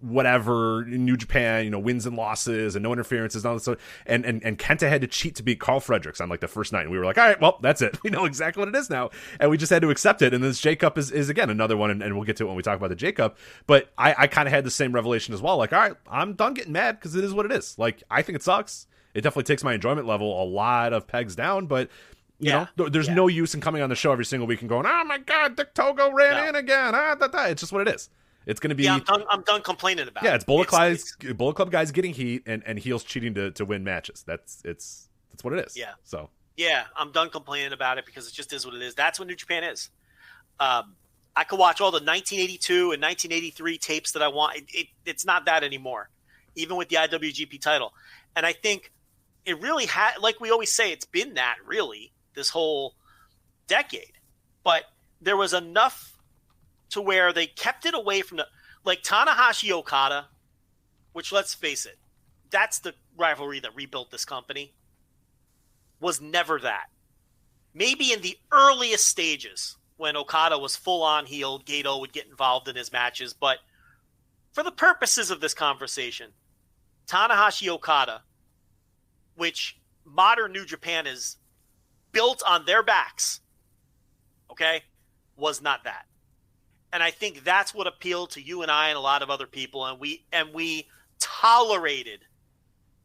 whatever New Japan, wins and losses and no interferences and all this stuff. And Kenta had to cheat to beat Carl Fredericks on like the first night. And we were like, all right, well, that's it. We know exactly what it is now. And we just had to accept it. And this J-Cup is again another one. And we'll get to it when we talk about the J-Cup. But I kind of had the same revelation as well. Like, all right, I'm done getting mad because it is what it is. Like, I think it sucks. It definitely takes my enjoyment level a lot of pegs down. But you know, there's no use in coming on the show every single week and going, oh my God, Dick Togo ran in again. It's just what it is. It's going to be. Yeah, I'm done complaining about it. Yeah, it's Bullet Club guys getting heat and heels cheating to win matches. That's what it is. Yeah. So. Yeah, I'm done complaining about it because it just is what it is. That's what New Japan is. I could watch all the 1982 and 1983 tapes that I want. It's not that anymore, even with the IWGP title. And I think it really had, like we always say, it's been that really this whole decade. But there was enough to where they kept it away from like Tanahashi Okada, which, let's face it, that's the rivalry that rebuilt this company, was never that. Maybe in the earliest stages when Okada was full-on heel, Gato would get involved in his matches, but for the purposes of this conversation, Tanahashi Okada, which modern New Japan is built on their backs, okay, was not that. And I think that's what appealed to you and I and a lot of other people. And we tolerated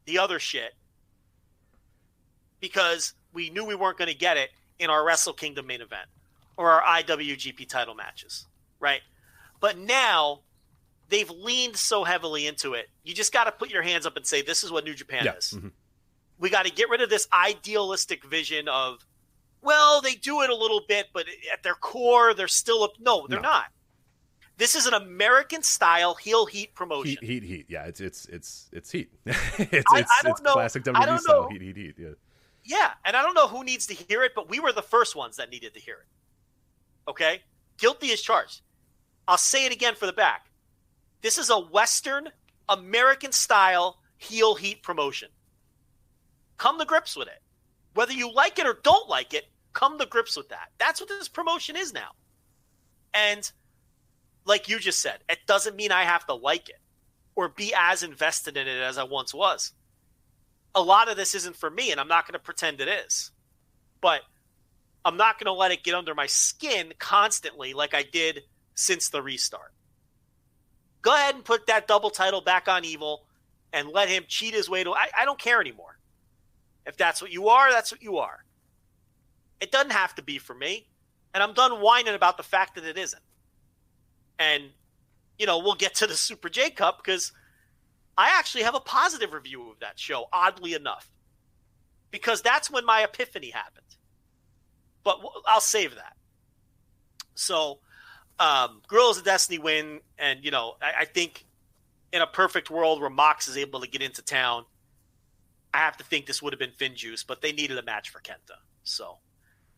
the other shit because we knew we weren't going to get it in our Wrestle Kingdom main event or our IWGP title matches, right? But now they've leaned so heavily into it. You just got to put your hands up and say, this is what New Japan is. Mm-hmm. We got to get rid of this idealistic vision of, well, they do it a little bit, but at their core, they're still no, they're not. This is an American-style heel heat promotion. Heat. Yeah, it's heat. it's classic WWE style heat. Yeah, and I don't know who needs to hear it, but we were the first ones that needed to hear it. Okay, guilty as charged. I'll say it again for the back. This is a Western American-style heel heat promotion. Come to grips with it. Whether you like it or don't like it, come to grips with that. That's what this promotion is now. And like you just said, it doesn't mean I have to like it or be as invested in it as I once was. A lot of this isn't for me, and I'm not going to pretend it is. But I'm not going to let it get under my skin constantly like I did since the restart. Go ahead and put that double title back on Evil and let him cheat his way to... I don't care anymore. If that's what you are, that's what you are. It doesn't have to be for me. And I'm done whining about the fact that it isn't. And, we'll get to the Super J Cup because I actually have a positive review of that show, oddly enough. Because that's when my epiphany happened. But I'll save that. So, Guerrillas of Destiny win. And, I think in a perfect world where Mox is able to get into town, I have to think this would have been Finn Juice, but they needed a match for Kenta. So,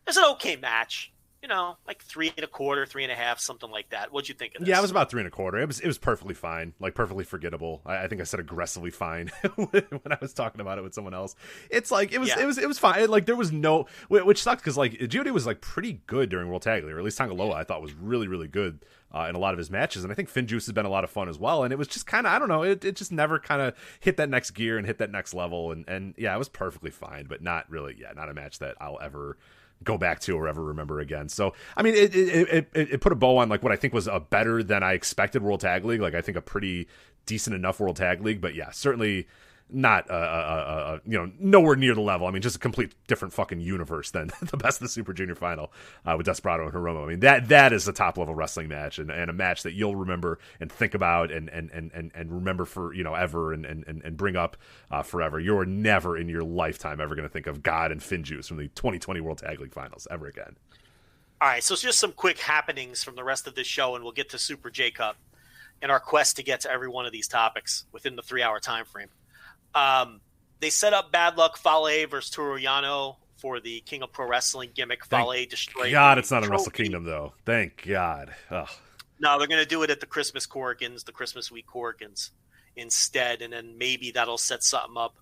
it's an okay match. like 3.25, 3.5, something like that. What'd you think of this? Yeah, it was about 3.25. It was perfectly fine, like perfectly forgettable. I think I said aggressively fine when I was talking about it with someone else. It's like it was fine. Like there was no, which sucked because like God was like pretty good during World Tag League, or at least Tanga Loa I thought was really really good in a lot of his matches, and I think Finn Juice has been a lot of fun as well. And it was just kind of, I don't know, it just never kind of hit that next gear and hit that next level. And yeah, it was perfectly fine, but not really, not a match that I'll ever go back to or ever remember again. So I mean, it put a bow on like what I think was a better than I expected World Tag League. Like I think a pretty decent enough World Tag League, but yeah, certainly not nowhere near the level. I mean, just a complete different fucking universe than the Best of the Super Junior final with Desperado and Hiromu. I mean, that is a top level wrestling match and a match that you'll remember and think about and remember for ever and bring up forever. You're never in your lifetime ever going to think of God and Finn Juice from the 2020 World Tag League Finals ever again. All right, so it's just some quick happenings from the rest of this show, and we'll get to Super J Cup in our quest to get to every one of these topics within the 3-hour time frame. They set up Bad Luck Fale versus Toru Yano for the King of Pro Wrestling gimmick. Fale destroyed. God, it's not in Wrestle Kingdom though. Thank God. Ugh. No, they're going to do it at the Christmas Corrigans, the Christmas Week Corrigans instead, and then maybe that'll set something up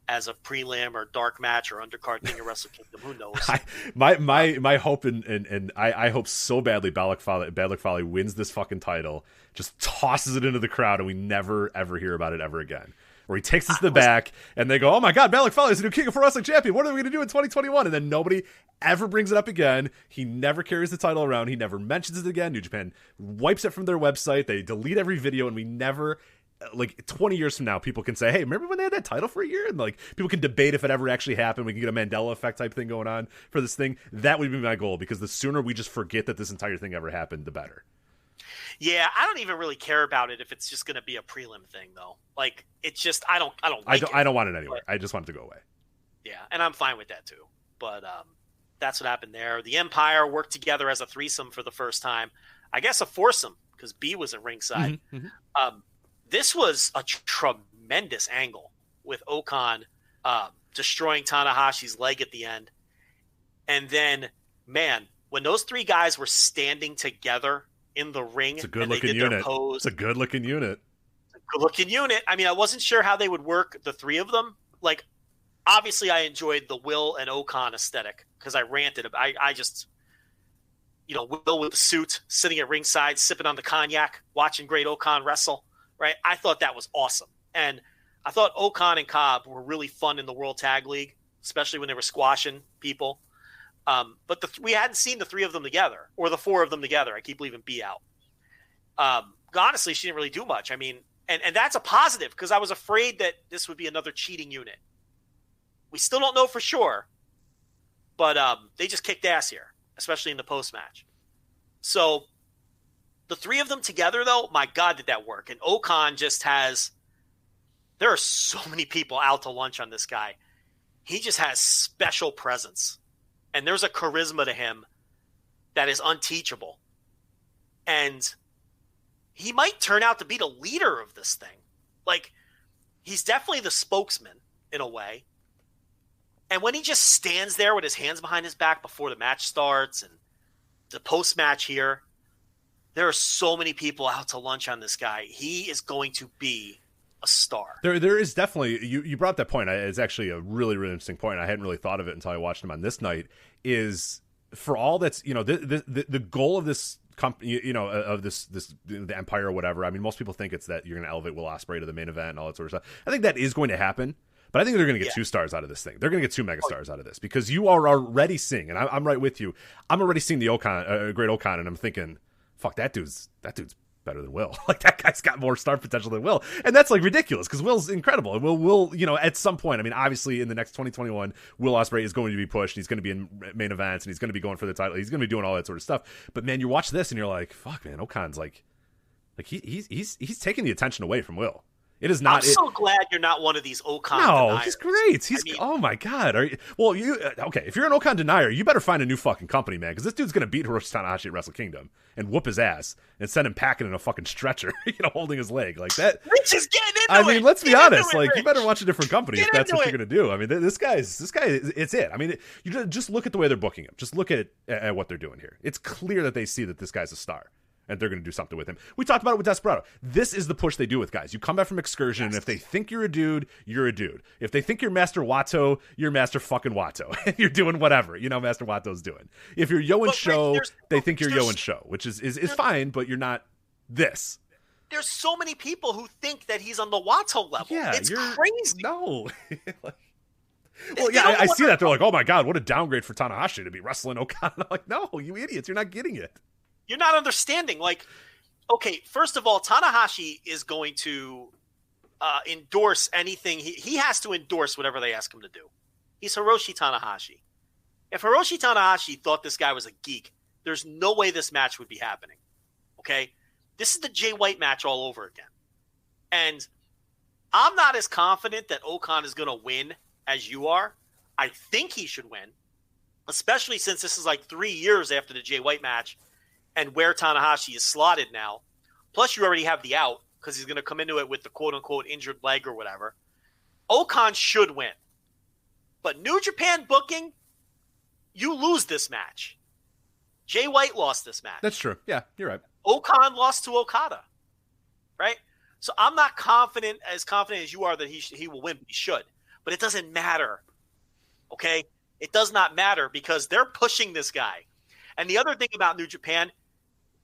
as a prelim or dark match or undercard King of Wrestle Kingdom. Who knows? My hope and I hope so badly Bad Luck Fale wins this fucking title, just tosses it into the crowd, and we never ever hear about it ever again. Where he takes us to the back, and they go, "Oh my God, Bad Luck Fale is the new King of Pro Wrestling champion. What are we going to do in 2021?" And then nobody ever brings it up again. He never carries the title around. He never mentions it again. New Japan wipes it from their website. They delete every video, and we never, like 20 years from now, people can say, "Hey, remember when they had that title for a year?" And like people can debate if it ever actually happened. We can get a Mandela effect type thing going on for this thing. That would be my goal, because the sooner we just forget that this entire thing ever happened, the better. Yeah, I don't even really care about it if it's just going to be a prelim thing, though. Like, it's just I don't want it anywhere. I just want it to go away. Yeah, and I'm fine with that too. But that's what happened there. The Empire worked together as a threesome for the first time. I guess a foursome, because B was at ringside. Mm-hmm. This was a tremendous angle with Okan destroying Tanahashi's leg at the end. And then, man, when those three guys were standing together in the ring, it's a good looking unit. It's a good looking unit. I mean, I wasn't sure how they would work the three of them. Like, obviously, I enjoyed the Will and Okan aesthetic because I ranted. I just, Will with the suit, sitting at ringside, sipping on the cognac, watching Great Okan wrestle. Right? I thought that was awesome, and I thought Okan and Cobb were really fun in the World Tag League, especially when they were squashing people. But we hadn't seen the three of them together, or the four of them together. I keep leaving B out. Honestly, she didn't really do much. I mean, and that's a positive, because I was afraid that this would be another cheating unit. We still don't know for sure, but they just kicked ass here, especially in the post-match. So the three of them together, though, my God, did that work. And Okan just there are so many people out to lunch on this guy. He just has special presence. And there's a charisma to him that is unteachable. And he might turn out to be the leader of this thing. Like, he's definitely the spokesman in a way. And when he just stands there with his hands behind his back before the match starts and the post-match here, there are so many people out to lunch on this guy. He is going to be a star. There is definitely, you brought up that point. It's actually a really, really interesting point. I hadn't really thought of it until I watched him on this night. Is for all that's, the goal of this company, of this the Empire or whatever. I mean, most people think it's that you're going to elevate Will Ospreay to the main event and all that sort of stuff. I think that is going to happen, but I think they're going to get 2 stars out of this thing. They're going to get 2 megastars out of this, because you are already seeing, and I'm right with you. I'm already seeing the Great Okan, and I'm thinking, fuck, that dude's better than Will. Like, that guy's got more star potential than Will. And that's like ridiculous, because Will's incredible. And Will, at some point, I mean, obviously in the next 2021, Will Ospreay is going to be pushed. He's going to be in main events, and he's going to be going for the title. He's going to be doing all that sort of stuff. But man, you watch this and you're like, fuck, man, Okan's like he's taking the attention away from Will It is not. I'm so glad you're not one of these Okan No, deniers. he's great. Oh my god. Okay? If you're an Okan denier, you better find a new fucking company, man, because this dude's gonna beat Hiroshi Tanahashi at Wrestle Kingdom and whoop his ass and send him packing in a fucking stretcher, holding his leg like that. Rich is getting into it. I mean, let's be honest. Like, Rich. you better watch a different company if that's what you're gonna do. I mean, this guy, it's it. I mean, you just look at the way they're booking him. Just look at what they're doing here. It's clear that they see that this guy's a star. And they're going to do something with him. We talked about it with Desperado. This is the push they do with guys. You come back from Excursion, and if they think you're a dude, you're a dude. If they think you're Master Watto, you're Master fucking Watto. And you're doing whatever, Master Watto's doing. If you're Yo and Show, they think you're Yo and Show, which is fine, but you're not this. There's so many people who think that he's on the Watto level. Yeah, it's crazy. No. Well, yeah, I see that. They're like, oh my God, what a downgrade for Tanahashi to be wrestling Okada. I'm like, no, you idiots, you're not getting it. You're not understanding. Like, okay, first of all, Tanahashi is going to endorse anything. He has to endorse whatever they ask him to do. He's Hiroshi Tanahashi. If Hiroshi Tanahashi thought this guy was a geek, there's no way this match would be happening. Okay? This is the Jay White match all over again. And I'm not as confident that Okan is going to win as you are. I think he should win, especially since this is like 3 years after the Jay White match and where Tanahashi is slotted now. Plus, you already have the out because he's going to come into it with the quote-unquote injured leg or whatever. Okan should win. But New Japan booking, you lose this match. Jay White lost this match. That's true. Yeah, you're right. Okan lost to Okada. Right? So I'm not as confident as you are that he will win. He should. But it doesn't matter. Okay? It does not matter because they're pushing this guy. And the other thing about New Japan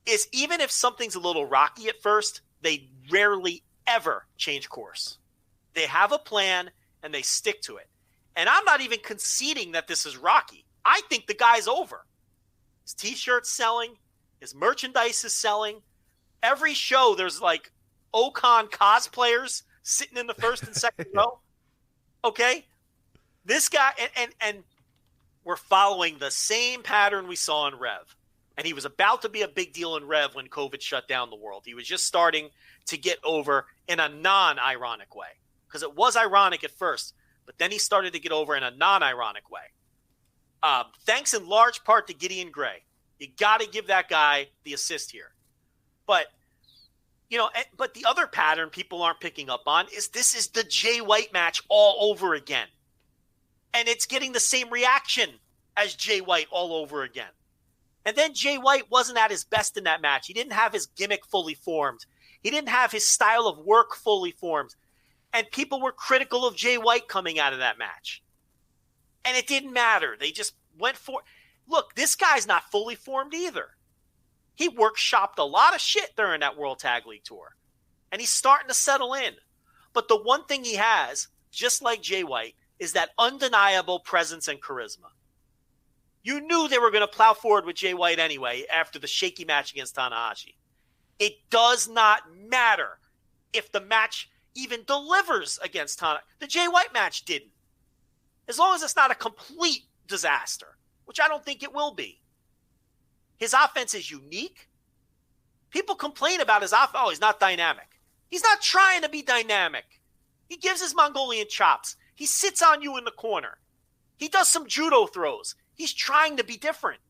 is even if something's a little rocky at first, they rarely ever change course. They have a plan and they stick to it. And I'm not even conceding that this is rocky. I think the guy's over. His t-shirt's selling. His merchandise is selling. Every show there's like Okan cosplayers sitting in the first and second row. Okay? This guy, and we're following the same pattern we saw in Rev. And he was about to be a big deal in Rev when COVID shut down the world. He was just starting to get over in a non-ironic way. Because it was ironic at first, but then he started to get over in a non-ironic way. Thanks in large part to Gideon Gray. You got to give that guy the assist here. But, but the other pattern people aren't picking up on is this is the Jay White match all over again. And it's getting the same reaction as Jay White all over again. And then Jay White wasn't at his best in that match. He didn't have his gimmick fully formed. He didn't have his style of work fully formed. And people were critical of Jay White coming out of that match. And it didn't matter. They just went for... Look, this guy's not fully formed either. He workshopped a lot of shit during that World Tag League tour. And he's starting to settle in. But the one thing he has, just like Jay White, is that undeniable presence and charisma. You knew they were going to plow forward with Jay White anyway after the shaky match against Tanahashi. It does not matter if the match even delivers against Tanahashi. The Jay White match didn't. As long as it's not a complete disaster, which I don't think it will be. His offense is unique. People complain about his offense. Oh, he's not dynamic. He's not trying to be dynamic. He gives his Mongolian chops. He sits on you in the corner. He does some judo throws. He's trying to be different.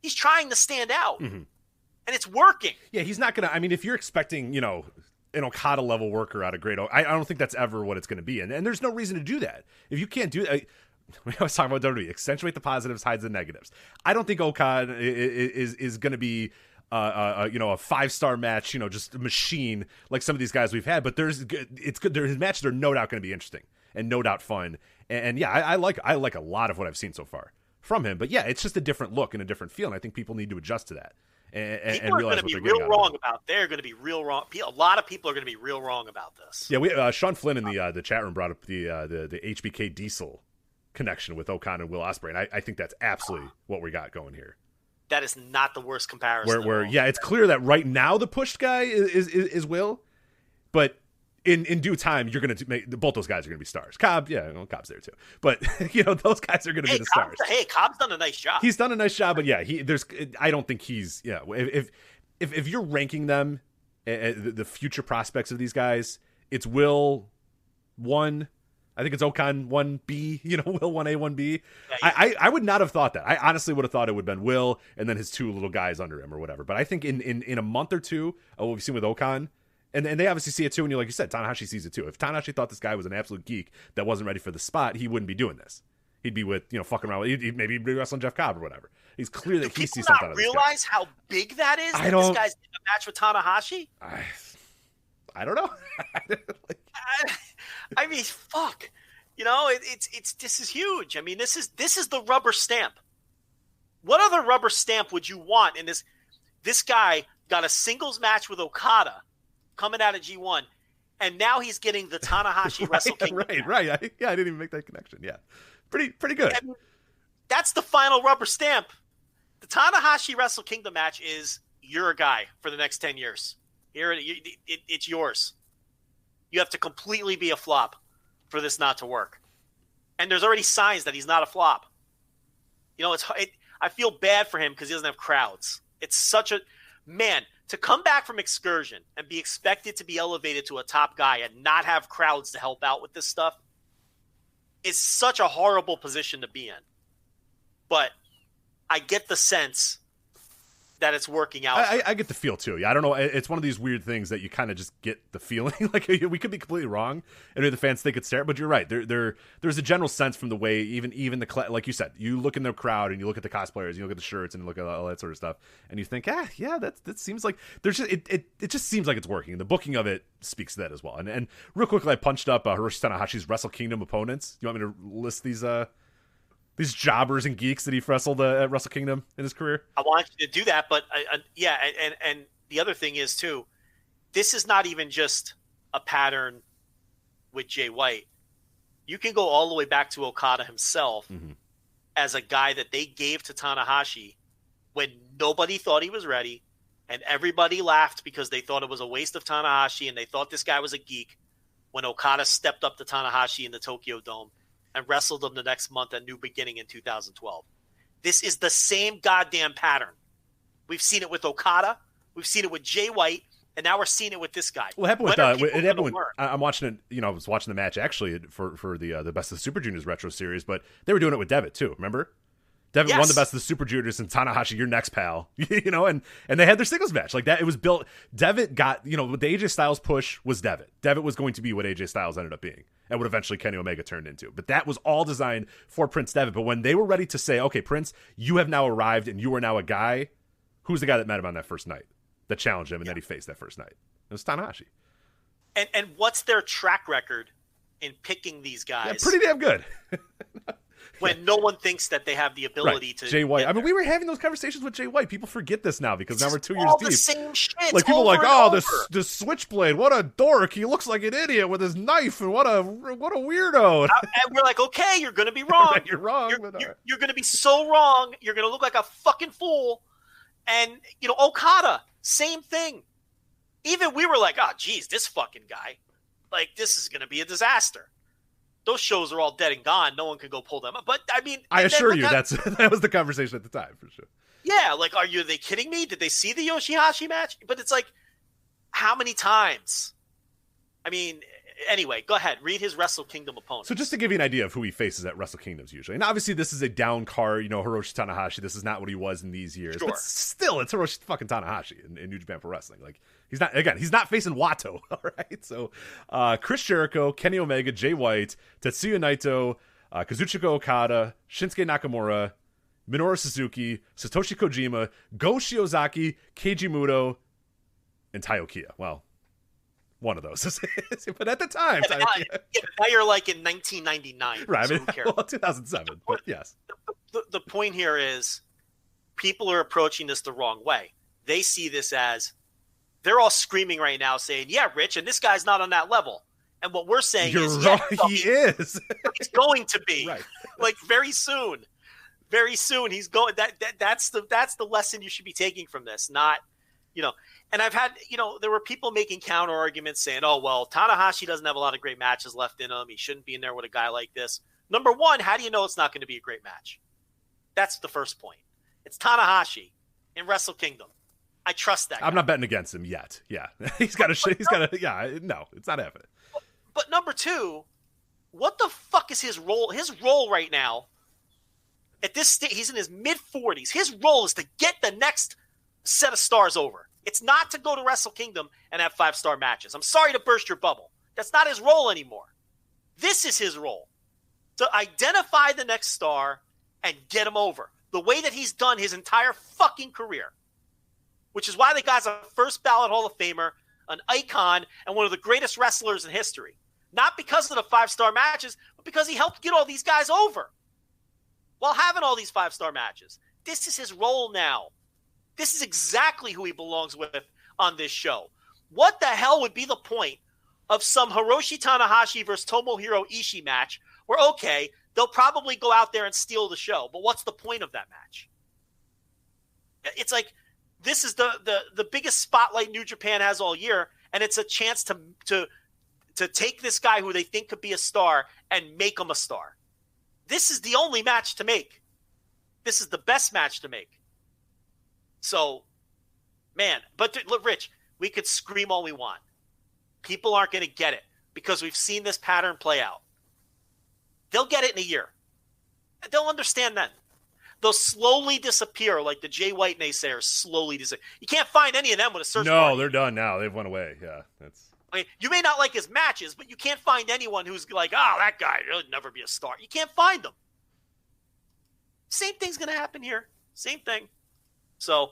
He's trying to stand out. Mm-hmm. And it's working. Yeah, he's not going to... I mean, if you're expecting, an Okada-level worker out of Great I don't think that's ever what it's going to be. And there's no reason to do that. If you can't do that... We always talk about WWE. Accentuate the positives, hides the negatives. I don't think Okada is going to be... a 5-star match, just a machine like some of these guys we've had. But it's good. His matches are no doubt going to be interesting and no doubt fun. And yeah, I like a lot of what I've seen so far from him. But yeah, it's just a different look and a different feel. And I think people need to adjust to that and realize what they're getting out of it. They're going to be real wrong. A lot of people are going to be real wrong about this. Yeah, we Sean Flynn in the chat room brought up the HBK Diesel connection with Okan and Will Ospreay, and I think that's absolutely what we got going here. That is not the worst comparison. Where yeah, it's clear that right now the pushed guy is Will, but in due time you're going to make both those guys are going to be stars. Cobb, Cobb's there too, but those guys are going to be the stars. Cobb's done a nice job. He's done a nice job, but yeah, I don't think he's if you're ranking them, the future prospects of these guys, it's Will 1. I think it's Okan 1B, Will 1A, 1B. Yeah, I would not have thought that. I honestly would have thought it would have been Will and then his 2 little guys under him or whatever. But I think in a month or two of what we've seen with Okan, and they obviously see it too, and like you said, Tanahashi sees it too. If Tanahashi thought this guy was an absolute geek that wasn't ready for the spot, he wouldn't be doing this. He'd be with, fucking around. Maybe he'd be wrestling Jeff Cobb or whatever. He's clear that he sees something out of this guy. Realize how big that is? That this guy's in a match with Tanahashi? I don't know. I mean, fuck. This is huge. I mean, this is the rubber stamp. What other rubber stamp would you want in this? This guy got a singles match with Okada coming out of G1, and now he's getting the Tanahashi Wrestle Kingdom. Right. I didn't even make that connection. Yeah, pretty good. I mean, that's the final rubber stamp. The Tanahashi Wrestle Kingdom match is you're a guy for the next 10 years. It's yours. You have to completely be a flop for this not to work. And there's already signs that he's not a flop. I feel bad for him because he doesn't have crowds. It's such a man to come back from excursion and be expected to be elevated to a top guy and not have crowds to help out with this stuff is such a horrible position to be in. But I get the sense that it's working out. I get the feel too. Yeah, I don't know. It's one of these weird things that you kind of just get the feeling. Like we could be completely wrong, and the fans think it's terrible. But you're right. There's a general sense from the way even the like you said, you look in the crowd and you look at the cosplayers, you look at the shirts and you look at all that sort of stuff, and you think, that seems like there's just it just seems like it's working. The booking of it speaks to that as well. And real quickly, I punched up Hiroshi Tanahashi's Wrestle Kingdom opponents. You want me to list these jobbers and geeks that he wrestled at Wrestle Kingdom in his career? I want you to do that, but and the other thing is too, this is not even just a pattern with Jay White. You can go all the way back to Okada himself as a guy that they gave to Tanahashi when nobody thought he was ready, and everybody laughed because they thought it was a waste of Tanahashi and they thought this guy was a geek. When Okada stepped up to Tanahashi in the Tokyo Dome and wrestled him the next month at New Beginning in 2012. This is the same goddamn pattern. We've seen it with Okada, we've seen it with Jay White, and now we're seeing it with this guy. Well, I'm watching it. I was watching the match actually for the Best of the Super Juniors retro series, but they were doing it with Devitt too. Remember? Devitt won the Best of the Super Juniors, and Tanahashi, your next pal, and they had their singles match like that. It was built. Devitt got, the AJ Styles push was Devitt. Devitt was going to be what AJ Styles ended up being, and what eventually Kenny Omega turned into. But that was all designed for Prince Devitt. But when they were ready to say, okay, Prince, you have now arrived, and you are now a guy, who's the guy that met him on that first night, that challenged him, and then he faced that first night? It was Tanahashi. And what's their track record in picking these guys? Yeah, pretty damn good. When no one thinks that they have the ability to. Jay White. I mean, we were having those conversations with Jay White. People forget this now because now we're 2 years deep. The same shit. Like people are like, oh, this Switchblade. What a dork. He looks like an idiot with his knife, and what a weirdo. And we're like, okay, you're going to be wrong. You're wrong. You're going to be so wrong. You're going to look like a fucking fool. And Okada, same thing. Even we were like, oh, geez, this fucking guy. Like, this is going to be a disaster. Those shows are all dead and gone. No one can go pull them up. But I mean, I assure you, that was the conversation at the time for sure. Yeah, like, are they kidding me? Did they see the Yoshihashi match? But it's like, how many times? I mean, anyway, go ahead. Read his Wrestle Kingdom opponent. So just to give you an idea of who he faces at Wrestle Kingdoms usually, and obviously this is a down card, Hiroshi Tanahashi. This is not what he was in these years. Sure. But still, it's Hiroshi fucking Tanahashi in New Japan Pro Wrestling. Like, he's not facing Wato, all right? So Chris Jericho, Kenny Omega, Jay White, Tetsuya Naito, Kazuchika Okada, Shinsuke Nakamura, Minoru Suzuki, Satoshi Kojima, Go Shiozaki, Keiji Muto, and Taiyo Kia. Well, one of those. But at the time... now you're like in 1999. Right, so who cares? Well, 2007, but yes. The point here is people are approaching this the wrong way. They see this as... They're all screaming right now saying, yeah, Rich, and this guy's not on that level. And what we're saying is... You're right, he is. He's going to be. Right. Like, very soon. Very soon, he's going... That's the lesson you should be taking from this, not... And I've had, there were people making counter arguments saying, oh, well, Tanahashi doesn't have a lot of great matches left in him. He shouldn't be in there with a guy like this. Number one, how do you know it's not going to be a great match? That's the first point. It's Tanahashi in Wrestle Kingdom. I trust that guy. I'm not betting against him yet. Yeah. No, it's not happening. But number two, what the fuck is his role? His role right now, at this stage, he's in his mid-40s. His role is to get the next set of stars over. It's not to go to Wrestle Kingdom and have 5-star matches. I'm sorry to burst your bubble. That's not his role anymore. This is his role. To identify the next star and get him over. The way that he's done his entire fucking career. Which is why the guy's a first ballot Hall of Famer, an icon, and one of the greatest wrestlers in history. Not because of the 5-star matches, but because he helped get all these guys over while having all these 5-star matches. This is his role now. This is exactly who he belongs with on this show. What the hell would be the point of some Hiroshi Tanahashi versus Tomohiro Ishii match where, okay, they'll probably go out there and steal the show, but what's the point of that match? It's like, this is the biggest spotlight New Japan has all year, and it's a chance to take this guy who they think could be a star and make him a star. This is the only match to make. This is the best match to make. So, man, but look, Rich, we could scream all we want. People aren't going to get it because we've seen this pattern play out. They'll get it in a year. They'll understand then. They'll slowly disappear like the Jay White naysayers slowly disappear. You can't find any of them with a search bar. No, they're done now. They've went away. Yeah, that's. I mean, you may not like his matches, but you can't find anyone who's like, oh, that guy, he'll never be a star. You can't find them. Same thing's going to happen here. Same thing. So,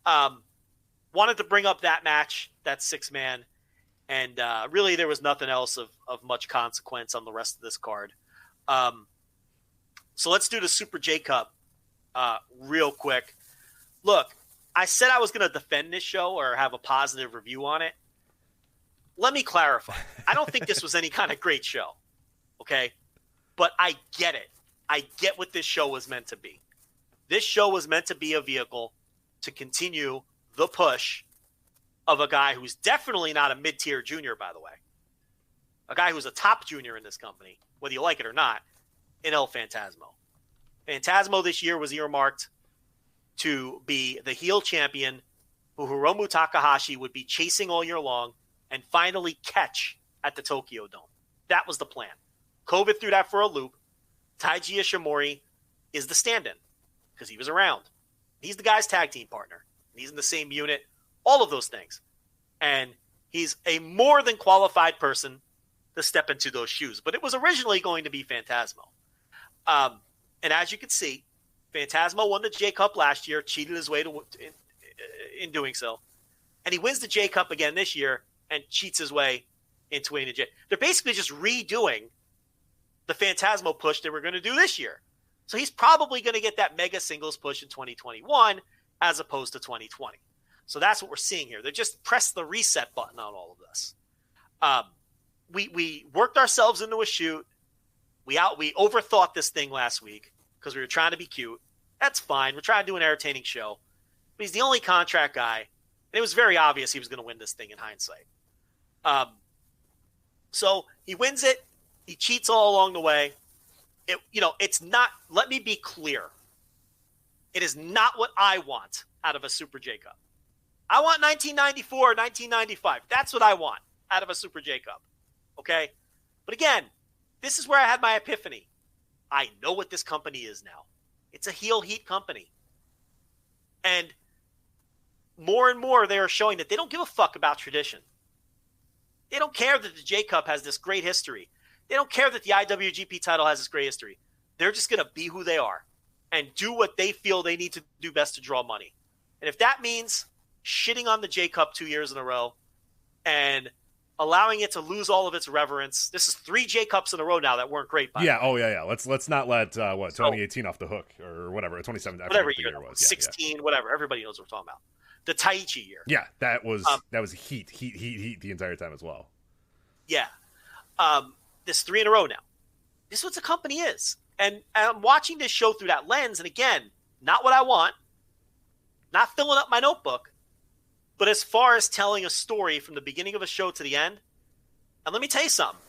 wanted to bring up that match, that 6-man, and really there was nothing else of much consequence on the rest of this card. So let's do the Super J Cup real quick. Look, I said I was going to defend this show or have a positive review on it. Let me clarify. I don't think this was any kind of great show, okay? But I get it. I get what this show was meant to be. This show was meant to be a vehicle to continue the push of a guy who's definitely not a mid-tier junior, by the way. A guy who's a top junior in this company, whether you like it or not, in El Phantasmo. Phantasmo this year was earmarked to be the heel champion who Hiromu Takahashi would be chasing all year long and finally catch at the Tokyo Dome. That was the plan. COVID threw that for a loop. Taiji Ishimori is the stand-in because he was around. He's the guy's tag team partner. He's in the same unit, all of those things. And he's a more than qualified person to step into those shoes. But it was originally going to be Phantasmo. And as you can see, Phantasmo won the J Cup last year, cheated his way in doing so. And he wins the J Cup again this year and cheats his way into winning the J. They're basically just redoing the Phantasmo push they were going to do this year. So he's probably going to get that mega singles push in 2021 as opposed to 2020. So that's what we're seeing here. They just pressed the reset button on all of this. We worked ourselves into a shoot. We overthought this thing last week because we were trying to be cute. That's fine. We're trying to do an entertaining show. But he's the only contract guy. And it was very obvious he was going to win this thing in hindsight. So he wins it. He cheats all along the way. It's not, let me be clear. It is not what I want out of a Super J Cup. I want 1994, 1995. That's what I want out of a Super J Cup. Okay? But again, this is where I had my epiphany. I know what this company is now. It's a heel heat company. And more and more they are showing that they don't give a fuck about tradition. They don't care that the J Cup has this great history. They don't care that the IWGP title has this great history. They're just going to be who they are and do what they feel they need to do best to draw money. And if that means shitting on the J Cup 2 years in a row and allowing it to lose all of its reverence. This is 3 J Cups in a row now that weren't great. Yeah. Oh yeah. Let's not let 2018 off the hook or whatever. 2017, whatever year it was. 16, whatever. Everybody knows what we're talking about. The Taichi year. Yeah, that was heat the entire time as well. Yeah. This 3 in a row now. This is what the company is. And I'm watching this show through that lens. And again, not what I want. Not filling up my notebook. But as far as telling a story from the beginning of a show to the end, and let me tell you something.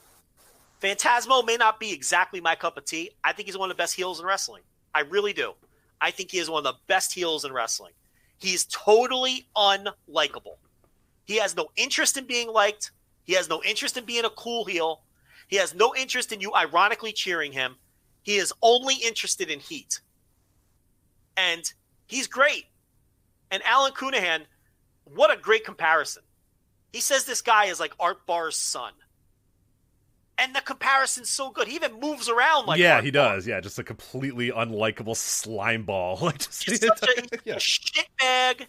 Phantasmo may not be exactly my cup of tea. I think he's one of the best heels in wrestling. I really do. I think he is one of the best heels in wrestling. He's totally unlikable. He has no interest in being liked. He has no interest in being a cool heel. He has no interest in you ironically cheering him. He is only interested in heat. And he's great. And Alan Cunahan, what a great comparison. He says this guy is like Art Barr's son. And the comparison's so good. He even moves around like Art he does. Barr. Yeah, just a completely unlikable slime ball. He's such a shitbag,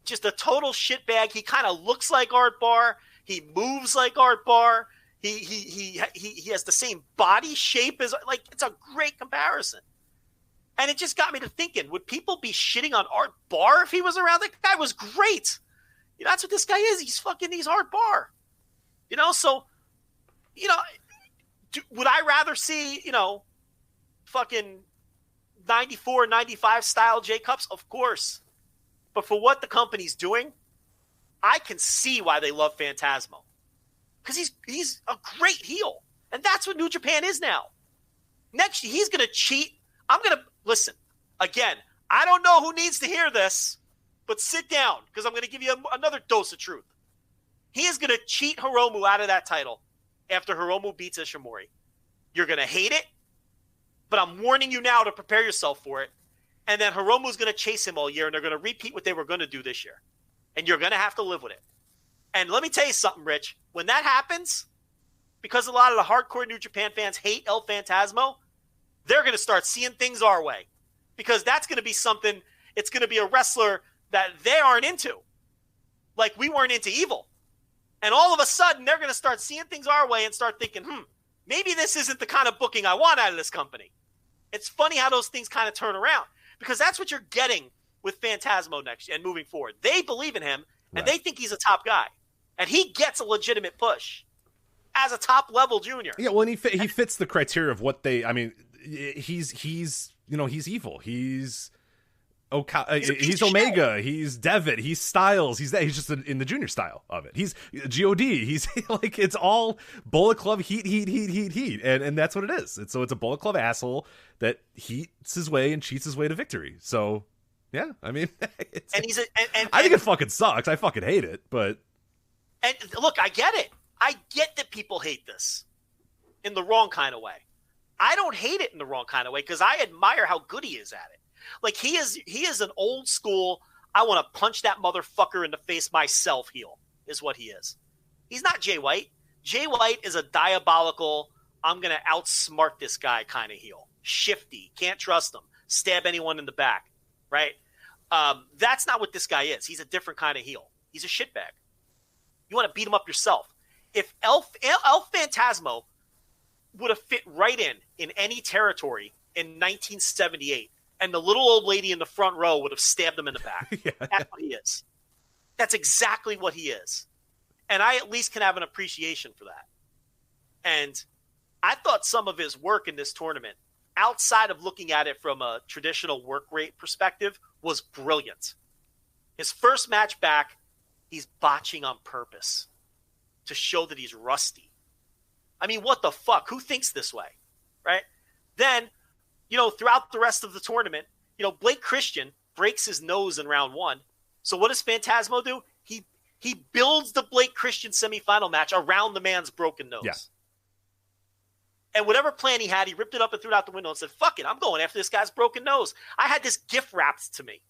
just a total shitbag. He kind of looks like Art Barr. He moves like Art Barr. He has the same body shape as, like, it's a great comparison. And it just got me to thinking, would people be shitting on Art Barr if he was around? That guy was great. You know, that's what this guy is. He's Art Barr. You know, so, you know, would I rather see, you know, fucking 94, 95 style J-Cups? Of course. But for what the company's doing, I can see why they love Phantasmo. Because he's a great heel. And that's what New Japan is now. Next, he's going to cheat. Listen, again, I don't know who needs to hear this, but sit down, because I'm going to give you another dose of truth. He is going to cheat Hiromu out of that title after Hiromu beats Ishimori. You're going to hate it, but I'm warning you now to prepare yourself for it. And then Hiromu's going to chase him all year, and they're going to repeat what they were going to do this year. And you're going to have to live with it. And let me tell you something, Rich. When that happens, because a lot of the hardcore New Japan fans hate El Phantasmo, they're going to start seeing things our way. Because that's going to be something, it's going to be a wrestler that they aren't into. Like we weren't into Evil. And all of a sudden, they're going to start seeing things our way and start thinking, maybe this isn't the kind of booking I want out of this company. It's funny how those things kind of turn around. Because that's what you're getting with Phantasmo next and moving forward. They believe in him, and they think he's a top guy. And he gets a legitimate push as a top-level junior. Yeah, well, and he fits the criteria of what they... I mean, he's you know, he's Evil. He's he's Omega. He's Devitt. He's Styles. He's just in the junior style of it. He's God. He's like, it's all Bullet Club heat. And that's what it is. So it's a Bullet Club asshole that heats his way and cheats his way to victory. So, yeah, I mean, I think it fucking sucks. I fucking hate it, but... And look, I get it. I get that people hate this in the wrong kind of way. I don't hate it in the wrong kind of way because I admire how good he is at it. Like, he is an old school, I want to punch that motherfucker in the face myself heel, is what he is. He's not Jay White. Jay White is a diabolical, I'm going to outsmart this guy kind of heel. Shifty, can't trust him, stab anyone in the back, right? That's not what this guy is. He's a different kind of heel. He's a shitbag. You want to beat him up yourself. If El Phantasmo would have fit right in any territory in 1978, and the little old lady in the front row would have stabbed him in the back. That's what he is. That's exactly what he is. And I at least can have an appreciation for that. And I thought some of his work in this tournament, outside of looking at it from a traditional work rate perspective, was brilliant. His first match back, he's botching on purpose to show that he's rusty. I mean, what the fuck? Who thinks this way? Right? Then, you know, throughout the rest of the tournament, you know, Blake Christian breaks his nose in round one. So what does Phantasmo do? He builds the Blake Christian semifinal match around the man's broken nose. Yeah. And whatever plan he had, he ripped it up and threw it out the window and said, fuck it, I'm going after this guy's broken nose. I had this gift wrapped to me.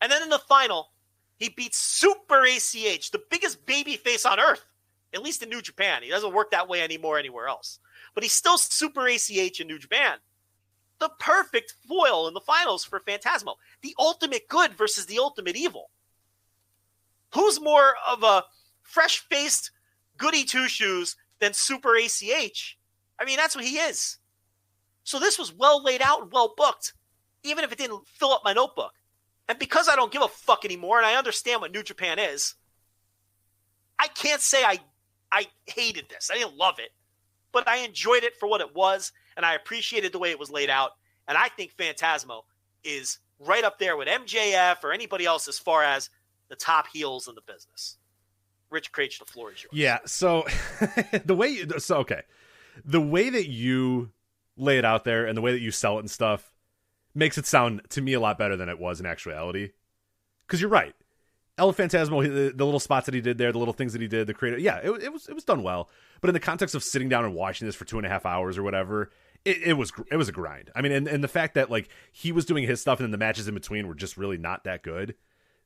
And then in the final, he beats Super ACH, the biggest baby face on earth, at least in New Japan. He doesn't work that way anymore anywhere else. But he's still Super ACH in New Japan. The perfect foil in the finals for Phantasmo. The ultimate good versus the ultimate evil. Who's more of a fresh-faced goody two-shoes than Super ACH? I mean, that's what he is. So this was well laid out and well booked, even if it didn't fill up my notebook. And because I don't give a fuck anymore and I understand what New Japan is, I can't say I hated this. I didn't love it. But I enjoyed it for what it was, and I appreciated the way it was laid out. And I think Phantasmo is right up there with MJF or anybody else as far as the top heels in the business. Rich Craich, the floor is yours. Yeah, so the way that you lay it out there and the way that you sell it and stuff makes it sound to me a lot better than it was in actuality. Because you're right. El Phantasmo, the little spots that he did there, the little things that he did, the creative, yeah, it was done well. But in the context of sitting down and watching this for 2.5 hours or whatever, it was a grind. I mean, and the fact that like he was doing his stuff and then the matches in between were just really not that good,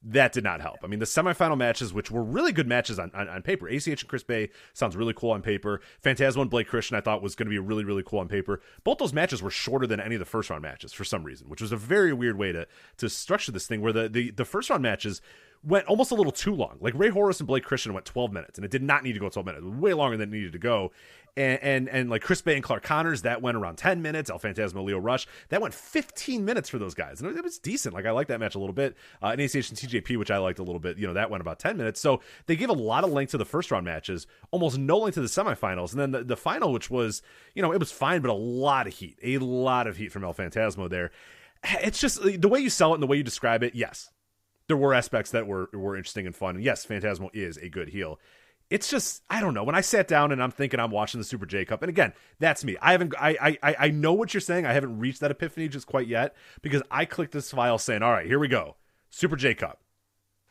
that did not help. I mean, the semifinal matches, which were really good matches on paper, ACH and Chris Bay sounds really cool on paper. Phantasmo and Blake Christian I thought was going to be really, really cool on paper. Both those matches were shorter than any of the first round matches for some reason, which was a very weird way to structure this thing, where the first round matches went almost a little too long. Like Ray Horus and Blake Christian went 12 minutes, and it did not need to go 12 minutes. It was way longer than it needed to go. And like Chris Bay and Clark Connors, that went around 10 minutes. El Phantasmo, Leo Rush, that went 15 minutes for those guys. And it was decent. Like, I liked that match a little bit. And ACH and TJP, which I liked a little bit, that went about 10 minutes. So they gave a lot of length to the first round matches, almost no length to the semifinals. And then the final, which was, it was fine, but a lot of heat from El Phantasmo there. It's just the way you sell it and the way you describe it. Yes, there were aspects that were interesting and fun. And yes, Phantasmo is a good heel. It's just, I don't know. When I sat down and I'm thinking I'm watching the Super J Cup, and again, that's me. I know what you're saying. I haven't reached that epiphany just quite yet, because I clicked this file saying, all right, here we go. Super J Cup.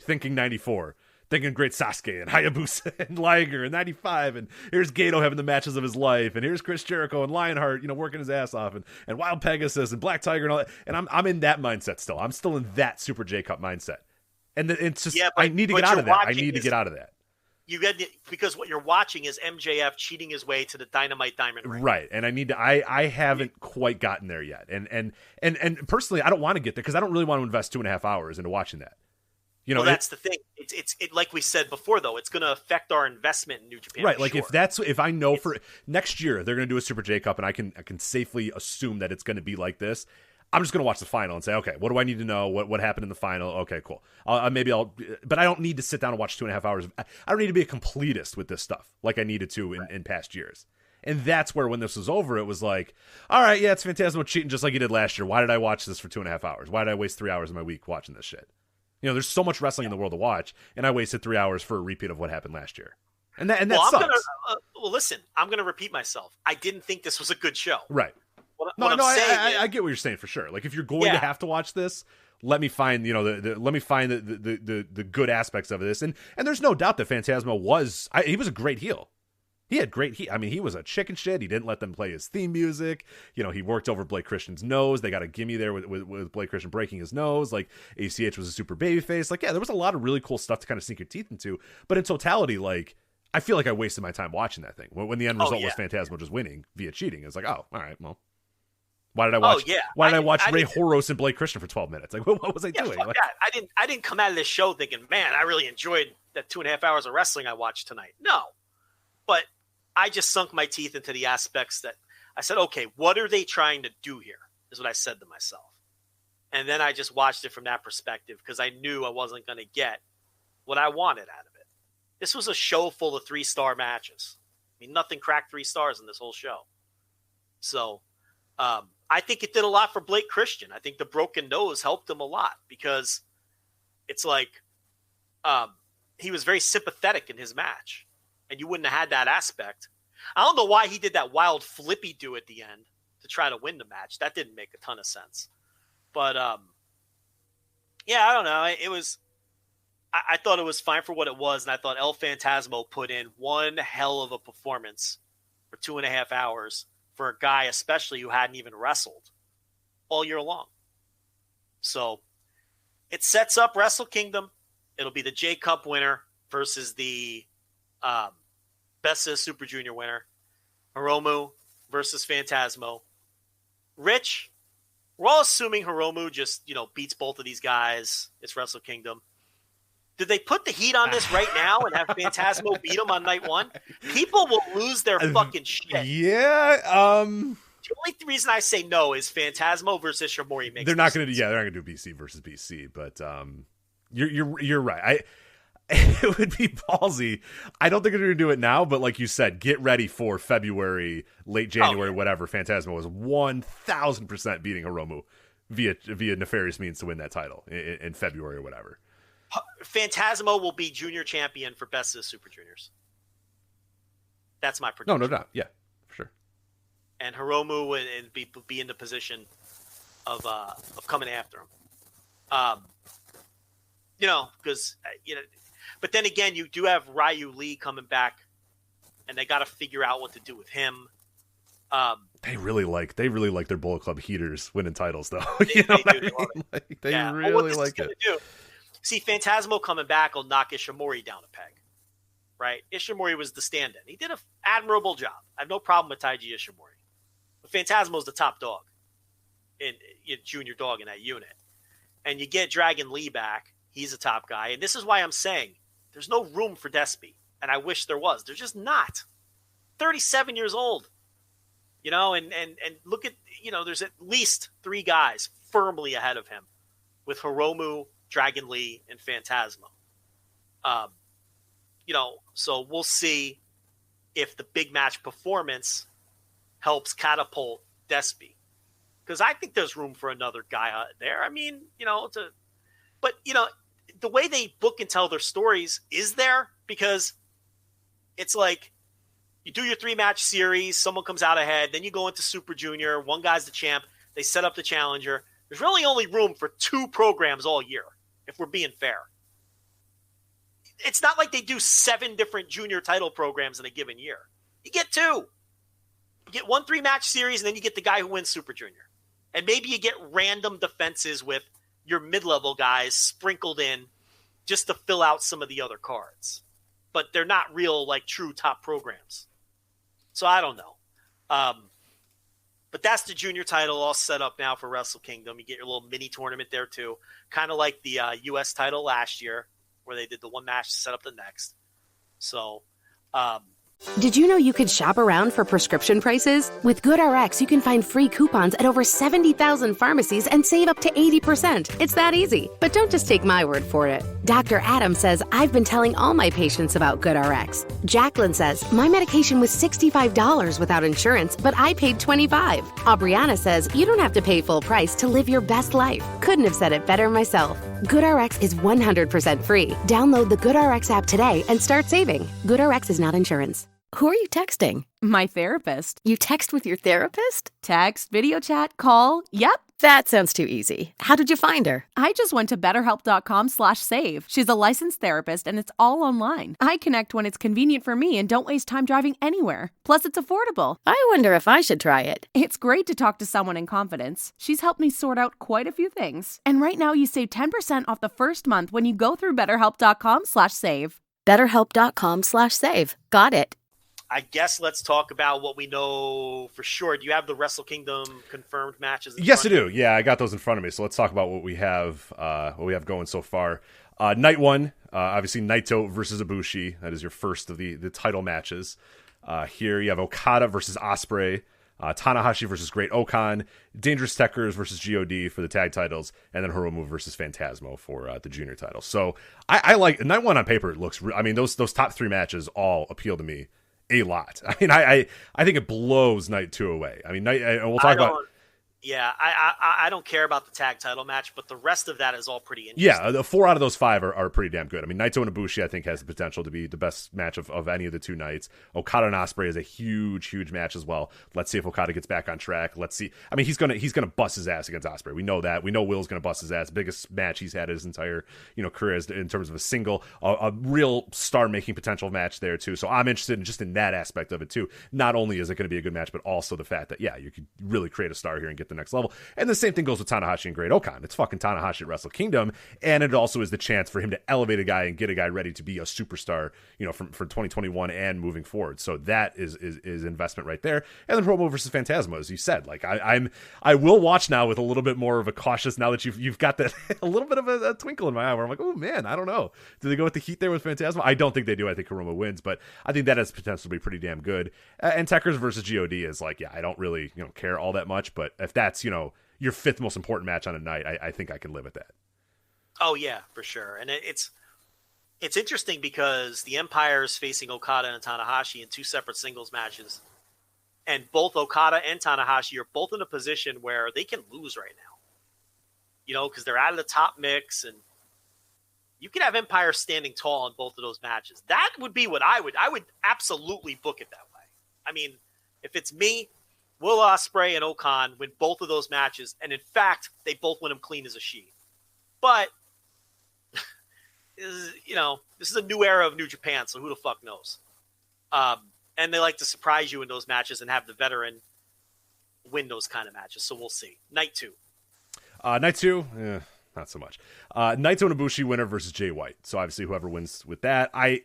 Thinking 94. Thinking great Sasuke and Hayabusa and Liger and 95. And here's Gato having the matches of his life. And here's Chris Jericho and Lionheart, working his ass off. And Wild Pegasus and Black Tiger and all that. And I'm in that mindset still. I'm still in that Super J Cup mindset. And it's just, I need to get out of that. I need to get out of that. You get because what you're watching is MJF cheating his way to the Dynamite Diamond Ring. Right. And I haven't quite gotten there yet. And personally, I don't want to get there because I don't really want to invest 2.5 hours into watching that. That's the thing. It's like we said before, though, it's going to affect our investment in New Japan. Right. Like, if I know for next year they're going to do a Super J Cup and I can safely assume that it's going to be like this, I'm just going to watch the final and say, okay, what do I need to know? What happened in the final? Okay, cool. But I don't need to sit down and watch 2.5 hours. I don't need to be a completist with this stuff like I needed to in past years. And that's where, when this was over, it was like, all right, yeah, it's Phantasmo cheating just like he did last year. Why did I watch this for 2.5 hours? Why did I waste 3 hours of my week watching this shit? There's so much wrestling in the world to watch, and I wasted 3 hours for a repeat of what happened last year. And that sucks. Listen, I'm going to repeat myself. I didn't think this was a good show. Right. I get what you're saying for sure. Like, if you're going to have to watch this, let me find the good aspects of this. And there's no doubt that Phantasmo was a great heel. He had great heat. I mean, he was a chicken shit. He didn't let them play his theme music. He worked over Blake Christian's nose. They got a gimme there with Blake Christian breaking his nose. Like, ACH was a super babyface. Like, yeah, there was a lot of really cool stuff to kind of sink your teeth into. But in totality, like, I feel like I wasted my time watching that thing. When the end result was Phantasmo just winning via cheating. It's like, oh, all right, well. Why did I watch? Why did I watch Ray Horus and Blake Christian for 12 minutes? Like, what was I doing? Fuck that. I didn't come out of this show thinking, man, I really enjoyed that 2.5 hours of wrestling I watched tonight. No, but I just sunk my teeth into the aspects that I said, okay, what are they trying to do here? Is what I said to myself, and then I just watched it from that perspective because I knew I wasn't going to get what I wanted out of it. This was a show full of 3-star matches. I mean, nothing cracked 3 stars in this whole show. So. I think it did a lot for Blake Christian. I think the broken nose helped him a lot because it's like he was very sympathetic in his match, and you wouldn't have had that aspect. I don't know why he did that wild flippy do at the end to try to win the match. That didn't make a ton of sense. But, I don't know. It was I thought it was fine for what it was, and I thought El Phantasmo put in one hell of a performance for 2.5 hours. For a guy, especially who hadn't even wrestled all year long. So it sets up Wrestle Kingdom. It'll be the J Cup winner versus the Best of Super Junior winner. Hiromu versus Phantasmo. Rich, we're all assuming Hiromu just, beats both of these guys. It's Wrestle Kingdom. Did they put the heat on this right now and have Phantasmo beat him on night 1? People will lose their fucking shit. Yeah. The only reason I say no is Phantasmo versus Shimori makes. They're not going to. Yeah, they're not going to do BC versus BC. But you're right. It would be ballsy. I don't think they're going to do it now. But like you said, get ready for February, late January, whatever. Phantasmo was 1,000% beating Hiromu via nefarious means to win that title in February or whatever. Phantasmo will be junior champion for Best of Super Juniors. That's my prediction. No doubt. Yeah, for sure. And Hiromu would be in the position of coming after him. because but then again, you do have Ryu Lee coming back, and they got to figure out what to do with him. They really like their Bullet Club heaters winning titles, though. They really like it. See, Phantasmo coming back will knock Ishimori down a peg, right? Ishimori was the stand-in. He did an admirable job. I have no problem with Taiji Ishimori. But Phantasmo's the top dog in junior dog in that unit. And you get Dragon Lee back. He's a top guy. And this is why I'm saying there's no room for Despy. And I wish there was. There's just not. 37 years old. And look at, there's at least 3 guys firmly ahead of him with Hiromu, Dragon Lee, and Phantasmo. So we'll see if the big match performance helps catapult Despy. Because I think there's room for another guy out there. I mean, but the way they book and tell their stories is there, because it's like you do your 3-match series, someone comes out ahead, then you go into Super Junior, one guy's the champ, they set up the challenger. There's really only room for 2 programs all year, if we're being fair. It's not like they do 7 different junior title programs in a given year. You get 2. You get 1 3-match series, and then you get the guy who wins Super Junior. And maybe you get random defenses with your mid-level guys sprinkled in just to fill out some of the other cards. But they're not real, true top programs. So I don't know. But that's the junior title all set up now for Wrestle Kingdom. You get your little mini tournament there too. Kind of like the U.S. title last year, where they did the 1 match to set up the next. So, Did you know you could shop around for prescription prices? With GoodRx, you can find free coupons at over 70,000 pharmacies and save up to 80%. It's that easy. But don't just take my word for it. Dr. Adam says, I've been telling all my patients about GoodRx. Jacqueline says, my medication was $65 without insurance, but I paid $25. Aubriana says, you don't have to pay full price to live your best life. Couldn't have said it better myself. GoodRx is 100% free. Download the GoodRx app today and start saving. GoodRx is not insurance. Who are you texting? My therapist. You text with your therapist? Text, video chat, call. Yep. That sounds too easy. How did you find her? I just went to betterhelp.com/save. She's a licensed therapist and it's all online. I connect when it's convenient for me and don't waste time driving anywhere. Plus, it's affordable. I wonder if I should try it. It's great to talk to someone in confidence. She's helped me sort out quite a few things. And right now you save 10% off the first month when you go through betterhelp.com/save. Betterhelp.com/save. Got it. I guess let's talk about what we know for sure. Do you have the Wrestle Kingdom confirmed matches? Yes, I do. Yeah, I got those in front of me. So let's talk about what we have going so far. Night 1, obviously Naito versus Ibushi. That is your first of the title matches. Here you have Okada versus Ospreay, Tanahashi versus Great Okan, Dangerous Tekkers versus GOD for the tag titles, and then Hiromu versus Phantasmo for the junior title. So I like Night 1 on paper. It looks. Those top 3 matches all appeal to me a lot. I mean, I think it blows Night 2 away. I mean, we'll talk about. Yeah, I don't care about the tag title match, but the rest of that is all pretty interesting. Yeah, the 4 out of those 5 are pretty damn good. I mean, Naito and Ibushi, I think, has the potential to be the best match of any of the 2 nights. Okada and Ospreay is a huge match as well. Let's see if Okada gets back on track. Let's see. I mean, he's gonna bust his ass against Ospreay. We know that. We know Will's gonna bust his ass. Biggest match he's had his entire career in terms of a single, a real star-making potential match there too. So I'm interested in that aspect of it too. Not only is it going to be a good match, but also the fact that you could really create a star here and get the next level. And the same thing goes with Tanahashi and Great Okan. It's fucking Tanahashi at Wrestle Kingdom, and it also is the chance for him to elevate a guy and get a guy ready to be a superstar, for 2021 and moving forward. So that is investment right there. And then Hiromu versus Phantasmo, as you said, I will watch now with a little bit more of a cautious, now that you've got that a little bit of a twinkle in my eye where I'm like, oh man, I don't know. Do they go with the heat there with Phantasmo? I don't think they do. I think Hiromu wins, but I think that has potential to be pretty damn good. And Tekkers versus GOD is I don't really care all that much, but if that's your 5th most important match on a night, I think I can live with that. Oh yeah, for sure. And it's interesting because the Empire is facing Okada and Tanahashi in 2 separate singles matches, and both Okada and Tanahashi are both in a position where they can lose right now. Because they're out of the top mix, and you could have Empire standing tall in both of those matches. That would be what I would absolutely book it that way. I mean, if it's me, Will Ospreay and Okan win both of those matches, and in fact, they both win them clean as a sheet. But this is a new era of New Japan, so who the fuck knows? And they like to surprise you in those matches and have the veteran win those kind of matches. So we'll see. Night 2. Night 2, not so much. Naito and Ibushi winner versus Jay White. So obviously whoever wins with that, I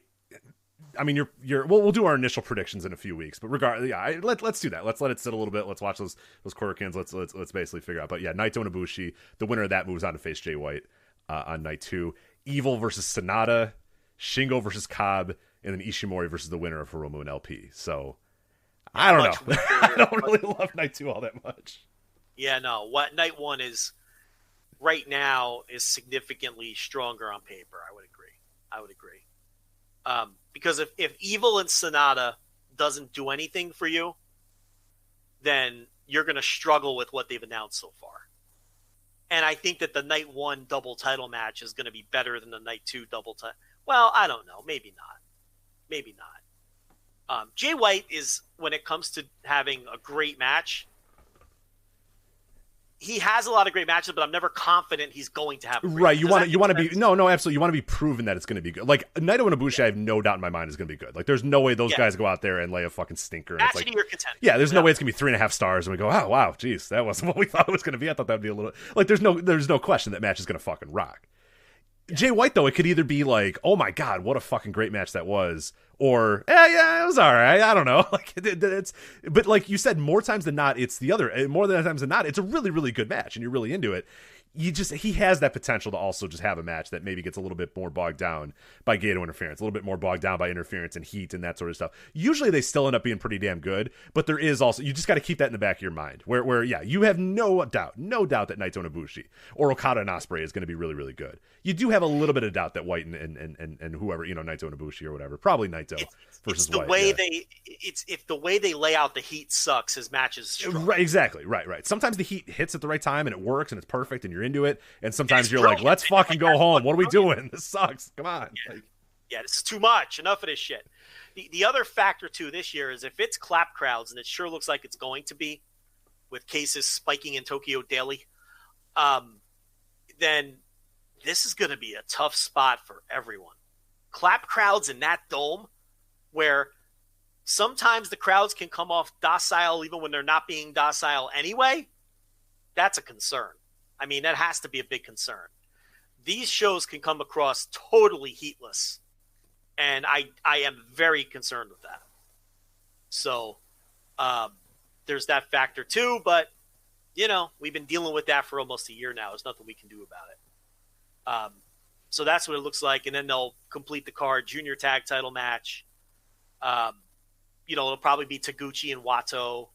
mean, we'll do our initial predictions in a few weeks, but regardless, yeah, let's do that. Let's let it sit a little bit. Let's watch those Korakuens. Let's basically figure out. But yeah, Naito and Ibushi, the winner of that moves on to face Jay White on night 2. Evil versus Sonata, Shingo versus Cobb, and then Ishimori versus the winner of Hiromu and LP. So I don't know. I don't really love night 2 all that much. Yeah, no. What night 1 is right now is significantly stronger on paper. I would agree. Because if Evil and Sonata doesn't do anything for you, then you're going to struggle with what they've announced so far. And I think that the night 1 double title match is going to be better than the night 2 double title. Well, I don't know. Maybe not. Jay White is, when it comes to having a great match, he has a lot of great matches, but I'm never confident he's going to have a great right. match. You want to be absolutely. You want to be proven that it's going to be good. Like Naito and Ibushi, I have no doubt in my mind is going to be good. Like there's no way those guys go out there and lay a fucking stinker. Match of of the year contender. Yeah, there's no way it's going to be 3.5 stars, and we go, oh wow, geez, that wasn't what we thought it was going to be. I thought that'd be a little like there's no question that match is going to fucking rock. Yeah. Jay White though, it could either be like, oh my god, what a fucking great match that was, or yeah, it was all right. I don't know. Like but like you said, more times than not, it's the other. More than times than not, it's a really really good match, and you're really into it. He has that potential to also just have a match that maybe gets a little bit more bogged down by Gato interference, a little bit more bogged down by interference and heat and that sort of stuff. Usually they still end up being pretty damn good, but there is also, you just got to keep that in the back of your mind where yeah, you have no doubt that Naito and Ibushi or Okada and Ospreay is going to be really, really good. You do have a little bit of doubt that White and whoever, Naito and Ibushi or whatever, probably Naito versus White. If the way they lay out the heat sucks, his matches struggle. Right, exactly. Right. Sometimes the heat hits at the right time and it works and it's perfect and you're into it, and sometimes you're like, let's fucking go home. What are we doing? This sucks. Come on. Yeah, this is too much. Enough of this shit. The other factor too this year is if it's clap crowds, and it sure looks like it's going to be, with cases spiking in Tokyo daily, then this is going to be a tough spot for everyone. Clap crowds in that dome, where sometimes the crowds can come off docile even when they're not being docile anyway, that's a concern. I mean, that has to be a big concern. These shows can come across totally heatless, and I am very concerned with that. So there's that factor too, but, we've been dealing with that for almost a year now. There's nothing we can do about it. So that's what it looks like, and then they'll complete the card, junior tag title match. It'll probably be Taguchi and Wato,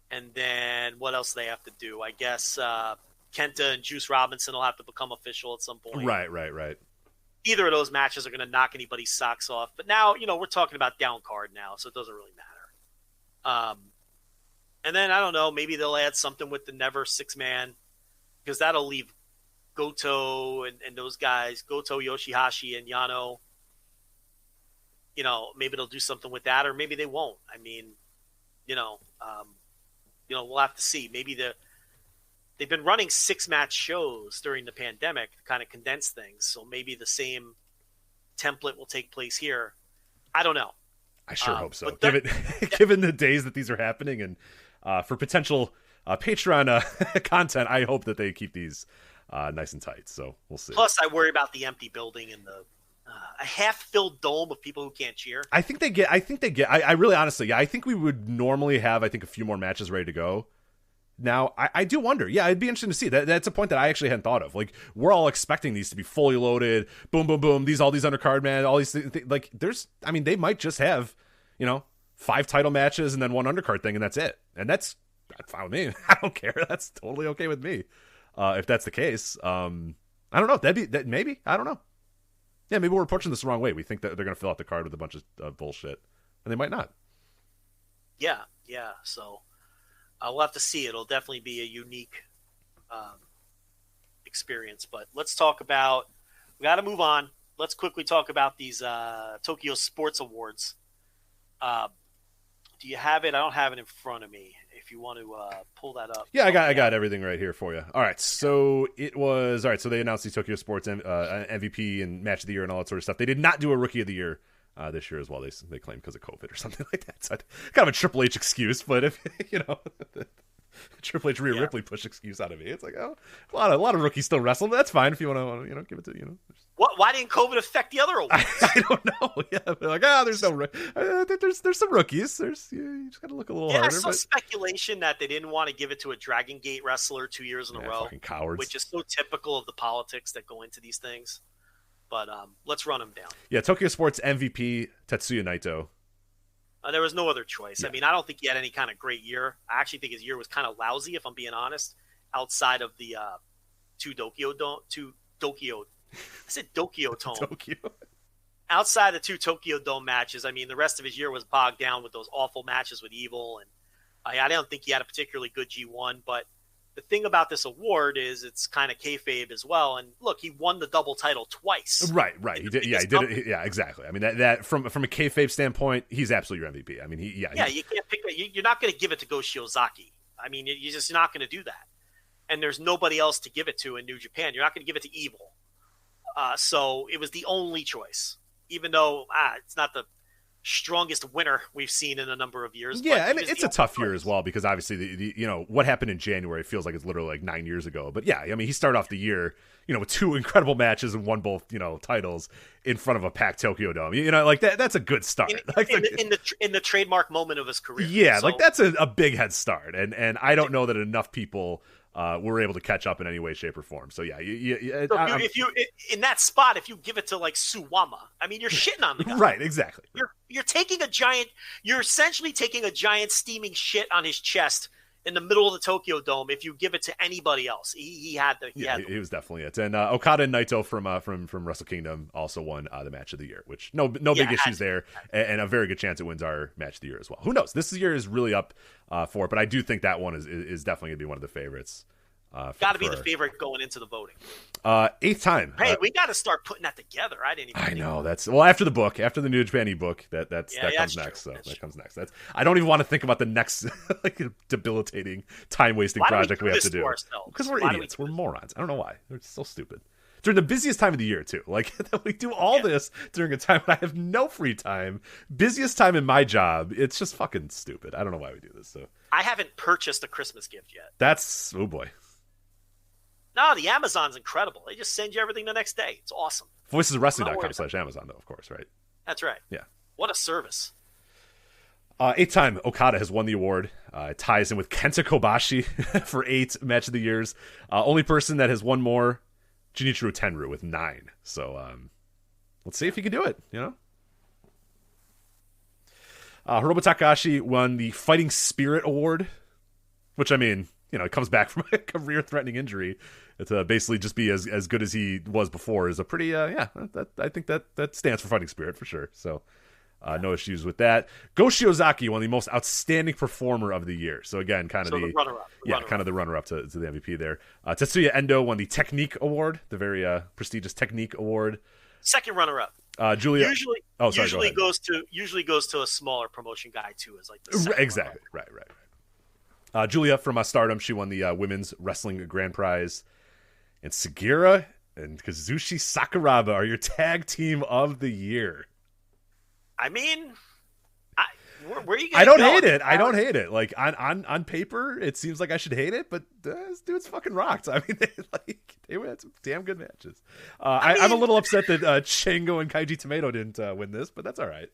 and then what else do they have to do? I guess Kenta and Juice Robinson will have to become official at some point. Right. Either of those matches are going to knock anybody's socks off. But now, we're talking about down card now, so it doesn't really matter. And then, I don't know, maybe they'll add something with the Never 6-man, because that'll leave Goto and those guys, Goto, Yoshihashi, and Yano. Maybe they'll do something with that, or maybe they won't. I mean, we'll have to see. Maybe they've been running 6-match shows during the pandemic to kind of condense things. So maybe the same template will take place here. I don't know. I sure hope so. Given the days that these are happening, and for potential Patreon content, I hope that they keep these nice and tight. So we'll see. Plus, I worry about the empty building and a half-filled dome of people who can't cheer. I really honestly, I think we would normally have, a few more matches ready to go. Now, I do wonder. Yeah, it'd be interesting to see. That's a point that I actually hadn't thought of. Like, we're all expecting these to be fully loaded. Boom, boom, boom. All these undercard, man. All these things. Like, they might just have, 5 title matches and then 1 undercard thing, and that's it. And that's fine with me. I don't care. That's totally okay with me. If that's the case. I don't know. Maybe. I don't know. Yeah, maybe we're approaching this the wrong way. We think that they're going to fill out the card with a bunch of bullshit, and they might not. Yeah. So we'll have to see. It'll definitely be a unique experience. But let's talk about. We got to move on. Let's quickly talk about these Tokyo Sports Awards. Do you have it? I don't have it in front of me. If you want to pull that up. Yeah, I got everything right here for you. All right, so it was all right. So they announced the Tokyo Sports MVP and Match of the Year and all that sort of stuff. They did not do a Rookie of the Year this year as well. They claim because of COVID or something like that. So kind of a Triple H excuse, but if Triple H Rhea Ripley push excuse out of me, it's like a lot of rookies still wrestle. But that's fine if you want to give it to Why didn't COVID affect the other awards? I don't know. Yeah, they're like, there's no. There's some rookies. You just got to look a little harder. There's speculation that they didn't want to give it to a Dragongate wrestler 2 years in a row, fucking cowards, which is so typical of the politics that go into these things. But let's run them down. Yeah, Tokyo Sports MVP Tetsuya Naito. There was no other choice. Yeah. I mean, I don't think he had any kind of great year. I actually think his year was kind of lousy, if I'm being honest, outside of the two Tokyo Dome. I said Tokyo Dome. Tokyo. Outside the two Tokyo Dome matches, I mean, the rest of his year was bogged down with those awful matches with Evil. And I don't think he had a particularly good G1. But the thing about this award is it's kind of kayfabe as well. And look, he won the double title twice. Right. He did. Yeah, he did it. Yeah, exactly. I mean, that from a kayfabe standpoint, he's absolutely your MVP. I mean, you can't pick it. You're not going to give it to Go Shiozaki. I mean, you're just not going to do that. And there's nobody else to give it to in New Japan. You're not going to give it to Evil. So it was the only choice, even though it's not the strongest winner we've seen in a number of years. Yeah, and it's a tough year as well because obviously the what happened in January feels like it's literally like 9 years ago. But yeah, I mean he started off the year with two incredible matches and won both titles in front of a packed Tokyo Dome. Like that's a good start. In the trademark moment of his career. Yeah, so. Like that's a big head start, and I don't know that enough people were able to catch up in any way, shape, or form. So yeah, if you in that spot, if you give it to like Suwama, I mean, you're shitting on the guy. Right, exactly. You're essentially taking a giant steaming shit on his chest in the middle of the Tokyo Dome. If you give it to anybody else, he was definitely it. And Okada and Naito from Wrestle Kingdom also won the Match of the Year, which no big issues there, and a very good chance it wins our Match of the Year as well. Who knows? This year is really up for it, but I do think that one is definitely going to be one of the favorites. Got to be the favorite going into the voting. 8th time. Hey, we got to start putting that together. I know that's after the book, after the New Japan e-book, that comes next. So that comes next. I don't even want to think about the next debilitating, time wasting project we have to do because we're idiots. We're morons. I don't know why. We're so stupid. During the busiest time of the year too. Like we do all this during a time when I have no free time. Busiest time in my job. It's just fucking stupid. I don't know why we do this. So I haven't purchased a Christmas gift yet. That's oh boy. No, the Amazon's incredible. They just send you everything the next day. It's awesome. VoicesOfWrestling.com/Amazon, though, of course, right? That's right. Yeah. What a service. 8th time Okada has won the award. It ties in with Kenta Kobashi for 8 Match of the Years. Only person that has won more, Junichiro Tenryu with 9. So let's see if he can do it, Hiromu Takahashi won the Fighting Spirit Award, which, I mean, it comes back from a career-threatening injury. To basically just be as good as he was before is a pretty, I think that stands for fighting spirit for sure. So no issues with that. Go Shiozaki won the most outstanding performer of the year. So again, kind of the runner-up to the MVP there. Tetsuya Endo won the Technique Award, the very prestigious Technique Award. Second runner-up. Julia usually goes to a smaller promotion guy too, as like the exactly right. Julia from Stardom, she won the Women's Wrestling Grand Prize. And Sugiura and Kazushi Sakuraba are your tag team of the year. I mean, where are you I don't hate it. I don't hate it. Like on paper, it seems like I should hate it, but this dude's fucking rocked. I mean, they had some damn good matches. I'm a little upset that Shango and Kaiji Tomato didn't win this, but that's all right.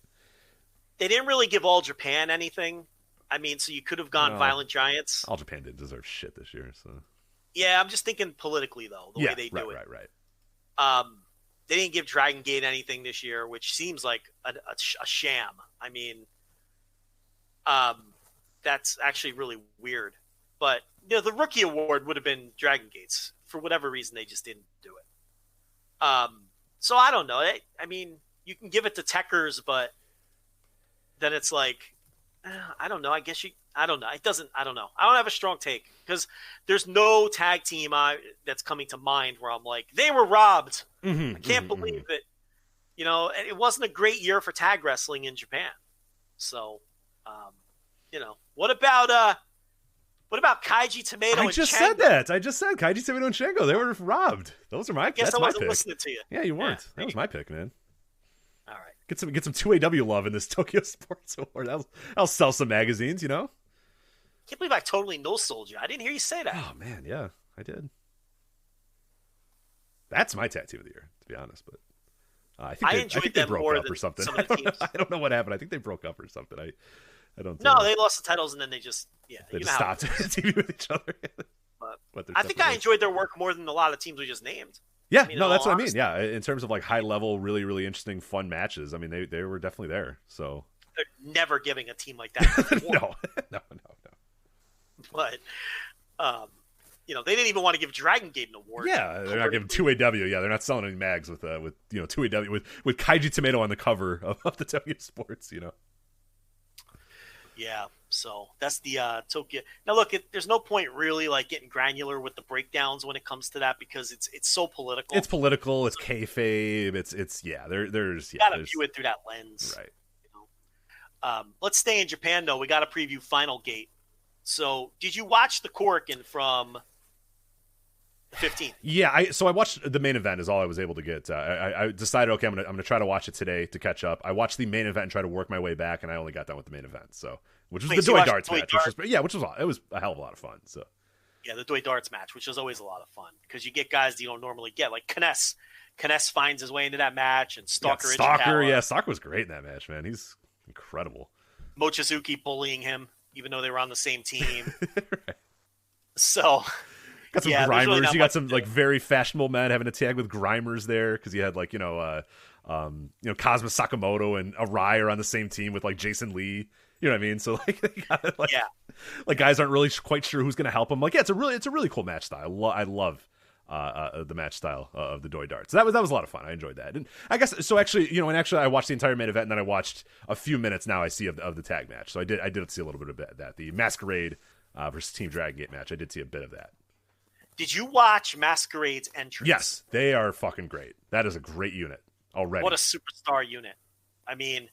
They didn't really give All Japan anything. I mean, so you could have gone Violent Giants. All Japan didn't deserve shit this year, so. Yeah, I'm just thinking politically, though, the way they do it. Right. They didn't give Dragongate anything this year, which seems like a sham. I mean, that's actually really weird. But the rookie award would have been Dragongate's. For whatever reason, they just didn't do it. So I don't know. I mean, you can give it to Techers, but then it's like, I don't know. I guess I don't know. It doesn't. I don't know. I don't have a strong take because there's no tag team that's coming to mind where I'm like, they were robbed. I can't believe that. It wasn't a great year for tag wrestling in Japan. So What about Kaiji Tomato and I just Chango? said that. I just said Kaiji Tomato and Chango. They were robbed. Those are my picks. Guess That's I my wasn't pick. listening to you. Yeah, you weren't. That was my pick, man. All right. Get some 2AW love in this Tokyo Sports Award. I'll sell some magazines, I can't believe I totally no-sold you. I didn't hear you say that. Oh, man, yeah, I did. That's my tattoo of the year, to be honest. But I think they broke up or something. Some of the teams. I don't know what happened. I think they broke up or something. I don't. No, they lost the titles and then they just stopped TV with each other. But I think I enjoyed their work more than a lot of teams we just named. Yeah, that's what I mean. Yeah, in terms of like high level, really, really interesting, fun matches. I mean, they were definitely there. So they're never giving a team like that. No. But they didn't even want to give Dragongate an award. Yeah, they're not giving 2AW. Yeah, they're not selling any mags with 2AW with Kaiji Tomato on the cover of the Tokyo Sports. Yeah, so that's the Tokyo. Now look, there's no point really like getting granular with the breakdowns when it comes to that because it's so political. It's political. It's kayfabe. It's there's you gotta view it through that lens, right? Let's stay in Japan though. We got to preview Final Gate. So, did you watch the Korakuen from the 15th? Yeah, I watched the main event is all I was able to get. I decided, okay, I'm gonna try to watch it today to catch up. I watched the main event and try to work my way back, and I only got done with the main event. So, which was the Doi Darts match, which was a hell of a lot of fun. So, yeah, the Doi Darts match, which was always a lot of fun because you get guys you don't normally get, like Kness. Kness finds his way into that match, and Stalker. Stalker was great in that match, man. He's incredible. Mochizuki bullying him, even though they were on the same team. Right. So, got some Grimers. Really you got some like very fashionable men having a tag with Grimers there because you had like Kazuma Sakamoto and Arai are on the same team with like Jason Lee. You know what I mean? So like they got like guys aren't really quite sure who's going to help them. Like it's a really cool match style. I love the match style of the Doi Darts. So that was a lot of fun. I enjoyed that. And I guess so. Actually, I watched the entire main event, and then I watched a few minutes. Now I see of the tag match. So I did see a little bit of that. The Masquerade versus Team Dragongate match. I did see a bit of that. Did you watch Masquerade's entrance? Yes, they are fucking great. That is a great unit already. What a superstar unit. I mean,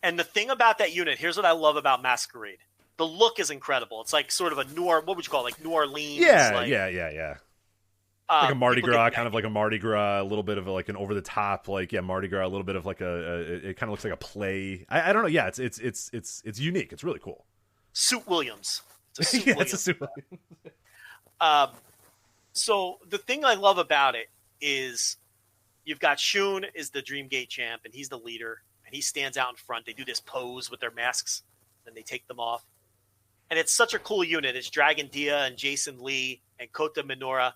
and the thing about that unit, here's what I love about Masquerade. The look is incredible. It's like sort of a what would you call it? Like New Orleans? Yeah. Like a Mardi Gras, kind of like a Mardi Gras, a little bit of like an over the top, like Mardi Gras, a little bit of like it kind of looks like a play. I don't know. Yeah, it's unique. It's really cool. Suit Williams. It's a Suit Williams. So the thing I love about it is you've got Shun is the Dreamgate champ, and he's the leader, and he stands out in front. They do this pose with their masks, then they take them off. And it's such a cool unit. It's Dragon Dia and Jason Lee and Kota Minoura.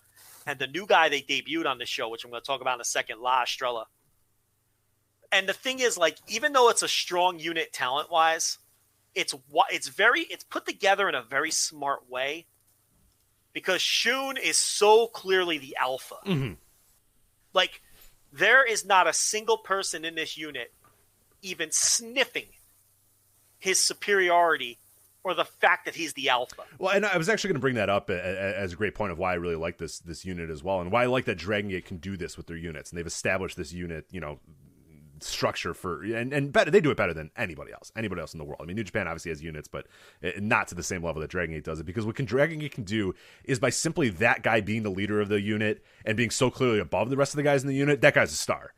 And the new guy they debuted on the show, which I'm going to talk about in a second, La Estrella. And the thing is, like, even though it's a strong unit talent-wise, it's put together in a very smart way because Shun is so clearly the alpha. Mm-hmm. Like, there is not a single person in this unit even sniffing his superiority or the fact that he's the alpha. Well, and I was actually going to bring that up as a great point of why I really like this unit as well, and why I like that Dragongate can do this with their units, and they've established this unit, structure for and better. They do it better than anybody else in the world. I mean, New Japan obviously has units, but not to the same level that Dragongate does it. Because what Dragongate can do is by simply that guy being the leader of the unit and being so clearly above the rest of the guys in the unit, that guy's a star.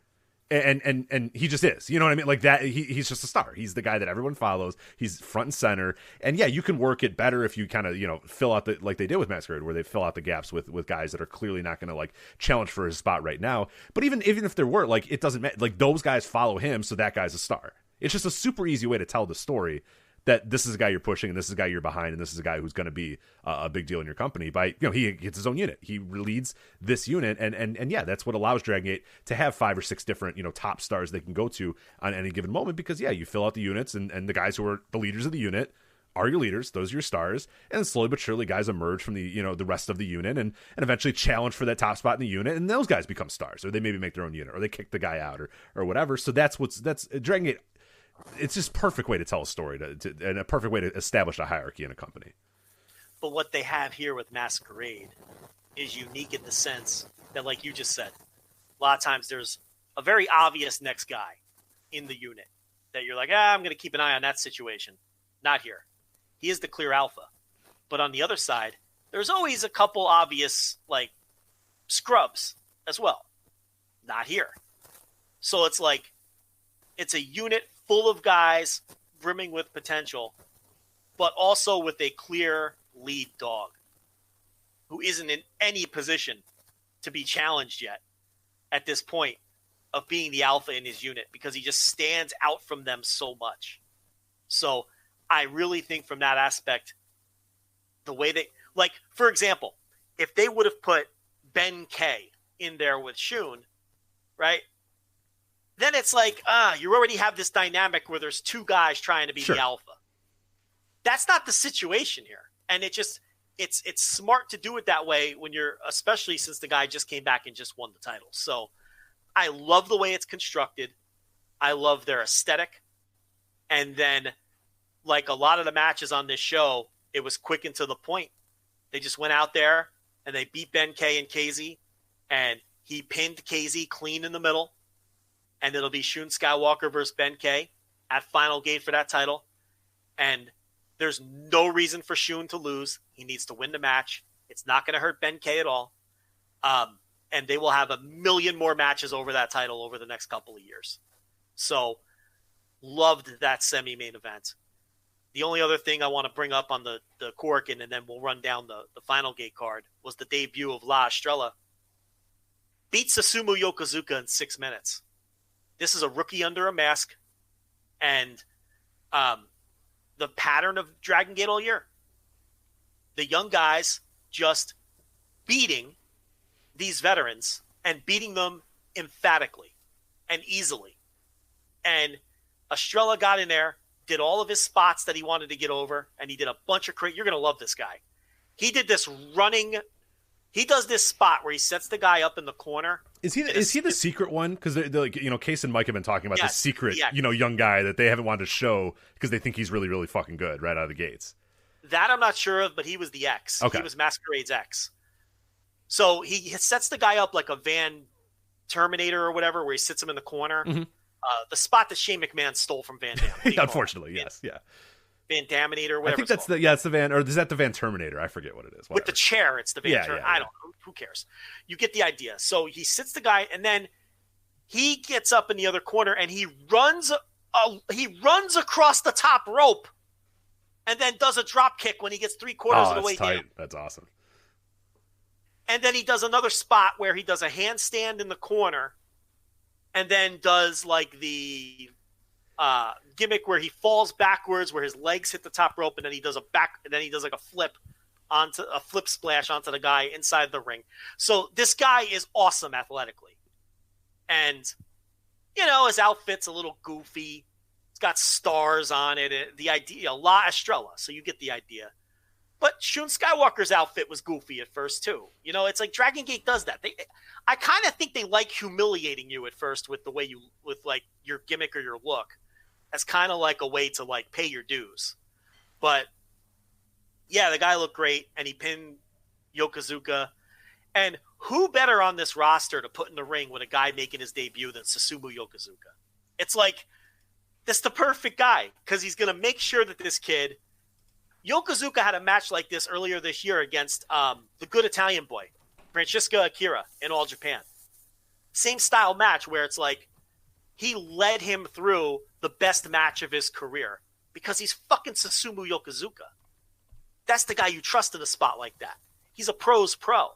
And he just is, you know what I mean? Like that, he's just a star. He's the guy that everyone follows. He's front and center. And yeah, you can work it better if you kind of, fill out like they did with Masquerade, where they fill out the gaps with guys that are clearly not going to like challenge for his spot right now. But even if there were, like, it doesn't matter. Like, those guys follow him, so that guy's a star. It's just a super easy way to tell the story that this is a guy you're pushing, and this is a guy you're behind, and this is a guy who's going to be a big deal in your company. By he gets his own unit, he leads this unit, and yeah, that's what allows Dragongate to have 5 or 6 different top stars they can go to on any given moment. Because yeah, you fill out the units, and the guys who are the leaders of the unit are your leaders; those are your stars. And slowly but surely, guys emerge from the the rest of the unit, and eventually challenge for that top spot in the unit, and those guys become stars, or they maybe make their own unit, or they kick the guy out, or whatever. So that's Dragongate. It's just a perfect way to tell a story and a perfect way to establish a hierarchy in a company. But what they have here with Masquerade is unique in the sense that, like you just said, a lot of times there's a very obvious next guy in the unit that you're like, I'm going to keep an eye on that situation. Not here. He is the clear alpha. But on the other side, there's always a couple obvious, like, scrubs as well. Not here. So it's like, it's a unit full of guys brimming with potential, but also with a clear lead dog who isn't in any position to be challenged yet at this point of being the alpha in his unit, because he just stands out from them so much. So I really think from that aspect, the way they, like, for example, if they would have put Ben K in there with Shun, right? Then it's like, you already have this dynamic where there's two guys trying to be the alpha. That's not the situation here. And it's smart to do it that way when you're, especially since the guy just came back and just won the title. So I love the way it's constructed. I love their aesthetic. And then, like a lot of the matches on this show, it was quick and to the point. They just went out there and they beat Ben K and KZ, and he pinned KZ clean in the middle. And it'll be Shun Skywalker versus Ben K at Final Gate for that title. And there's no reason for Shun to lose. He needs to win the match. It's not going to hurt Ben K at all. And they will have a million more matches over that title over the next couple of years. So, loved that semi-main event. The only other thing I want to bring up on the Korakuen, and then we'll run down the Final Gate card, was the debut of La Estrella. Beat Susumu Yokozuka in 6 minutes. This is a rookie under a mask, and the pattern of Dragongate all year. The young guys just beating these veterans and beating them emphatically and easily. And Estrella got in there, did all of his spots that he wanted to get over, and he did a bunch of you're going to love this guy. He did this running. He does this spot where he sets the guy up in the corner. Is he the secret one? Because they're like, Case and Mike have been talking about the secret, young guy that they haven't wanted to show because they think he's really, really fucking good right out of the gates. That I'm not sure of, but he was the X. Okay. He was Masquerade's X. So he sets the guy up like a Van Terminator or whatever, where he sits him in the corner. Mm-hmm. The spot that Shane McMahon stole from Van Damme. Unfortunately, yes, yeah. Van Daminator or whatever. I think that's it's the Van, or is that the Van Terminator? I forget what it is. Whatever. With the chair, it's the Van Terminator. I don't know. Who cares? You get the idea. So he sits the guy, and then he gets up in the other corner, and he runs across the top rope, and then does a drop kick when he gets 3/4 of the way down. That's awesome. And then he does another spot where he does a handstand in the corner, and then does like the gimmick where he falls backwards, where his legs hit the top rope, and then he does like a flip splash onto the guy inside the ring. So this guy is awesome athletically, and his outfit's a little goofy. It's got stars on it. The idea, La Estrella, so you get the idea. But Shun Skywalker's outfit was goofy at first too. It's like Dragongate does that. I kind of think they like humiliating you at first with the way with like your gimmick or your look, as kind of like a way to like pay your dues. But yeah, the guy looked great, and he pinned Yokozuka. And who better on this roster to put in the ring with a guy making his debut than Susumu Yokozuka? It's like, that's the perfect guy, because he's going to make sure that this kid. Yokozuka had a match like this earlier this year against the good Italian boy, Francesca Akira, in All Japan. Same style match where it's like he led him through the best match of his career because he's fucking Susumu Yokozuka. That's the guy you trust in a spot like that. He's a pro's pro.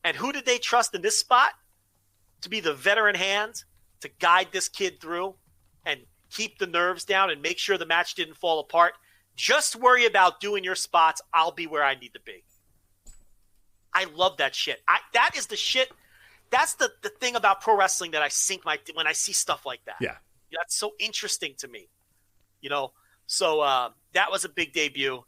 And who did they trust in this spot? To be the veteran hand to guide this kid through and keep the nerves down and make sure the match didn't fall apart. Just worry about doing your spots. I'll be where I need to be. I love that shit. That is the shit. That's the thing about pro wrestling that I sink when I see stuff like that. Yeah. That's so interesting to me. So that was a big debut.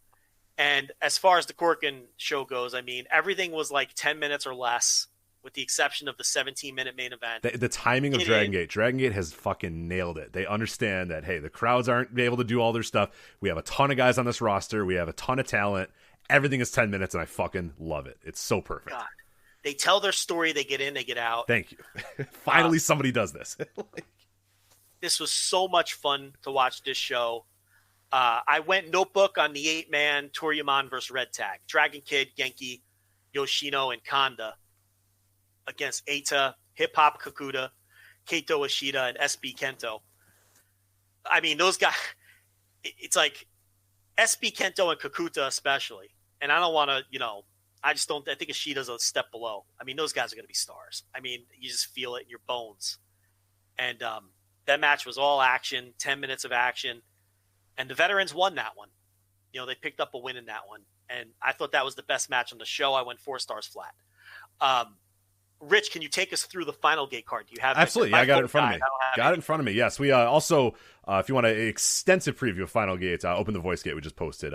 And as far as the Korakuen show goes, I mean, everything was like 10 minutes or less, with the exception of the 17-minute main event. The timing of Dragongate has fucking nailed it. They understand that, hey, the crowds aren't able to do all their stuff. We have a ton of guys on this roster. We have a ton of talent. Everything is 10 minutes, and I fucking love it. It's so perfect. God. They tell their story. They get in, they get out. Thank you. Finally, somebody does this. This was so much fun to watch this show. I went notebook on the 8-man Toriyama versus Red Tag. Dragon Kid, Genki, Yoshino, and Kanda against Eita, Hip Hop Kakuta, Kaito Ishida, and SB Kento. I mean, those guys, it's like SB Kento and Kakuta especially. And I don't want to, I think Ishida's a step below. I mean, those guys are going to be stars. I mean, you just feel it in your bones. And that match was all action, 10 minutes of action. And the veterans won that one. They picked up a win in that one. And I thought that was the best match on the show. I went 4 stars flat. Rich, can you take us through the Final Gate card? Do you have Absolutely. Yeah, I got it in front of me. Got it in front of me. Yes. We also, if you want an extensive preview of Final Gate, Open the Voice Gate we just posted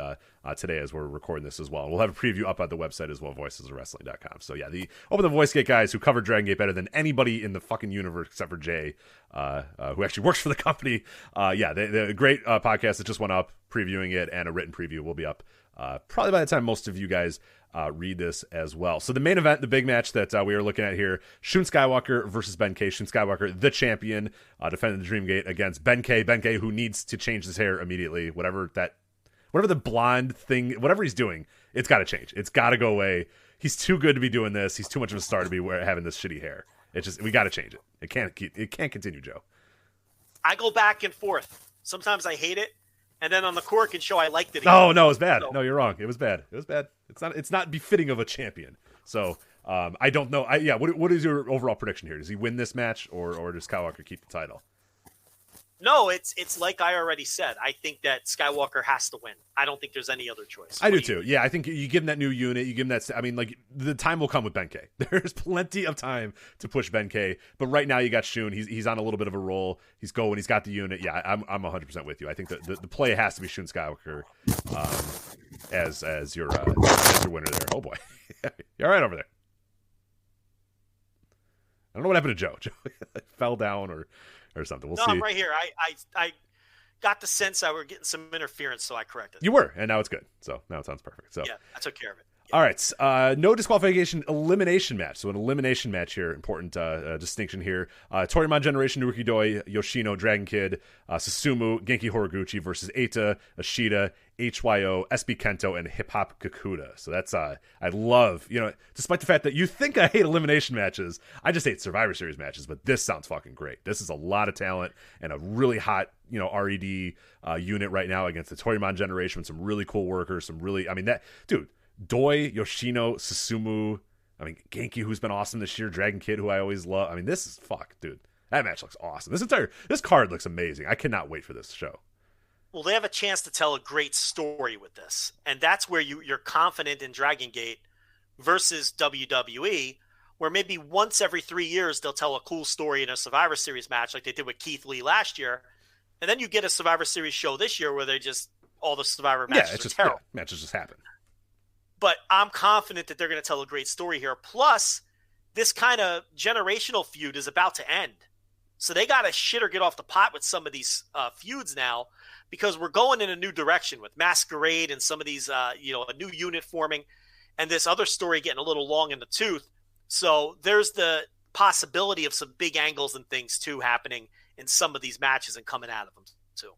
today as we're recording this as well. We'll have a preview up at the website as well, voicesofwrestling.com. So yeah, the Open the Voice Gate guys who covered Dragongate better than anybody in the fucking universe except for Jay, who actually works for the company. They're a great podcast that just went up previewing it, and a written preview will be up probably by the time most of you guys read this as well. So the main event, the big match that we are looking at here, Shun Skywalker versus Ben K. Shun Skywalker, the champion, defending the Dream Gate against Ben K. Ben K, who needs to change his hair immediately. Whatever the blonde thing, whatever he's doing, it's got to change. It's got to go away. He's too good to be doing this. He's too much of a star to be having this shitty hair. We got to change it. It can't continue, Joe. I go back and forth. Sometimes I hate it. And then on the Corkin show, I liked it again. Oh, no, it was bad. So, no, you're wrong. It was bad. It's not befitting of a champion. So, I don't know. What is your overall prediction here? Does he win this match, or does Skywalker keep the title? No, it's like I already said. I think that Skywalker has to win. I don't think there's any other choice. I do too. Yeah, I think you give him that new unit. You give him that. I mean, like, the time will come with Ben K. There's plenty of time to push Ben K. But right now you got Shun. He's on a little bit of a roll. He's going. He's got the unit. Yeah, I'm 100% with you. I think the play has to be Shun Skywalker as your winner there. Oh boy, you all right over there? I don't know what happened to Joe. Joe fell down or something. We'll see. I'm right here. I got the sense I were getting some interference, so I corrected. You were, and now it's good. So now it sounds perfect. So yeah, I took care of it. Yeah. All right. No disqualification elimination match. So an elimination match here. Important distinction here. Toriyama Generation, Naruki Doi, Yoshino, Dragon Kid, Susumu, Genki Horiguchi versus Eita, Ishida, HYO, SB Kento, and Hip Hop Kakuta. So that's I love, despite the fact that you think I hate elimination matches, I just hate Survivor Series matches, but this sounds fucking great. This is a lot of talent and a really hot, RED unit right now against the Toriyama Generation with some really cool workers, Doi, Yoshino, Susumu, Genki, who's been awesome this year, Dragon Kid, who I always love. This is dude. That match looks awesome. This card looks amazing. I cannot wait for this show. Well, they have a chance to tell a great story with this. And that's where you're confident in Dragongate versus WWE, where maybe once every 3 years they'll tell a cool story in a Survivor Series match like they did with Keith Lee last year. And then you get a Survivor Series show this year where all the Survivor matches are terrible. Yeah, matches just happen. But I'm confident that they're going to tell a great story here. Plus, this kind of generational feud is about to end. So they got to shit or get off the pot with some of these feuds now, because we're going in a new direction with Masquerade and some of these, a new unit forming, and this other story getting a little long in the tooth. So there's the possibility of some big angles and things, too, happening in some of these matches and coming out of them, too.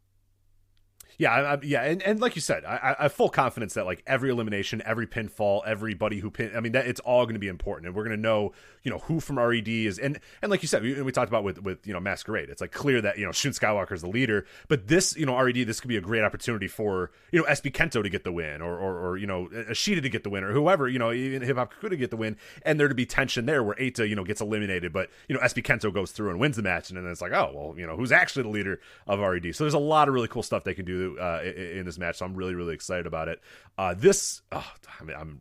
Yeah, and like you said, I have full confidence that like every elimination, every pinfall, everybody who that it's all going to be important, and we're going to know who from RED is, and like you said, we talked about with Masquerade. It's like clear that Shun Skywalker is the leader, but this RED, this could be a great opportunity for SB Kento to get the win, or Ishida to get the win, or whoever even Hip Hop Kakuta to get the win, and there to be tension there where Eita gets eliminated, but SB Kento goes through and wins the match, and then it's like, oh well, who's actually the leader of RED? So there's a lot of really cool stuff they can do in this match, so I'm really, really excited about it. I'm just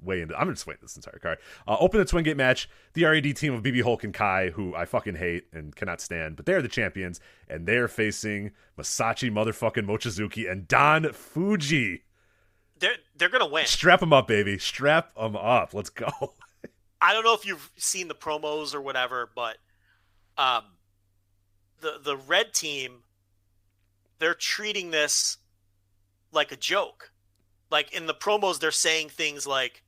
waiting this entire card. Open the Twin Gate match, the RED team of BB Hulk and Kai, who I fucking hate and cannot stand, but they're the champions, and they're facing Masashi motherfucking Mochizuki and Don Fuji. They're gonna win. Strap them up, baby. Strap them up. Let's go. I don't know if you've seen the promos or whatever, but the red team, they're treating this like a joke. Like in the promos, they're saying things like,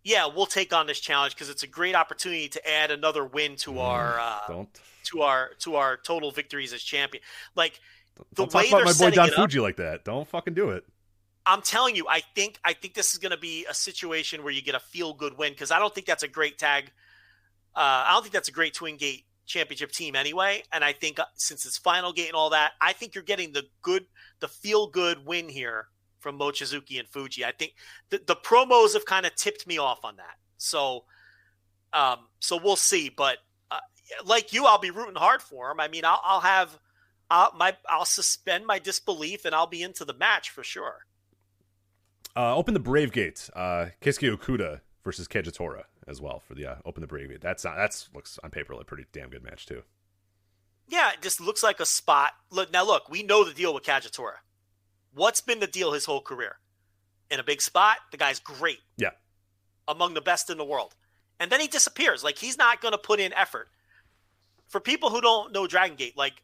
yeah, we'll take on this challenge because it's a great opportunity to add another win to our total victories as champion. Like, Don't talk about my boy Don Fuji like that. Don't fucking do it. I'm telling you, I think this is going to be a situation where you get a feel-good win, because I don't think that's a great tag. I don't think that's a great Twin Gate championship team anyway. And I think since it's Final Gate and all that, I think you're getting the feel-good win here from Mochizuki and Fuji. I think the promos have kind of tipped me off on that. So we'll see. But like you, I'll be rooting hard for him. I mean, I'll suspend my disbelief and I'll be into the match for sure. Open the Brave Gate. Keisuke Okuda versus Kagetora as well for the Open the Brave Gate. That's looks on paper like a pretty damn good match too. Yeah, it just looks like a spot. Look, we know the deal with Kagetora. What's been the deal his whole career? In a big spot, the guy's great. Yeah. Among the best in the world. And then he disappears. Like, he's not going to put in effort. For people who don't know Dragongate, like,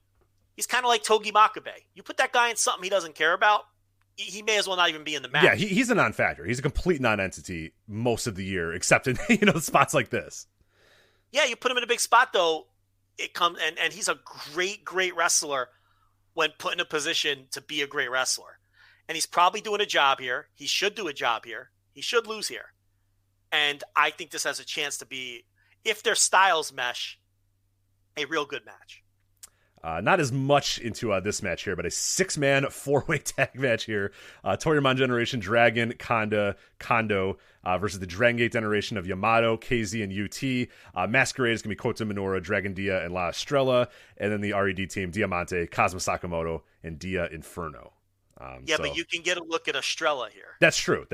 he's kind of like Togi Makabe. You put that guy in something he doesn't care about, he may as well not even be in the match. Yeah, he's a non-factor. He's a complete non-entity most of the year, except in spots like this. Yeah, you put him in a big spot, though, it comes and he's a great wrestler when put in a position to be a great wrestler. And he's probably doing a job here. He should do a job here. He should lose here. And I think this has a chance to be, if their styles mesh, a real good match. Not as much into this match here, but a 6-man 4-way tag match here. Toryumon Generation, Dragon, Kondo versus the Dragongate Generation of Yamato, KZ, and UT. Masquerade is going to be Kota Minoura, Dragon Dia, and La Estrella. And then the RED team, Diamante, Kazuma Sakamoto, and Dia Inferno. But you can get a look at Estrella here. That's true.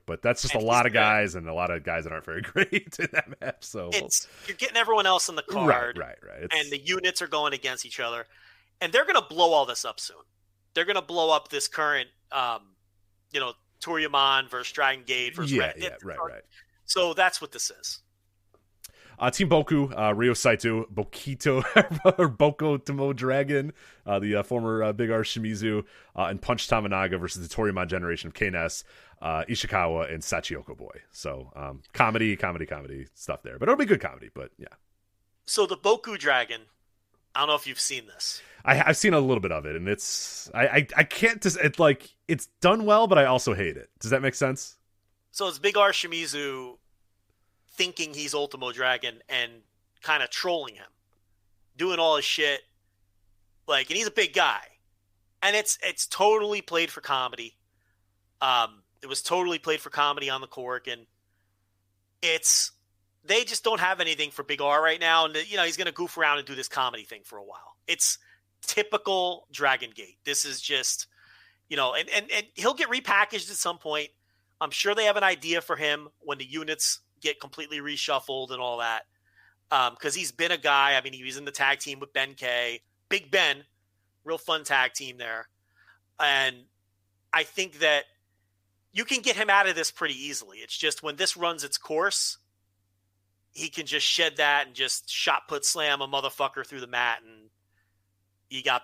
But that's just a lot of guys, and a lot of guys that aren't very great in that match. So you're getting everyone else in the card. Right. And the units are going against each other. And they're going to blow all this up soon. They're going to blow up this current, Toryumon versus Dragongate versus right. So that's what this is. Team Boku, Ryo Saito, Bokito, or Boko Tomo Dragon, the former Big R Shimizu, and Punch Tamanaga versus the Toryumon Generation of KNS, Ishikawa, and Sachiyoko Boy. So comedy stuff there. But it'll be good comedy, but yeah. So the Boku Dragon, I don't know if you've seen this. I've seen a little bit of it, and I can't just, it's done well, but I also hate it. Does that make sense? So it's Big R Shimizu thinking he's Ultimo Dragon and kind of trolling him, doing all his shit. And he's a big guy. And it's totally played for comedy. It was totally played for comedy on the cork, and they just don't have anything for Big R right now. And he's going to goof around and do this comedy thing for a while. It's typical Dragongate. This is just, and he'll get repackaged at some point. I'm sure they have an idea for him when the units get completely reshuffled and all that. Because he's been a guy. I mean, he was in the tag team with Ben K. Big Ben. Real fun tag team there. And I think that you can get him out of this pretty easily. It's just when this runs its course, he can just shed that and just shot put slam a motherfucker through the mat, and you got,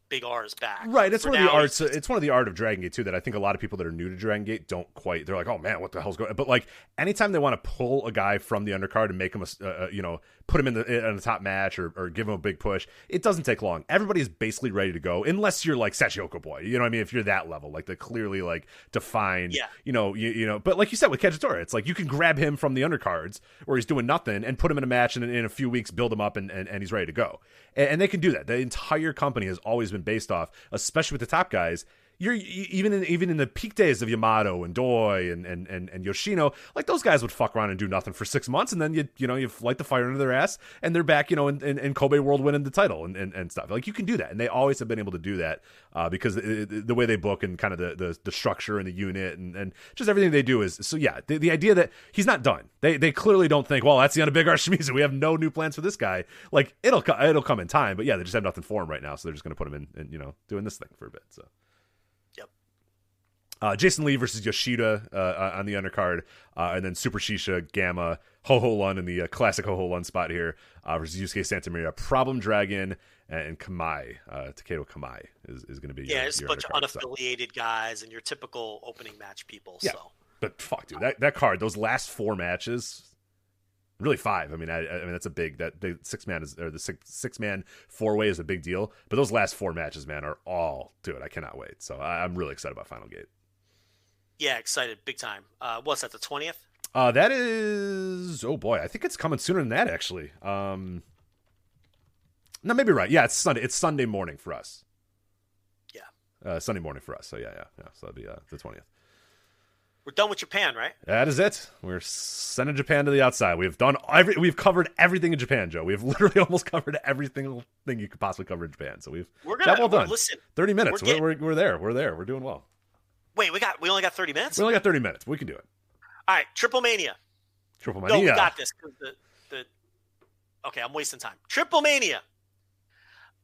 Big R's back. Right. It's one of the arts. It's one of the art of Dragongate too that I think a lot of people that are new to Dragongate don't quite. They're like, oh man, what the hell's going on? But anytime they want to pull a guy from the undercard and make him put him in the top match or give him a big push, it doesn't take long. Everybody's basically ready to go, unless you're like Sachiyoko Boy. You know what I mean? If you're that level, the clearly defined. Yeah. But like you said with Kagetora, it's you can grab him from the undercards where he's doing nothing and put him in a match, and in a few weeks build him up and he's ready to go. And they can do that. The entire company has always been based off, especially with the top guys. You're even in the peak days of Yamato and Doi and Yoshino, those guys would fuck around and do nothing for 6 months, and then you light the fire under their ass, and they're back, in Kobe World winning the title and stuff. You can do that, and they always have been able to do that because the way they book and kind of the structure and the unit and just everything they do is so. Yeah, the idea that he's not done. They clearly don't think, well, that's the end of Big R Shimizu. We have no new plans for this guy. It'll come in time, but yeah, they just have nothing for him right now, so they're just going to put him in and doing this thing for a bit. So. Jason Lee versus Yoshida on the undercard, and then Super Shisha, Gamma, Ho-Ho Lun in the classic Ho-Ho Lun spot here versus Yusuke Santamaria, Problem Dragon, and Kamai. Takedo Kamai is going to be it's a bunch of unaffiliated guys and your typical opening match people. Yeah. So. But fuck, dude, that card, those last 4 matches, Really 5. I mean, I mean that's a big, that the 6-man is, or the six-man 4-way is a big deal. But those last 4 matches, man, are all, dude, I cannot wait. So I'm really excited about Final Gate. Yeah, excited, big time. What's that, the 20th? That is, oh boy, I think it's coming sooner than that, actually. No, maybe right. Yeah, it's Sunday. It's Sunday morning for us. Yeah. Sunday morning for us. So yeah. So that'd be the 20th. We're done with Japan, right? That is it. We're sending Japan to the outside. We've covered everything in Japan, Joe. We've literally almost covered every single thing you could possibly cover in Japan. So we're well done. Listen, 30 minutes. We're there. We're doing well. Wait, we only got 30 minutes? We only got 30 minutes. We can do it. All right, TripleMania. No, we got this. Okay, I'm wasting time. TripleMania.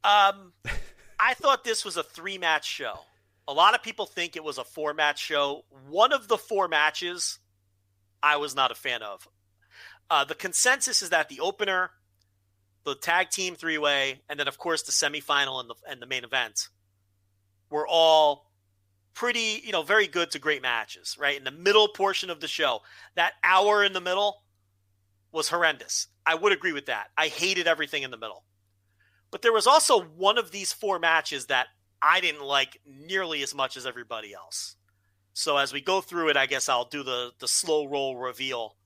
I thought this was a 3-match show. A lot of people think it was a 4-match show. One of the 4 matches I was not a fan of. The consensus is that the opener, the tag team 3-way, and then, of course, the semifinal and the main event were all pretty, very good to great matches, right? In the middle portion of the show, that hour in the middle was horrendous. I would agree with that. I hated everything in the middle. But there was also one of these 4 matches that I didn't like nearly as much as everybody else. So as we go through it, I guess I'll do the slow roll reveal.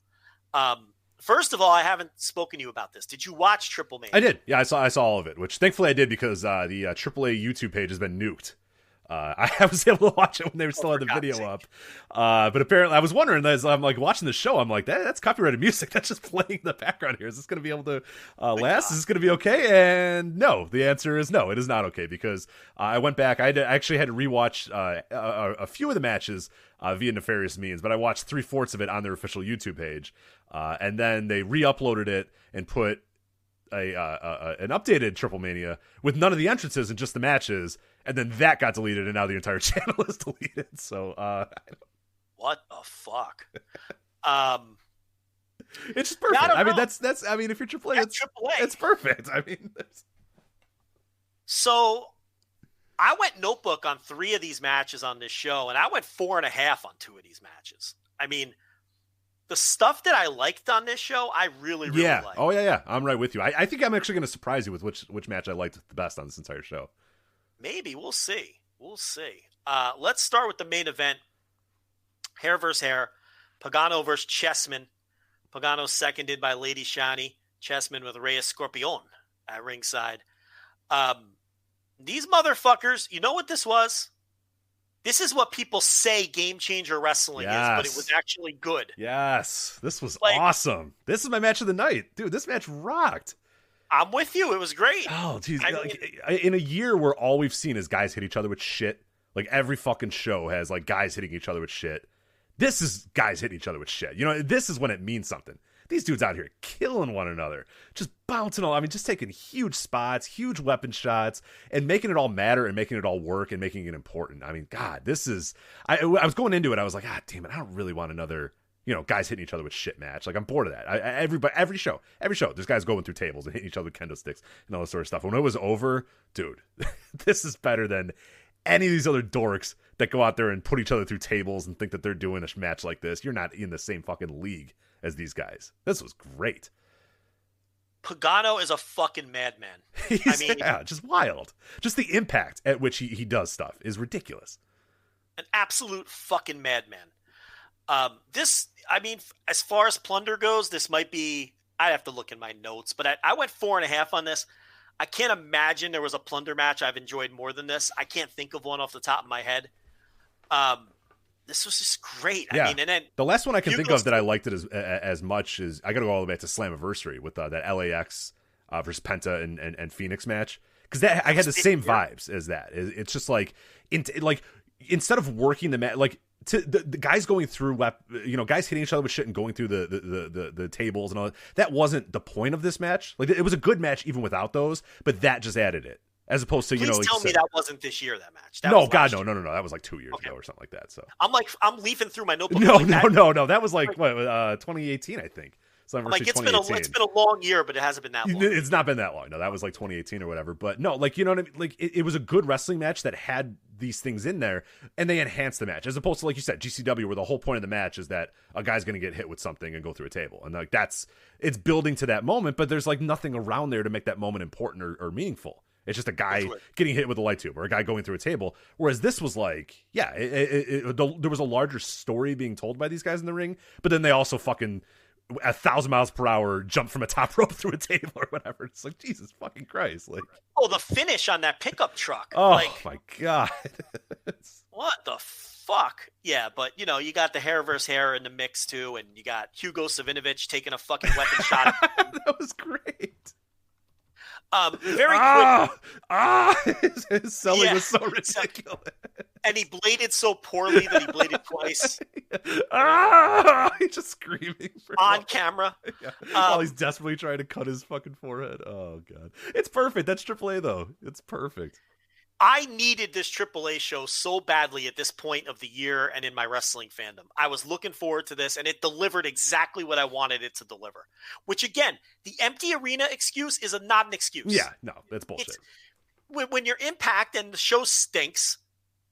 First of all, I haven't spoken to you about this. Did you watch TripleMania? I did. Yeah, I saw all of it, which thankfully I did because the AAA YouTube page has been nuked. I was able to watch it when they were still had the video up. But apparently I was wondering, as I'm like watching the show, I'm like, that's copyrighted music. That's just playing in the background here. Is this going to be able to last? Is this going to be okay? And no, the answer is no, it is not okay because I went back. I actually had to rewatch a few of the matches via nefarious means, but I watched 3/4 of it on their official YouTube page. And then they re-uploaded it and put an updated TripleMania with none of the entrances and just the matches. And then that got deleted, and now the entire channel is deleted. So, what the fuck? It's just perfect. I mean, that's. I mean, if you're AAA, it's perfect. I mean, so I went notebook on 3 of these matches on this show, and I went 4.5 on 2 of these matches. I mean, the stuff that I liked on this show, I really liked. Oh yeah. I'm right with you. I think I'm actually going to surprise you with which match I liked the best on this entire show. Maybe. We'll see. Let's start with the main event. Hair versus hair. Pagano versus Chessman. Pagano seconded by Lady Shani. Chessman with Reyes Scorpion at ringside. These motherfuckers, you know what this was? This is what people say Game Changer Wrestling is, but it was actually good. Yes. This was awesome. This is my match of the night. Dude, this match rocked. I'm with you. It was great. Oh, geez. In a year where all we've seen is guys hit each other with shit, like every fucking show has like guys hitting each other with shit. This is guys hitting each other with shit. This is when it means something. These dudes out here killing one another, just bouncing all. I mean, just taking huge spots, huge weapon shots, and making it all matter and making it all work and making it important. I mean, God, this is. I was going into it. I was like, damn it, I don't really want another. Guys hitting each other with shit match. Like, I'm bored of that. Every show, there's guys going through tables and hitting each other with kendo sticks and all this sort of stuff. When it was over, dude, this is better than any of these other dorks that go out there and put each other through tables and think that they're doing a match like this. You're not in the same fucking league as these guys. This was great. Pagano is a fucking madman. Just wild. Just the impact at which he does stuff is ridiculous. An absolute fucking madman. As far as plunder goes, this might be, I'd have to look in my notes, but I went 4.5 on this. I can't imagine there was a plunder match I've enjoyed more than this. I can't think of one off the top of my head. This was just great. Yeah. I mean, and then the last one I can think of that I liked it as much is I got to go all the way back to Slammiversary with that LAX versus Penta and Phoenix match. Because I had the same vibes as that. It's just like instead of working the match, like the guys going through, guys hitting each other with shit and going through the tables and all that wasn't the point of this match. Like, it was a good match even without those, but that just added it. As opposed to, Please tell me that wasn't this year, that match. No. That was like 2 years ago or something like that. So I'm leafing through my notebook. No. That was like 2018, I think. So it's been a long year, but it hasn't been that long. It's not been that long. No, that was like 2018 or whatever. But no, like, you know what I mean? Like, it was a good wrestling match that had these things in there, and they enhance the match, as opposed to, like you said, GCW, where the whole point of the match is that a guy's going to get hit with something and go through a table, and like it's building to that moment, but there's like nothing around there to make that moment important or meaningful. It's just a guy getting hit with a light tube or a guy going through a table. Whereas this was like, yeah, there was a larger story being told by these guys in the ring, but then they also fucking 1,000 miles per hour jump from a top rope through a table or whatever. It's like, Jesus fucking Christ. Like, oh, the finish on that pickup truck. Oh, like, my God. What the fuck? Yeah, but, you know, you got the hair versus hair in the mix, too, and you got Hugo Savinovich taking a fucking weapon shot. That was great. Very quick. His selling was so ridiculous. And he bladed so poorly that he bladed twice. He's just screaming on camera. Yeah. While he's desperately trying to cut his fucking forehead. Oh, God. It's perfect. That's AAA, though. It's perfect. I needed this AAA show so badly at this point of the year and in my wrestling fandom. I was looking forward to this, and it delivered exactly what I wanted it to deliver. Which, again, the empty arena excuse is not an excuse. Yeah, no, that's bullshit. When you're Impact and the show stinks,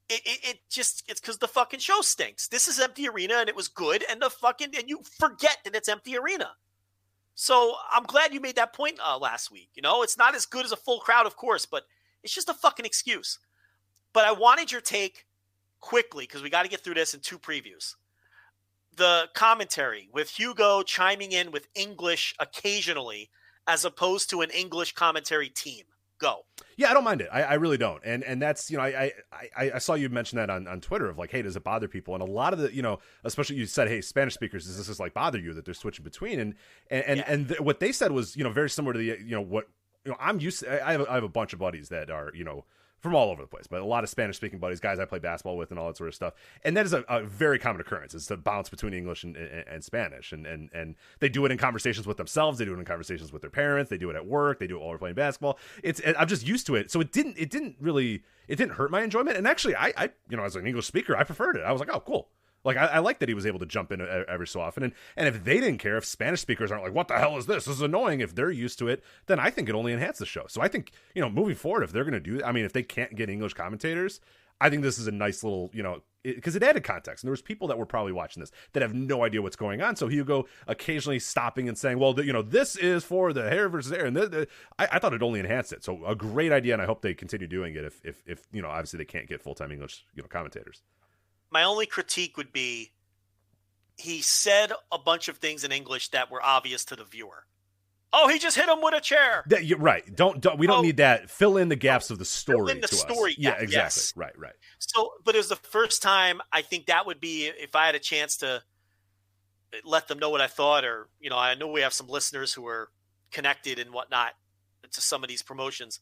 it's because the fucking show stinks. This is empty arena, and it was good, and you forget that it's empty arena. So I'm glad you made that point last week. You know, it's not as good as a full crowd, of course, but it's just a fucking excuse. But I wanted your take quickly because we got to get through this in 2 previews. The commentary with Hugo chiming in with English occasionally as opposed to an English commentary team. Go. Yeah, I don't mind it. I really don't. And that's, you know, I saw you mention that on Twitter of like, hey, does it bother people? And a lot of the, you know, especially you said, hey, Spanish speakers, does this just like bother you that they're switching between? And what they said was, you know, very similar to the, you know, what, you know, I'm used to, I have a bunch of buddies that are, you know, from all over the place, but a lot of Spanish-speaking buddies, guys I play basketball with and all that sort of stuff. And that is a very common occurrence, is to bounce between English and Spanish. And they do it in conversations with themselves. They do it in conversations with their parents. They do it at work. They do it while we're playing basketball. I'm just used to it. So it didn't hurt my enjoyment. And actually, I you know, as an English speaker, I preferred it. I was like, oh, cool. Like, I like that he was able to jump in every so often. And if they didn't care, if Spanish speakers aren't like, what the hell is this? This is annoying. If they're used to it, then I think it only enhances the show. So I think, you know, moving forward, if they're going to do, I mean, if they can't get English commentators, I think this is a nice little, you know, because it added context. And there was people that were probably watching this that have no idea what's going on. So Hugo occasionally stopping and saying, well, you know, this is for the hair versus hair. And I thought it only enhanced it. So a great idea. And I hope they continue doing it if you know, obviously they can't get full-time English, you know, commentators. My only critique would be, he said a bunch of things in English that were obvious to the viewer. Oh, he just hit him with a chair. You're right. We don't need that. Fill in the gaps of the story. Fill in the story. Yeah, exactly. Yes. Right. So, but it was the first time I think that would be, if I had a chance to let them know what I thought, or, you know, I know we have some listeners who are connected and whatnot to some of these promotions.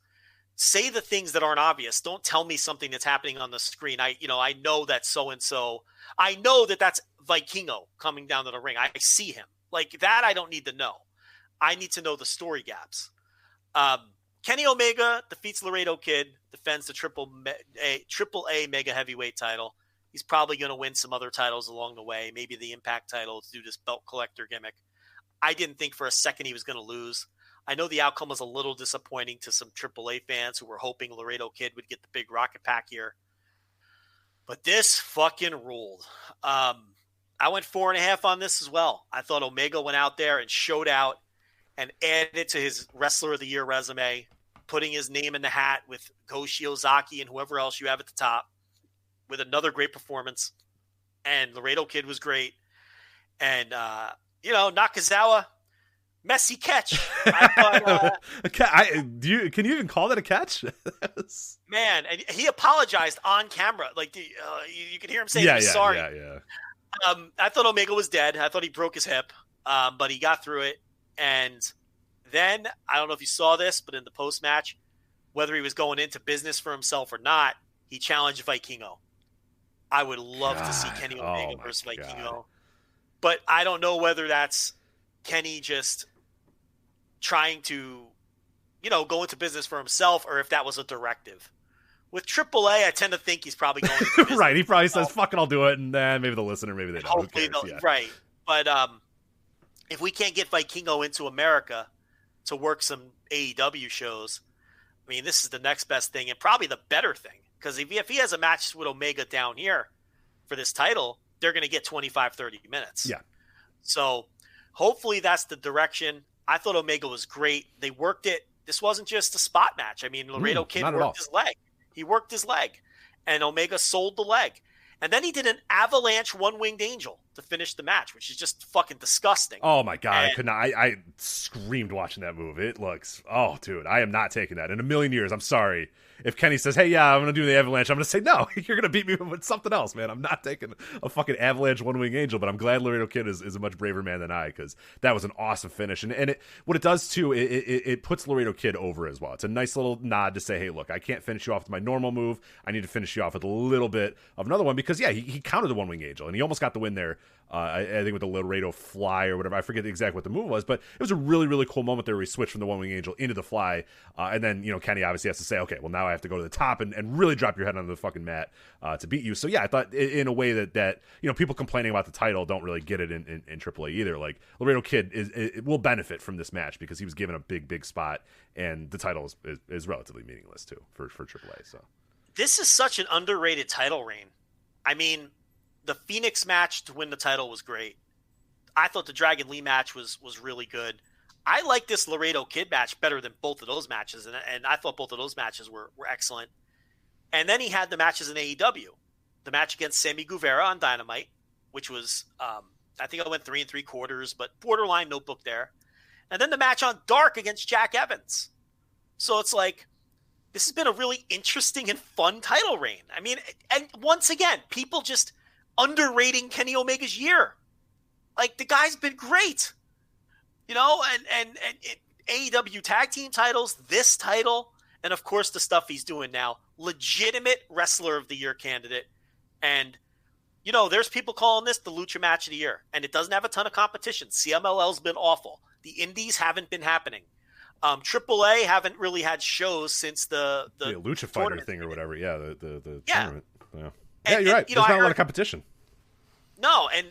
Say the things that aren't obvious. Don't tell me something that's happening on the screen. I know that so-and-so. I know that that's Vikingo coming down to the ring. I see him. Like that, I don't need to know. I need to know the story gaps. Kenny Omega defeats Laredo Kid, defends the Triple A Mega Heavyweight title. He's probably going to win some other titles along the way, maybe the Impact title to do this belt collector gimmick. I didn't think for a second he was going to lose. I know the outcome was a little disappointing to some AAA fans who were hoping Laredo Kid would get the big rocket pack here. But this fucking ruled. I went 4.5 on this as well. I thought Omega went out there and showed out and added to his Wrestler of the Year resume, putting his name in the hat with Go Shiozaki and whoever else you have at the top with another great performance. And Laredo Kid was great. And, you know, Nakazawa, messy catch. I thought, can you even call that a catch? Man, and he apologized on camera. Like you could hear him saying sorry. Yeah. I thought Omega was dead. I thought he broke his hip, but he got through it. And then I don't know if you saw this, but in the post match, whether he was going into business for himself or not, he challenged Vikingo. I would love to see Kenny Omega versus Vikingo, but I don't know whether that's Kenny just trying to, you know, go into business for himself, or if that was a directive. With AAA, I tend to think he's probably going into business. Right, he probably says, fuck it, I'll do it, and then maybe they'll listen, or maybe they don't. Hopefully right. But if we can't get Vikingo into America to work some AEW shows, I mean, this is the next best thing, and probably the better thing. Because if he has a match with Omega down here for this title, they're going to get 25, 30 minutes. Yeah. So hopefully that's the direction. I thought Omega was great. They worked it. This wasn't just a spot match. I mean, Laredo Kid worked his leg. He worked his leg. And Omega sold the leg. And then he did an avalanche one-winged angel to finish the match, which is just fucking disgusting. Oh, my God. I could not. I screamed watching that move. It looks... Oh, dude, I am not taking that. In a million years, I'm sorry. If Kenny says, hey, yeah, I'm going to do the avalanche, I'm going to say, no, you're going to beat me with something else, man. I'm not taking a fucking avalanche one-wing angel, but I'm glad Laredo Kid is a much braver man than I, because that was an awesome finish. And what it does, too, it puts Laredo Kid over as well. It's a nice little nod to say, hey, look, I can't finish you off with my normal move. I need to finish you off with a little bit of another one, because, yeah, he countered the one-wing angel, and he almost got the win there. I think with the Laredo fly or whatever. I forget exactly what the move was, but it was a really, really cool moment there where he switched from the one-wing angel into the fly. And then, Kenny obviously has to say, okay, well, now I have to go to the top and really drop your head onto the fucking mat to beat you. So, yeah, I thought in a way that people complaining about the title don't really get it in AAA either. Like, Laredo Kid it will benefit from this match because he was given a big, big spot, and the title is relatively meaningless, too, for AAA. So this is such an underrated title reign. I mean, the Phoenix match to win the title was great. I thought the Dragon Lee match was really good. I like this Laredo Kid match better than both of those matches, and I thought both of those matches were excellent. And then he had the matches in AEW. The match against Sammy Guevara on Dynamite, which was, I think I went 3 3/4, but borderline notebook there. And then the match on Dark against Jack Evans. So it's like, this has been a really interesting and fun title reign. I mean, and once again, people just underrating Kenny Omega's year. Like, the guy's been great, and AEW tag team titles, this title, and of course the stuff he's doing now. Legitimate Wrestler of the Year candidate. And, there's people calling this the Lucha Match of the Year, and it doesn't have a ton of competition. CMLL's been awful. The indies haven't been happening. AAA haven't really had shows since the Lucha Fighter thing or whatever. Yeah, the yeah. tournament. Yeah. Yeah, you're right. There's not a lot of competition. No, and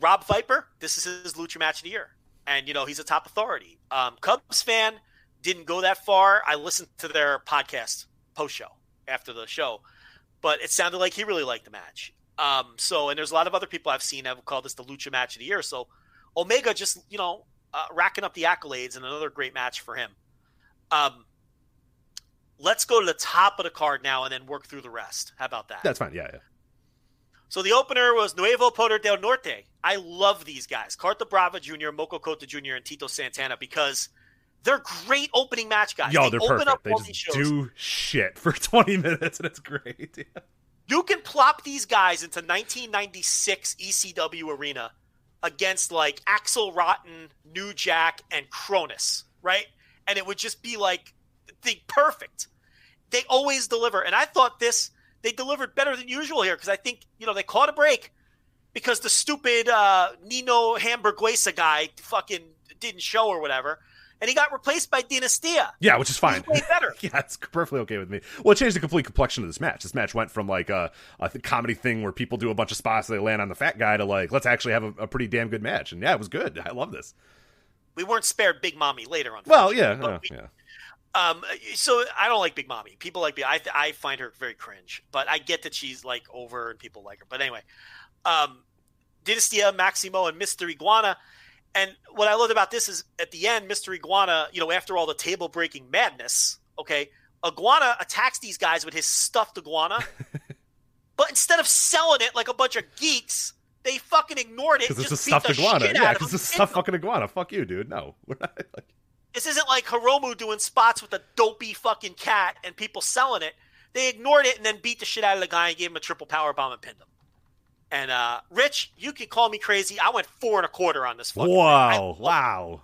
Rob Viper, this is his Lucha Match of the Year, and he's a top authority. Cubs fan, didn't go that far. I listened to their podcast post show after the show, but it sounded like he really liked the match. And there's a lot of other people I've seen have called this the Lucha Match of the Year. So Omega just racking up the accolades, and another great match for him. Let's go to the top of the card now and then work through the rest. How about that? That's fine. Yeah. So the opener was Nuevo Poder del Norte. I love these guys. Carta Brava Jr., Moco Cota Jr., and Tito Santana, because they're great opening match guys. They're perfect. They just do shit for 20 minutes, and it's great. Yeah. You can plop these guys into 1996 ECW arena against, like, Axel Rotten, New Jack, and Cronus, right? And it would just be, like, perfect. They always deliver. And I thought they delivered better than usual here, because I think, they caught a break because the stupid Nino Hamburguesa guy fucking didn't show or whatever. And he got replaced by Dinastia. Yeah, which is fine. He's way better. Yeah, it's perfectly okay with me. Well, it changed the complete complexion of this match. This match went from, like, a comedy thing where people do a bunch of spots and they land on the fat guy to, like, let's actually have a pretty damn good match. And, yeah, it was good. I love this. We weren't spared Big Mommy later on. Well, yeah. So I don't like Big Mommy. People like me. I find her very cringe, but I get that she's, like, over and people like her. But anyway, Dinastia, Maximo, and Mr. Iguana. And what I loved about this is at the end, Mr. Iguana, after all the table breaking madness, okay, Iguana attacks these guys with his stuffed iguana, but instead of selling it like a bunch of geeks, they fucking ignored it. Because it's a stuffed iguana. Yeah, because it's a stuffed fucking iguana. Fuck you, dude. No. This isn't like Hiromu doing spots with a dopey fucking cat and people selling it. They ignored it and then beat the shit out of the guy and gave him a triple power bomb and pinned him. And Rich, you can call me crazy. I went 4 1/4 on this fucking Wow.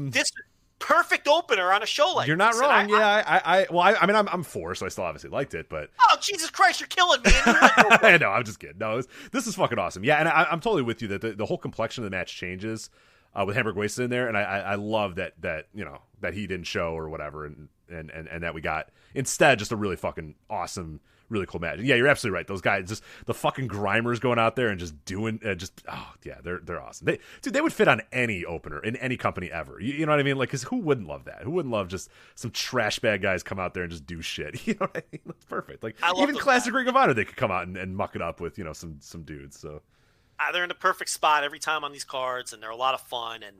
This perfect opener on a show like you're not this. wrong. I mean, I'm 4, so I still obviously liked it, but oh Jesus Christ, you're killing me. I know, I'm just kidding. No, this is fucking awesome. Yeah, and I'm totally with you that the whole complexion of the match changes with Hamburguesa in there, and I love that that he didn't show or whatever, and that we got instead just a really fucking awesome really cool match. Yeah, you're absolutely right. Those guys, just the fucking Grimers going out there and just doing, they're awesome. They would fit on any opener in any company ever. You know what I mean? Like, because who wouldn't love that? Who wouldn't love just some trash bag guys come out there and just do shit? You know what I mean? That's perfect. Like, even classic Ring of Honor, they could come out and muck it up with, some dudes. So they're in the perfect spot every time on these cards, and they're a lot of fun. And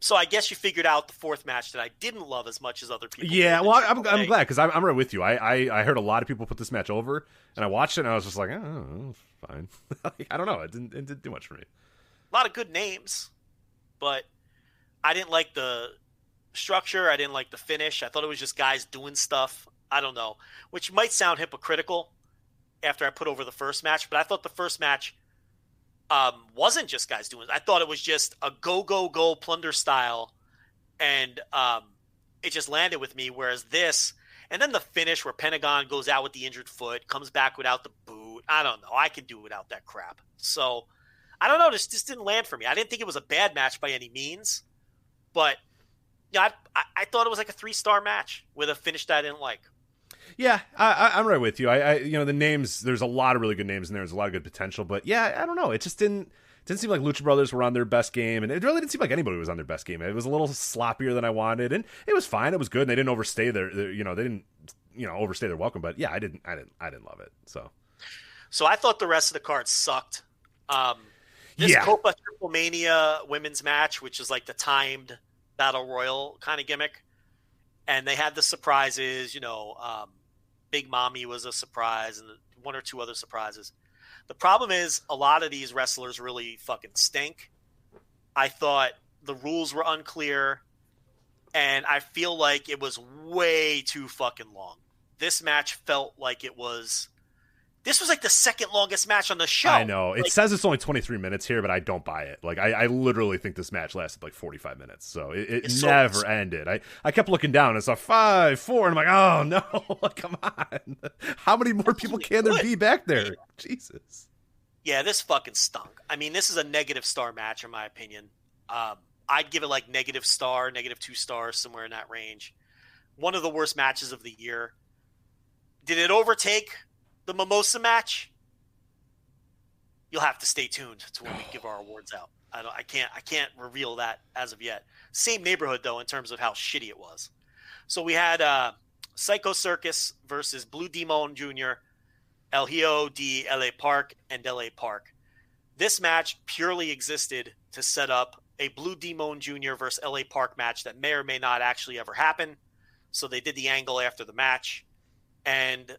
so I guess you figured out the fourth match that I didn't love as much as other people. Yeah, well, I'm glad, because I'm right with you. I heard a lot of people put this match over, and I watched it, and I was just like, oh, fine. I don't know. It didn't do much for me. A lot of good names, but I didn't like the structure. I didn't like the finish. I thought it was just guys doing stuff. I don't know, which might sound hypocritical after I put over the first match, but I thought the first match wasn't just guys doing it. I thought it was just a go plunder style, and it just landed with me. Whereas this, and then the finish where Pentagon goes out with the injured foot, comes back without the boot. I don't know. I could do without that crap. So I don't know. This just didn't land for me. I didn't think it was a bad match by any means, but yeah, I thought it was like a 3-star match with a finish that I didn't like. Yeah, I'm right with you. The names, there's a lot of really good names in there. There's a lot of good potential, but yeah, I don't know. It just didn't seem like Lucha Brothers were on their best game, and it really didn't seem like anybody was on their best game. It was a little sloppier than I wanted, and it was fine. It was good, and they didn't overstay they didn't overstay their welcome. But yeah, I didn't love it. So I thought the rest of the card sucked. Copa TripleMania women's match, which is like the timed battle royal kind of gimmick, and they had the surprises. Big Mommy was a surprise, and one or two other surprises. The problem is a lot of these wrestlers really fucking stink. I thought the rules were unclear, and I feel like it was way too fucking long. This match felt like this was like the second longest match on the show. I know. It says it's only 23 minutes here, but I don't buy it. Like, I literally think this match lasted like 45 minutes. So it never ended. I kept looking down and saw 5, 4, and I'm like, oh no, come on. How many more people can there be back there? Jesus. Yeah, this fucking stunk. I mean, this is a negative star match in my opinion. I'd give it like negative star, negative 2 stars, somewhere in that range. One of the worst matches of the year. Did it overtake the Mimosa match? You'll have to stay tuned to when we give our awards out. I can't reveal that as of yet. Same neighborhood though in terms of how shitty it was. So we had Psycho Circus versus Blue Demon Jr., El Hijo de LA Park, and LA Park. This match purely existed to set up a Blue Demon Jr. versus LA Park match that may or may not actually ever happen. So they did the angle after the match, and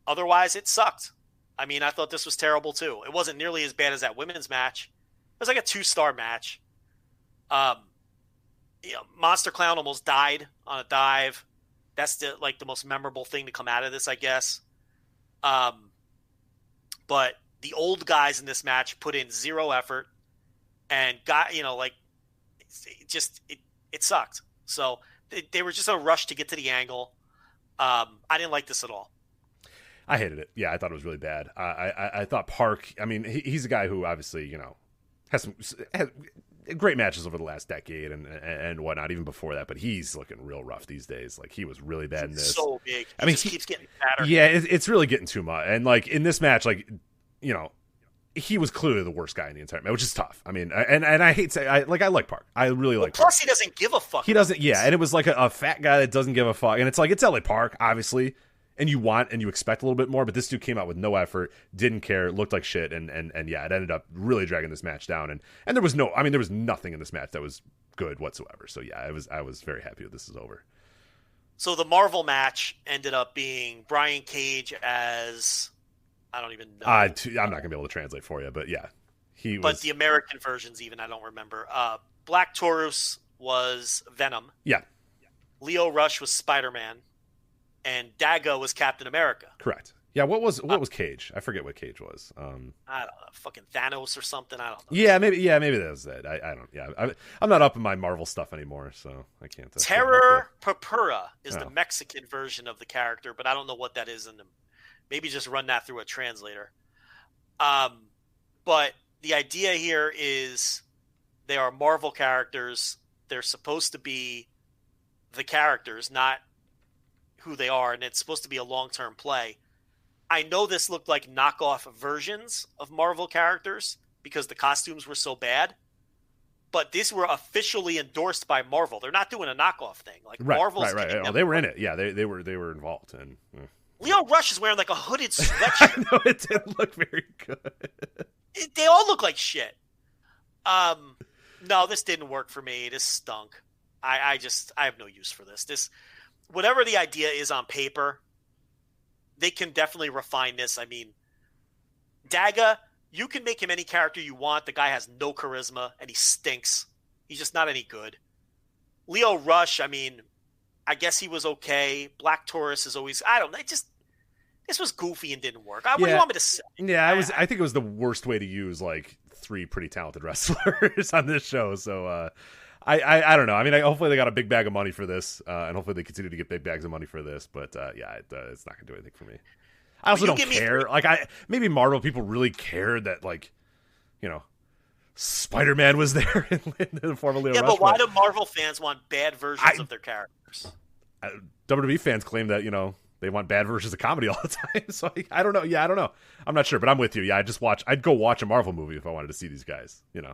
otherwise, it sucked. I mean, I thought this was terrible, too. It wasn't nearly as bad as that women's match. It was like a 2-star match. Monster Clown almost died on a dive. That's the most memorable thing to come out of this, I guess. But the old guys in this match put in 0 effort and got, it sucked. So they were just a rush to get to the angle. I didn't like this at all. I hated it. Yeah, I thought it was really bad. I thought Park, I mean, he's a guy who obviously, has great matches over the last decade and whatnot, even before that, but he's looking real rough these days. Like, he was really bad in this. So big. He keeps getting fatter. Yeah, it's really getting too much. And, like, in this match, like, he was clearly the worst guy in the entire match, which is tough. I mean, and I hate saying, I like Park. I really like Park. Plus, he doesn't give a fuck. He doesn't, yeah, and it was like a fat guy that doesn't give a fuck. And it's like, it's LA Park, obviously. And you want and you expect a little bit more, but this dude came out with no effort, didn't care, looked like shit, and yeah, it ended up really dragging this match down. And there was there was nothing in this match that was good whatsoever. So yeah, I was very happy that this is over. So the Marvel match ended up being Brian Cage as, I don't even know. I'm not gonna be able to translate for you, but yeah, he was. But the American versions, even I don't remember. Black Taurus was Venom. Yeah. Leo Rush was Spider-Man. And Dago was Captain America. Correct. Yeah, what was Cage? I forget what Cage was. I don't know, fucking Thanos or something. I don't know. Yeah, maybe that was it. I don't. Yeah, I'm not up in my Marvel stuff anymore, so I can't. Terror Purpura is the Mexican version of the character, but I don't know what that is in them. Maybe just run that through a translator. But the idea here is they are Marvel characters. They're supposed to be the characters, not who they are, and it's supposed to be a long-term play. I know this looked like knockoff versions of Marvel characters because the costumes were so bad, but these were officially endorsed by Marvel. They're not doing a knockoff thing. Like Marvel's right. Oh, they were in it. Yeah, they were involved. And Leo Rush is wearing like a hooded sweatshirt. I know, it didn't look very good. They all look like shit. No, this didn't work for me. This stunk. I have no use for this. This, whatever the idea is on paper, they can definitely refine this. I mean, Daga, you can make him any character you want. The guy has no charisma and he stinks. He's just not any good. Leo Rush, I mean, I guess he was okay. Black Taurus is always, I don't know. This was goofy and didn't work. What do you want me to say? Yeah, I think it was the worst way to use like 3 pretty talented wrestlers on this show. So I don't know. I mean, hopefully they got a big bag of money for this, and hopefully they continue to get big bags of money for this. But it's not gonna do anything for me. I also don't care. Maybe Marvel people really cared that, like, Spider-Man was there in the form of Leo Rush. Yeah, but why do Marvel fans want bad versions of their characters? WWE fans claim that, they want bad versions of comedy all the time. So I don't know. Yeah, I don't know. I'm not sure, but I'm with you. Yeah, I'd go watch a Marvel movie if I wanted to see these guys, Yeah.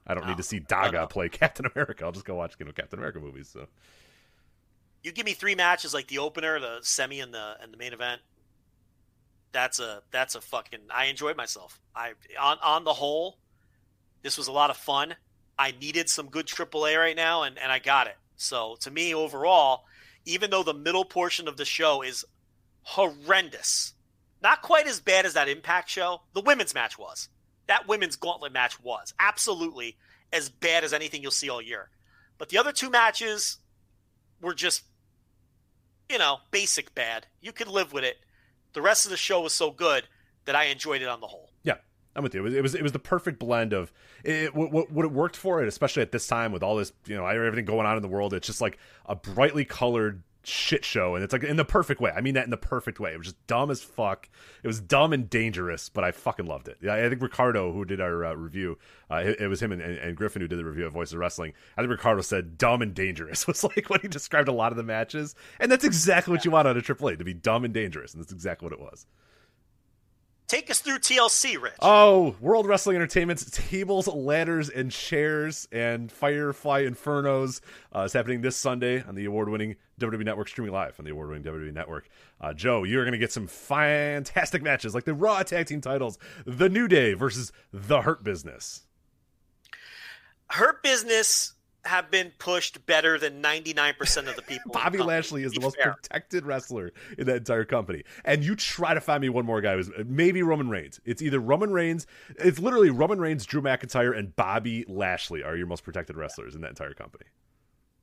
I don't need to see Daga play Captain America. I'll just go watch, Captain America movies. So you give me 3 matches like the opener, the semi, and the main event. That's a fucking. I enjoyed myself. On the whole, this was a lot of fun. I needed some good AAA right now, and I got it. So to me, overall, even though the middle portion of the show is horrendous, not quite as bad as that Impact show, the women's match was. That women's gauntlet match was absolutely as bad as anything you'll see all year. But the other 2 matches were just, basic bad. You could live with it. The rest of the show was so good that I enjoyed it on the whole. Yeah, I'm with you. It was the perfect blend of what it worked for it, especially at this time with all this, everything going on in the world. It's just like a brightly colored shit show, and it's like in the perfect way. I mean that in the perfect way. It was just dumb as fuck. It was dumb and dangerous, but I fucking loved it. Yeah, I think Ricardo, who did our review, it was him and Griffin who did the review of Voice of Wrestling. I think Ricardo said dumb and dangerous was like when he described a lot of the matches, and that's exactly what you want out of AAA, to be dumb and dangerous, and that's exactly what it was. Take us through TLC, Rich. Oh, World Wrestling Entertainment's Tables, Ladders, and Chairs and Firefly Infernos is happening this Sunday on the award-winning WWE Network, streaming live on the award-winning WWE Network. Joe, you're going to get some fantastic matches like the Raw Tag Team titles, The New Day versus The Hurt Business. Hurt Business have been pushed better than 99% of the people. Bobby Lashley is the most protected wrestler in that entire company. And you try to find me one more guy who's maybe Roman Reigns. It's either Roman Reigns. It's literally Roman Reigns, Drew McIntyre, and Bobby Lashley are your most protected wrestlers in that entire company.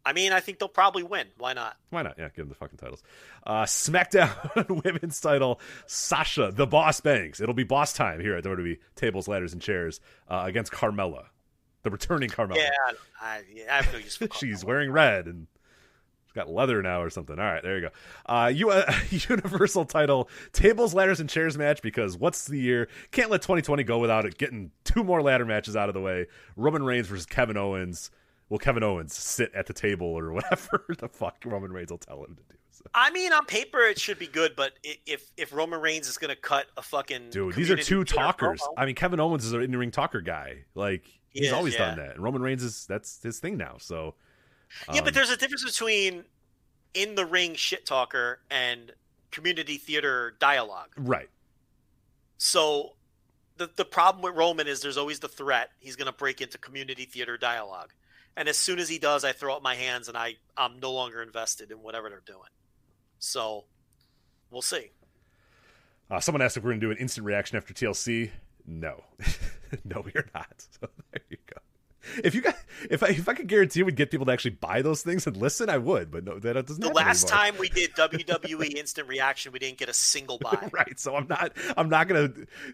I mean, I think they'll probably win. Why not? Why not? Yeah, give them the fucking titles. SmackDown Women's title, Sasha, the Boss Banks. It'll be boss time here at WWE Tables, Ladders, and Chairs against Carmella. The returning Carmella. Yeah, I have no use for Carmella. She's wearing red and she's got leather now or something. All right, there you go. Universal title, Tables, Ladders, and Chairs match, because what's the year? Can't let 2020 go without it getting 2 more ladder matches out of the way. Roman Reigns versus Kevin Owens. Will Kevin Owens sit at the table or whatever the fuck Roman Reigns will tell him to do? So. I mean, on paper it should be good, but if Roman Reigns is going to cut a fucking dude, these are 2 talkers. Promo. I mean, Kevin Owens is an in-ring talker guy. Like he's always done that, and Roman Reigns that's his thing now. So yeah, but there's a difference between in the ring shit talker and community theater dialogue, right? So the problem with Roman is there's always the threat he's going to break into community theater dialogue. And as soon as he does, I throw up my hands and I'm no longer invested in whatever they're doing. So we'll see. Someone asked if we're going to do an instant reaction after TLC. No. No, we are not. So there you go. If I could guarantee we'd get people to actually buy those things and listen, I would. But no, that doesn't. The last time we did WWE Instant Reaction, we didn't get a single buy. Right. So I'm not gonna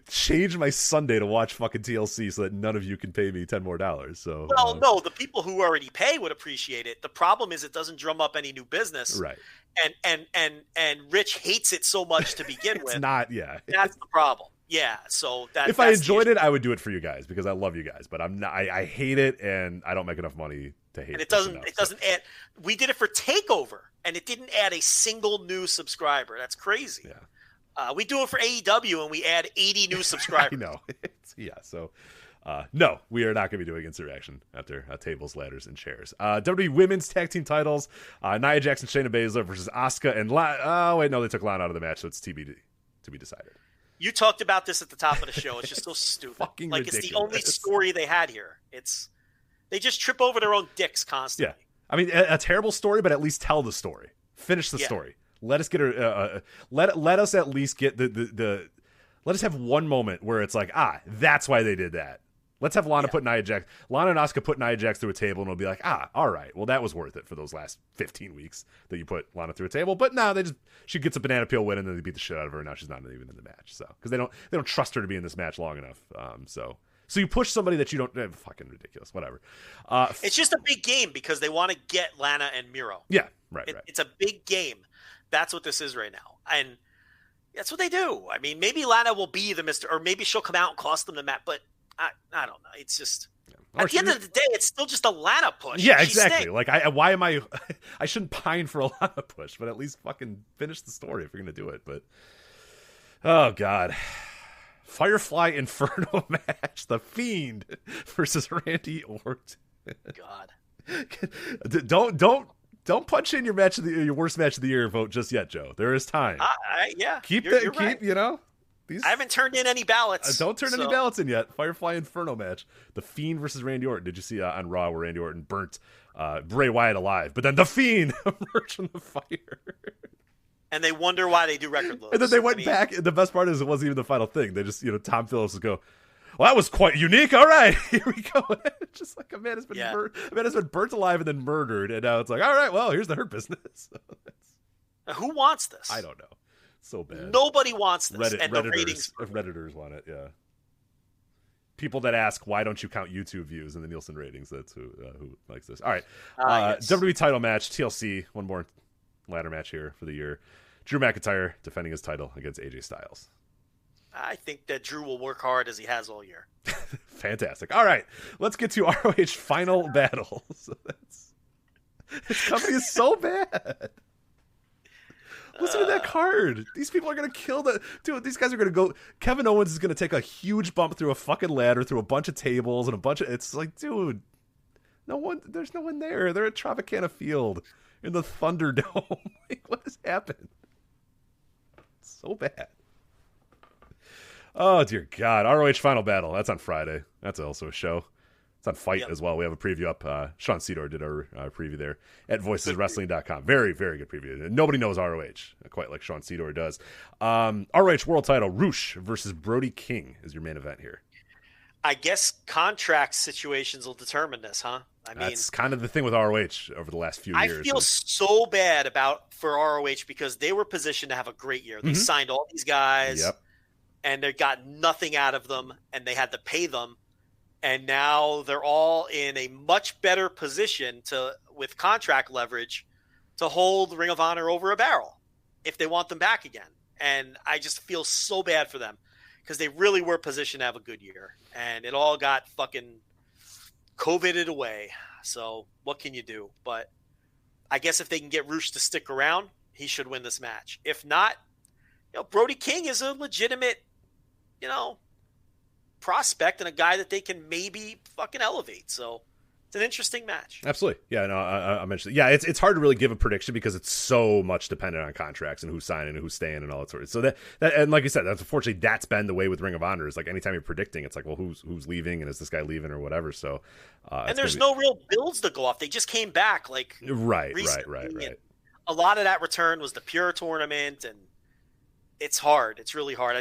change my Sunday to watch fucking TLC so that none of you can pay me $10 more. So no, the people who already pay would appreciate it. The problem is it doesn't drum up any new business. Right. And Rich hates it so much to begin with. It's not. Yeah. That's the problem. Yeah, so if I enjoyed it, I would do it for you guys because I love you guys. But I'm not. I hate it, and I don't make enough money to hate it. And it doesn't add. We did it for Takeover, and it didn't add a single new subscriber. That's crazy. Yeah. We do it for AEW and we add 80 new subscribers. I know. So no, we are not going to be doing instant reaction after tables, ladders, and chairs. WWE Women's Tag Team Titles, Nia Jax, Shayna Baszler versus Asuka and Lana. Oh, wait, no, they took Lana out of the match, so it's TBD, to be decided. You talked about this at the top of the show. It's just so stupid. Fucking like, ridiculous. It's the only story they had here. They just trip over their own dicks constantly. Yeah. I mean, a terrible story, but at least tell the story. Finish the story. Let us get let us at least get let us have one moment where it's like, that's why they did that. Let's have Lana and Asuka put Nia Jax through a table, and it'll be like, all right, well, that was worth it for those last 15 weeks that you put Lana through a table. But no, she gets a banana peel win, and then they beat the shit out of her, and now she's not even in the match. So because they don't trust her to be in this match long enough. So you push somebody that you don't. Fucking ridiculous. Whatever. It's just a big game because they want to get Lana and Miro. Yeah, right. It's a big game. That's what this is right now, and that's what they do. I mean, maybe Lana will be the Mr. or maybe she'll come out and cost them the match, but I don't know. It's just at the end of the day, it's still just a Lana push. Yeah, exactly. Like, why am I? I shouldn't pine for a Lana push, but at least fucking finish the story if you're gonna do it. But oh god, Firefly Inferno match: The Fiend versus Randy Orton. God, don't punch in your worst match of the year vote just yet, Joe. There is time. Keep right. I haven't turned in any ballots. Don't turn any ballots in yet. Firefly Inferno match. The Fiend versus Randy Orton. Did you see on Raw where Randy Orton burnt Bray Wyatt alive, but then The Fiend emerged from the fire? And they wonder why they do record lows. And then they went back. The best part is it wasn't even the final thing. They just, Tom Phillips would go, well, that was quite unique. All right, here we go. Just like a man has been burnt alive and then murdered, and now it's like, all right, well, here's the Hurt Business. Who wants this? I don't know. So bad. Nobody wants this. And the Redditors want it. Yeah. People that ask, why don't you count YouTube views in the Nielsen ratings? That's who likes this. All right. Yes. WWE title match, TLC. One more ladder match here for the year. Drew McIntyre defending his title against AJ Styles. I think that Drew will work hard as he has all year. Fantastic. All right. Let's get to ROH Final Battle. This company is so bad. Listen to that card. These people are going to kill dude, these guys are going to go. Kevin Owens is going to take a huge bump through a fucking ladder, through a bunch of tables and it's like, dude, there's no one there. They're at Tropicana Field in the Thunderdome. Like, what has happened? It's so bad. Oh, dear God. ROH Final Battle. That's on Friday. That's also a show. It's on Fight as well. We have a preview up. Sean Cedar did our preview there at voiceswrestling.com. Very, very good preview. Nobody knows ROH quite like Sean Cedar does. ROH World Title, Roosh versus Brody King is your main event here. I guess contract situations will determine this, huh? That's kind of the thing with ROH over the last few years. I feel so bad for ROH because they were positioned to have a great year. They signed all these guys. Yep. And they got nothing out of them, and they had to pay them. And now they're all in a much better position with contract leverage to hold Ring of Honor over a barrel if they want them back again. And I just feel so bad for them because they really were positioned to have a good year. And it all got fucking COVIDed away. So what can you do? But I guess if they can get Roosh to stick around, he should win this match. If not, Brody King is a legitimate, prospect and a guy that they can maybe fucking elevate. So it's an interesting match. Absolutely. Yeah, no, I mentioned it. Yeah, it's hard to really give a prediction because it's so much dependent on contracts and who's signing and who's staying and all that sort of. So that and like you said, unfortunately that's been the way with Ring of Honor. Is like anytime you're predicting, it's like, well, who's leaving and is this guy leaving or whatever. So and there's no real builds to go off. They just came back right. A lot of that return was the Pure tournament, and it's hard. It's really hard.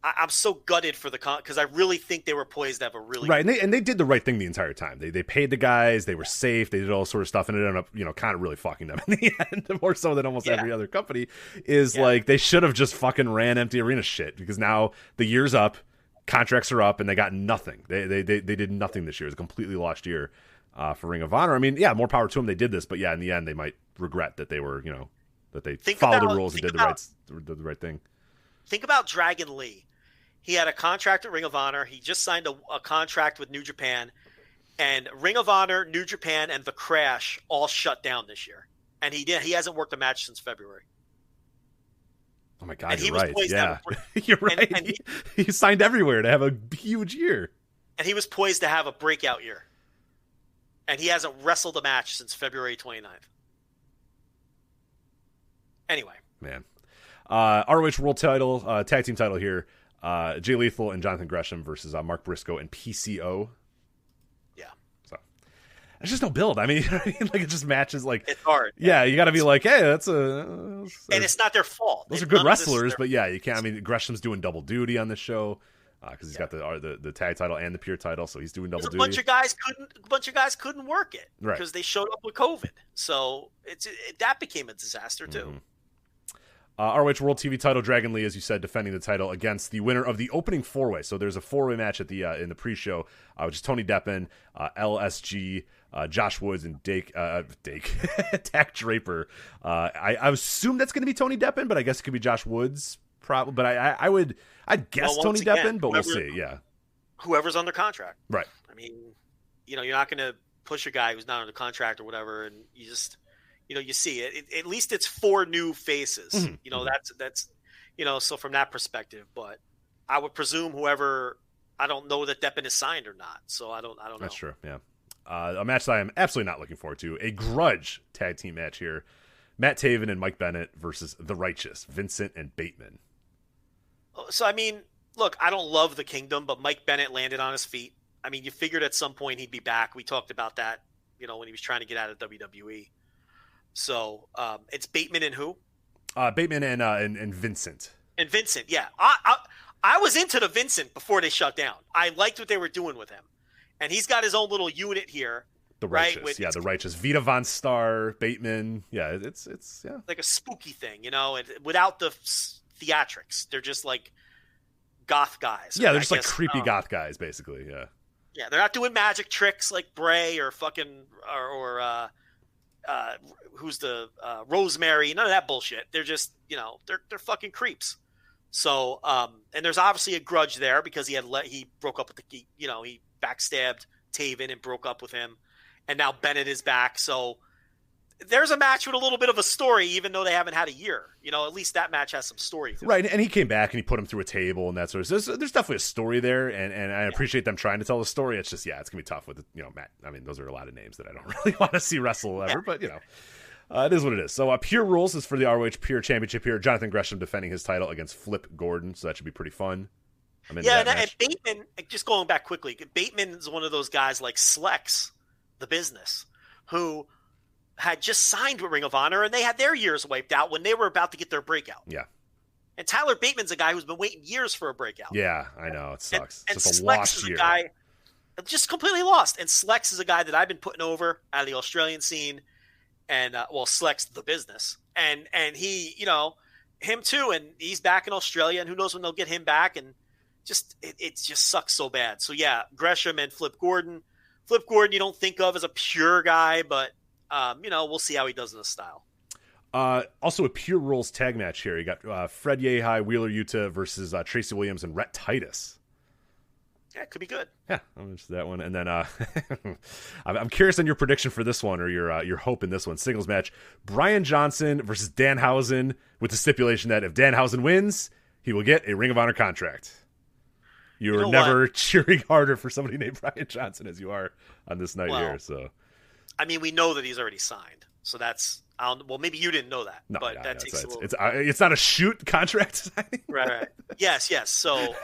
I'm so gutted for because I really think they were poised to have a really right, and they did the right thing the entire time. They paid the guys, they were safe, they did all sort of stuff, and it ended up kind of really fucking them in the end, more so than almost every other company. Like they should have just fucking ran empty arena shit because now the year's up, contracts are up, and they got nothing. They did nothing this year. It's a completely lost year for Ring of Honor. I mean, more power to them. They did this, but in the end, they might regret that they were that they followed the rules and did the right thing. Think about Dragon Lee. He had a contract at Ring of Honor. He just signed a contract with New Japan. And Ring of Honor, New Japan, and The Crash all shut down this year. And he hasn't worked a match since February. Oh my God, you're right. Yeah, you're right. And he signed everywhere to have a huge year. And he was poised to have a breakout year. And he hasn't wrestled a match since February 29th. Anyway. Man. ROH World title, tag team title here. Jay Lethal and Jonathan Gresham versus Mark Briscoe and PCO. Yeah. So it's just no build. I mean, like it just matches like it's hard. Yeah, you got to be like, hey, that's a. And it's not their fault. Those are good wrestlers, but yeah, you can't. I mean, Gresham's doing double duty on this show because he's got the tag title and the pure title, so he's doing double duty. A bunch of guys couldn't work it because they showed up with COVID, so that became a disaster too. Mm-hmm. ROH World TV title, Dragon Lee, as you said, defending the title against the winner of the opening four-way. So there's a four-way match at the in the pre-show, which is Tony Deppen, LSG, Josh Woods, and Dak Draper. I assume that's going to be Tony Deppen, but I guess it could be Josh Woods. Probably, but I'd guess Tony Deppen, but we'll see. Yeah, whoever's under contract, right? I mean, you're not going to push a guy who's not under contract or whatever, and you just. You see it. At least it's 4 new faces. Mm-hmm. That's so from that perspective. But I would presume whoever. I don't know that Deppen is signed or not, so I don't know. That's true. Yeah, a match that I am absolutely not looking forward to. A grudge tag team match here: Matt Taven and Mike Bennett versus the Righteous, Vincent and Bateman. So I mean, look, I don't love the Kingdom, but Mike Bennett landed on his feet. I mean, you figured at some point he'd be back. We talked about that, when he was trying to get out of WWE. So it's Bateman and who? Bateman and Vincent. And Vincent, yeah. I was into the Vincent before they shut down. I liked what they were doing with him, and he's got his own little unit here. The Righteous, the Righteous. Vita Von Star, Bateman, yeah. It's like a spooky thing, and without the theatrics. They're just like goth guys. Yeah, they're just like creepy goth guys, basically. Yeah. Yeah, they're not doing magic tricks like Bray or fucking who's the Rosemary, none of that bullshit. They're just, they're fucking creeps. So, and there's obviously a grudge there because he broke up with he backstabbed Taven and broke up with him, and now Bennett is back. So there's a match with a little bit of a story, even though they haven't had a year. At least that match has some story. Right, and he came back and he put him through a table and that sort of. So there's definitely a story there, and I appreciate them trying to tell the story. It's just it's gonna be tough with Matt. I mean, those are a lot of names that I don't really want to see wrestle ever, but it is what it is. So Pure Rules is for the ROH Pure Championship here. Jonathan Gresham defending his title against Flip Gordon, so that should be pretty fun. And Bateman, just going back quickly, Bateman is one of those guys like Slex, the business, who had just signed with Ring of Honor, and they had their years wiped out when they were about to get their breakout. Yeah. And Tyler Bateman's a guy who's been waiting years for a breakout. Yeah, I know. It sucks. And it's just a Slex lost is year. A guy just completely lost. And Slex is a guy that I've been putting over out of the Australian scene. And, Slex, the business. And he, him too. And he's back in Australia, and who knows when they'll get him back. And it just sucks so bad. So, yeah, Gresham and Flip Gordon. Flip Gordon you don't think of as a pure guy, but we'll see how he does in the style. Also a Pure Rules tag match here. You got Fred Yehai, Wheeler Yuta versus Tracy Williams and Rhett Titus. Yeah, it could be good. Yeah, I'm interested in that one. And then I'm curious on your prediction for this one, or your hope in this one. Singles match: Brian Johnson versus Danhausen, with the stipulation that if Danhausen wins, he will get a Ring of Honor contract. You are never cheering harder for somebody named Brian Johnson as you are on this night here. So, I mean, we know that he's already signed, so that's. Well, maybe you didn't know that, but that takes a little. It's not a shoot contract signing. Right. Yes. So,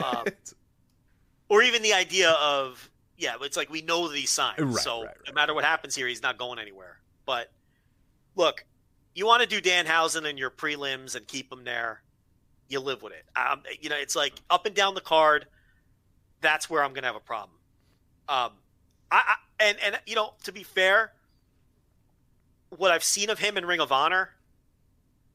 or even the idea of it's like we know that he's signed. Right, so no matter what happens here, he's not going anywhere. But look, you want to do Danhausen in your prelims and keep him there, you live with it. It's like up and down the card. That's where I'm going to have a problem. To be fair, what I've seen of him in Ring of Honor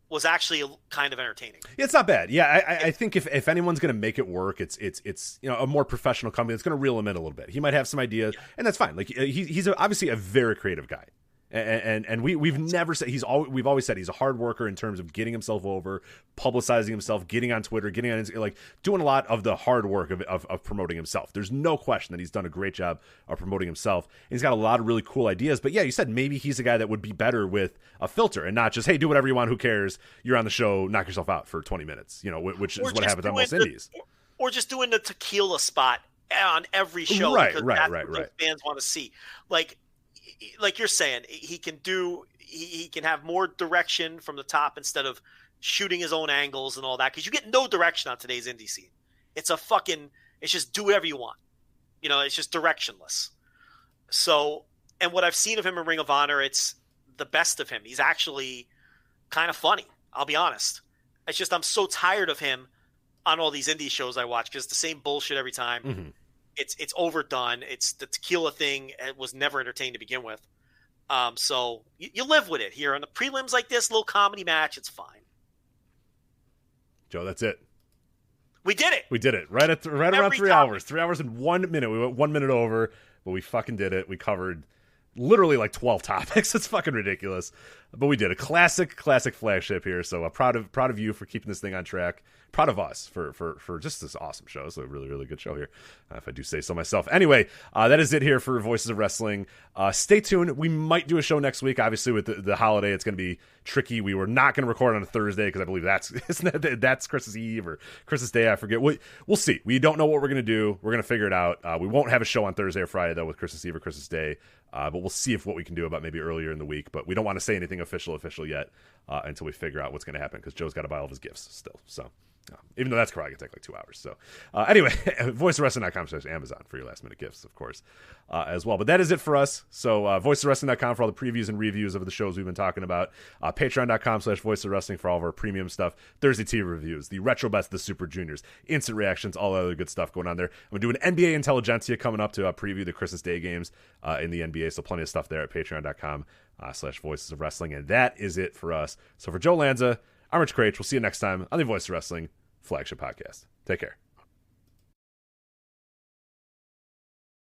was actually kind of entertaining. Yeah, it's not bad. Yeah, I think if anyone's going to make it work, it's a more professional company that's going to reel him in a little bit. He might have some ideas, and that's fine. Like he's obviously a very creative guy, And we've never said we've always said he's a hard worker in terms of getting himself over, publicizing himself, getting on Twitter, getting on like doing a lot of the hard work of promoting himself. There's no question that he's done a great job of promoting himself. And he's got a lot of really cool ideas. But yeah, you said maybe he's a guy that would be better with a filter and not just, hey, do whatever you want, who cares? You're on the show, knock yourself out for 20 minutes, which is what happens on most indies. Or just doing the tequila spot on every show. Right. Fans want to see. Like you're saying, he can have more direction from the top instead of shooting his own angles and all that. Because you get no direction on today's indie scene. It's just do whatever you want. It's just directionless. So, and what I've seen of him in Ring of Honor, it's the best of him. He's actually kind of funny. I'll be honest. It's just I'm so tired of him on all these indie shows I watch because it's the same bullshit every time. Mm-hmm. It's overdone. It's the tequila thing. It was never entertaining to begin with. So you live with it here on the prelims like this little comedy match. It's fine. Joe, that's it. We did it. We did it right around 3 hours. 3 hours and 1 minute. We went 1 minute over, but we fucking did it. We covered literally like 12 topics. It's fucking ridiculous, but we did a classic Flagship here. So proud of you for keeping this thing on track. Proud of us for just this awesome show. It's a really, really good show here, if I do say so myself. Anyway, that is it here for Voices of Wrestling. Stay tuned. We might do a show next week. Obviously, with the holiday, it's going to be tricky. We were not going to record on a Thursday because I believe that's Christmas Eve or Christmas Day. I forget. We'll see. We don't know what we're going to do. We're going to figure it out. We won't have a show on Thursday or Friday, though, with Christmas Eve or Christmas Day. But we'll see what we can do about maybe earlier in the week. But we don't want to say anything official yet until we figure out what's going to happen because Joe's got to buy all of his gifts still. So. Even though that's probably going to take like 2 hours. So anyway, voiceofwrestling.com/Amazon for your last minute gifts, of course, as well. But that is it for us. So voiceofwrestling.com for all the previews and reviews of the shows we've been talking about. Patreon.com/voiceofwrestling for all of our premium stuff. Thursday TV reviews, the retro best, the Super Juniors, instant reactions, all other good stuff going on there. I'm doing NBA Intelligentsia coming up to preview the Christmas Day games in the NBA. So plenty of stuff there at patreon.com/voicesofwrestling. And that is it for us. So for Joe Lanza, I'm Rich Craich. We'll see you next time on the Voice of Wrestling Flagship Podcast. Take care.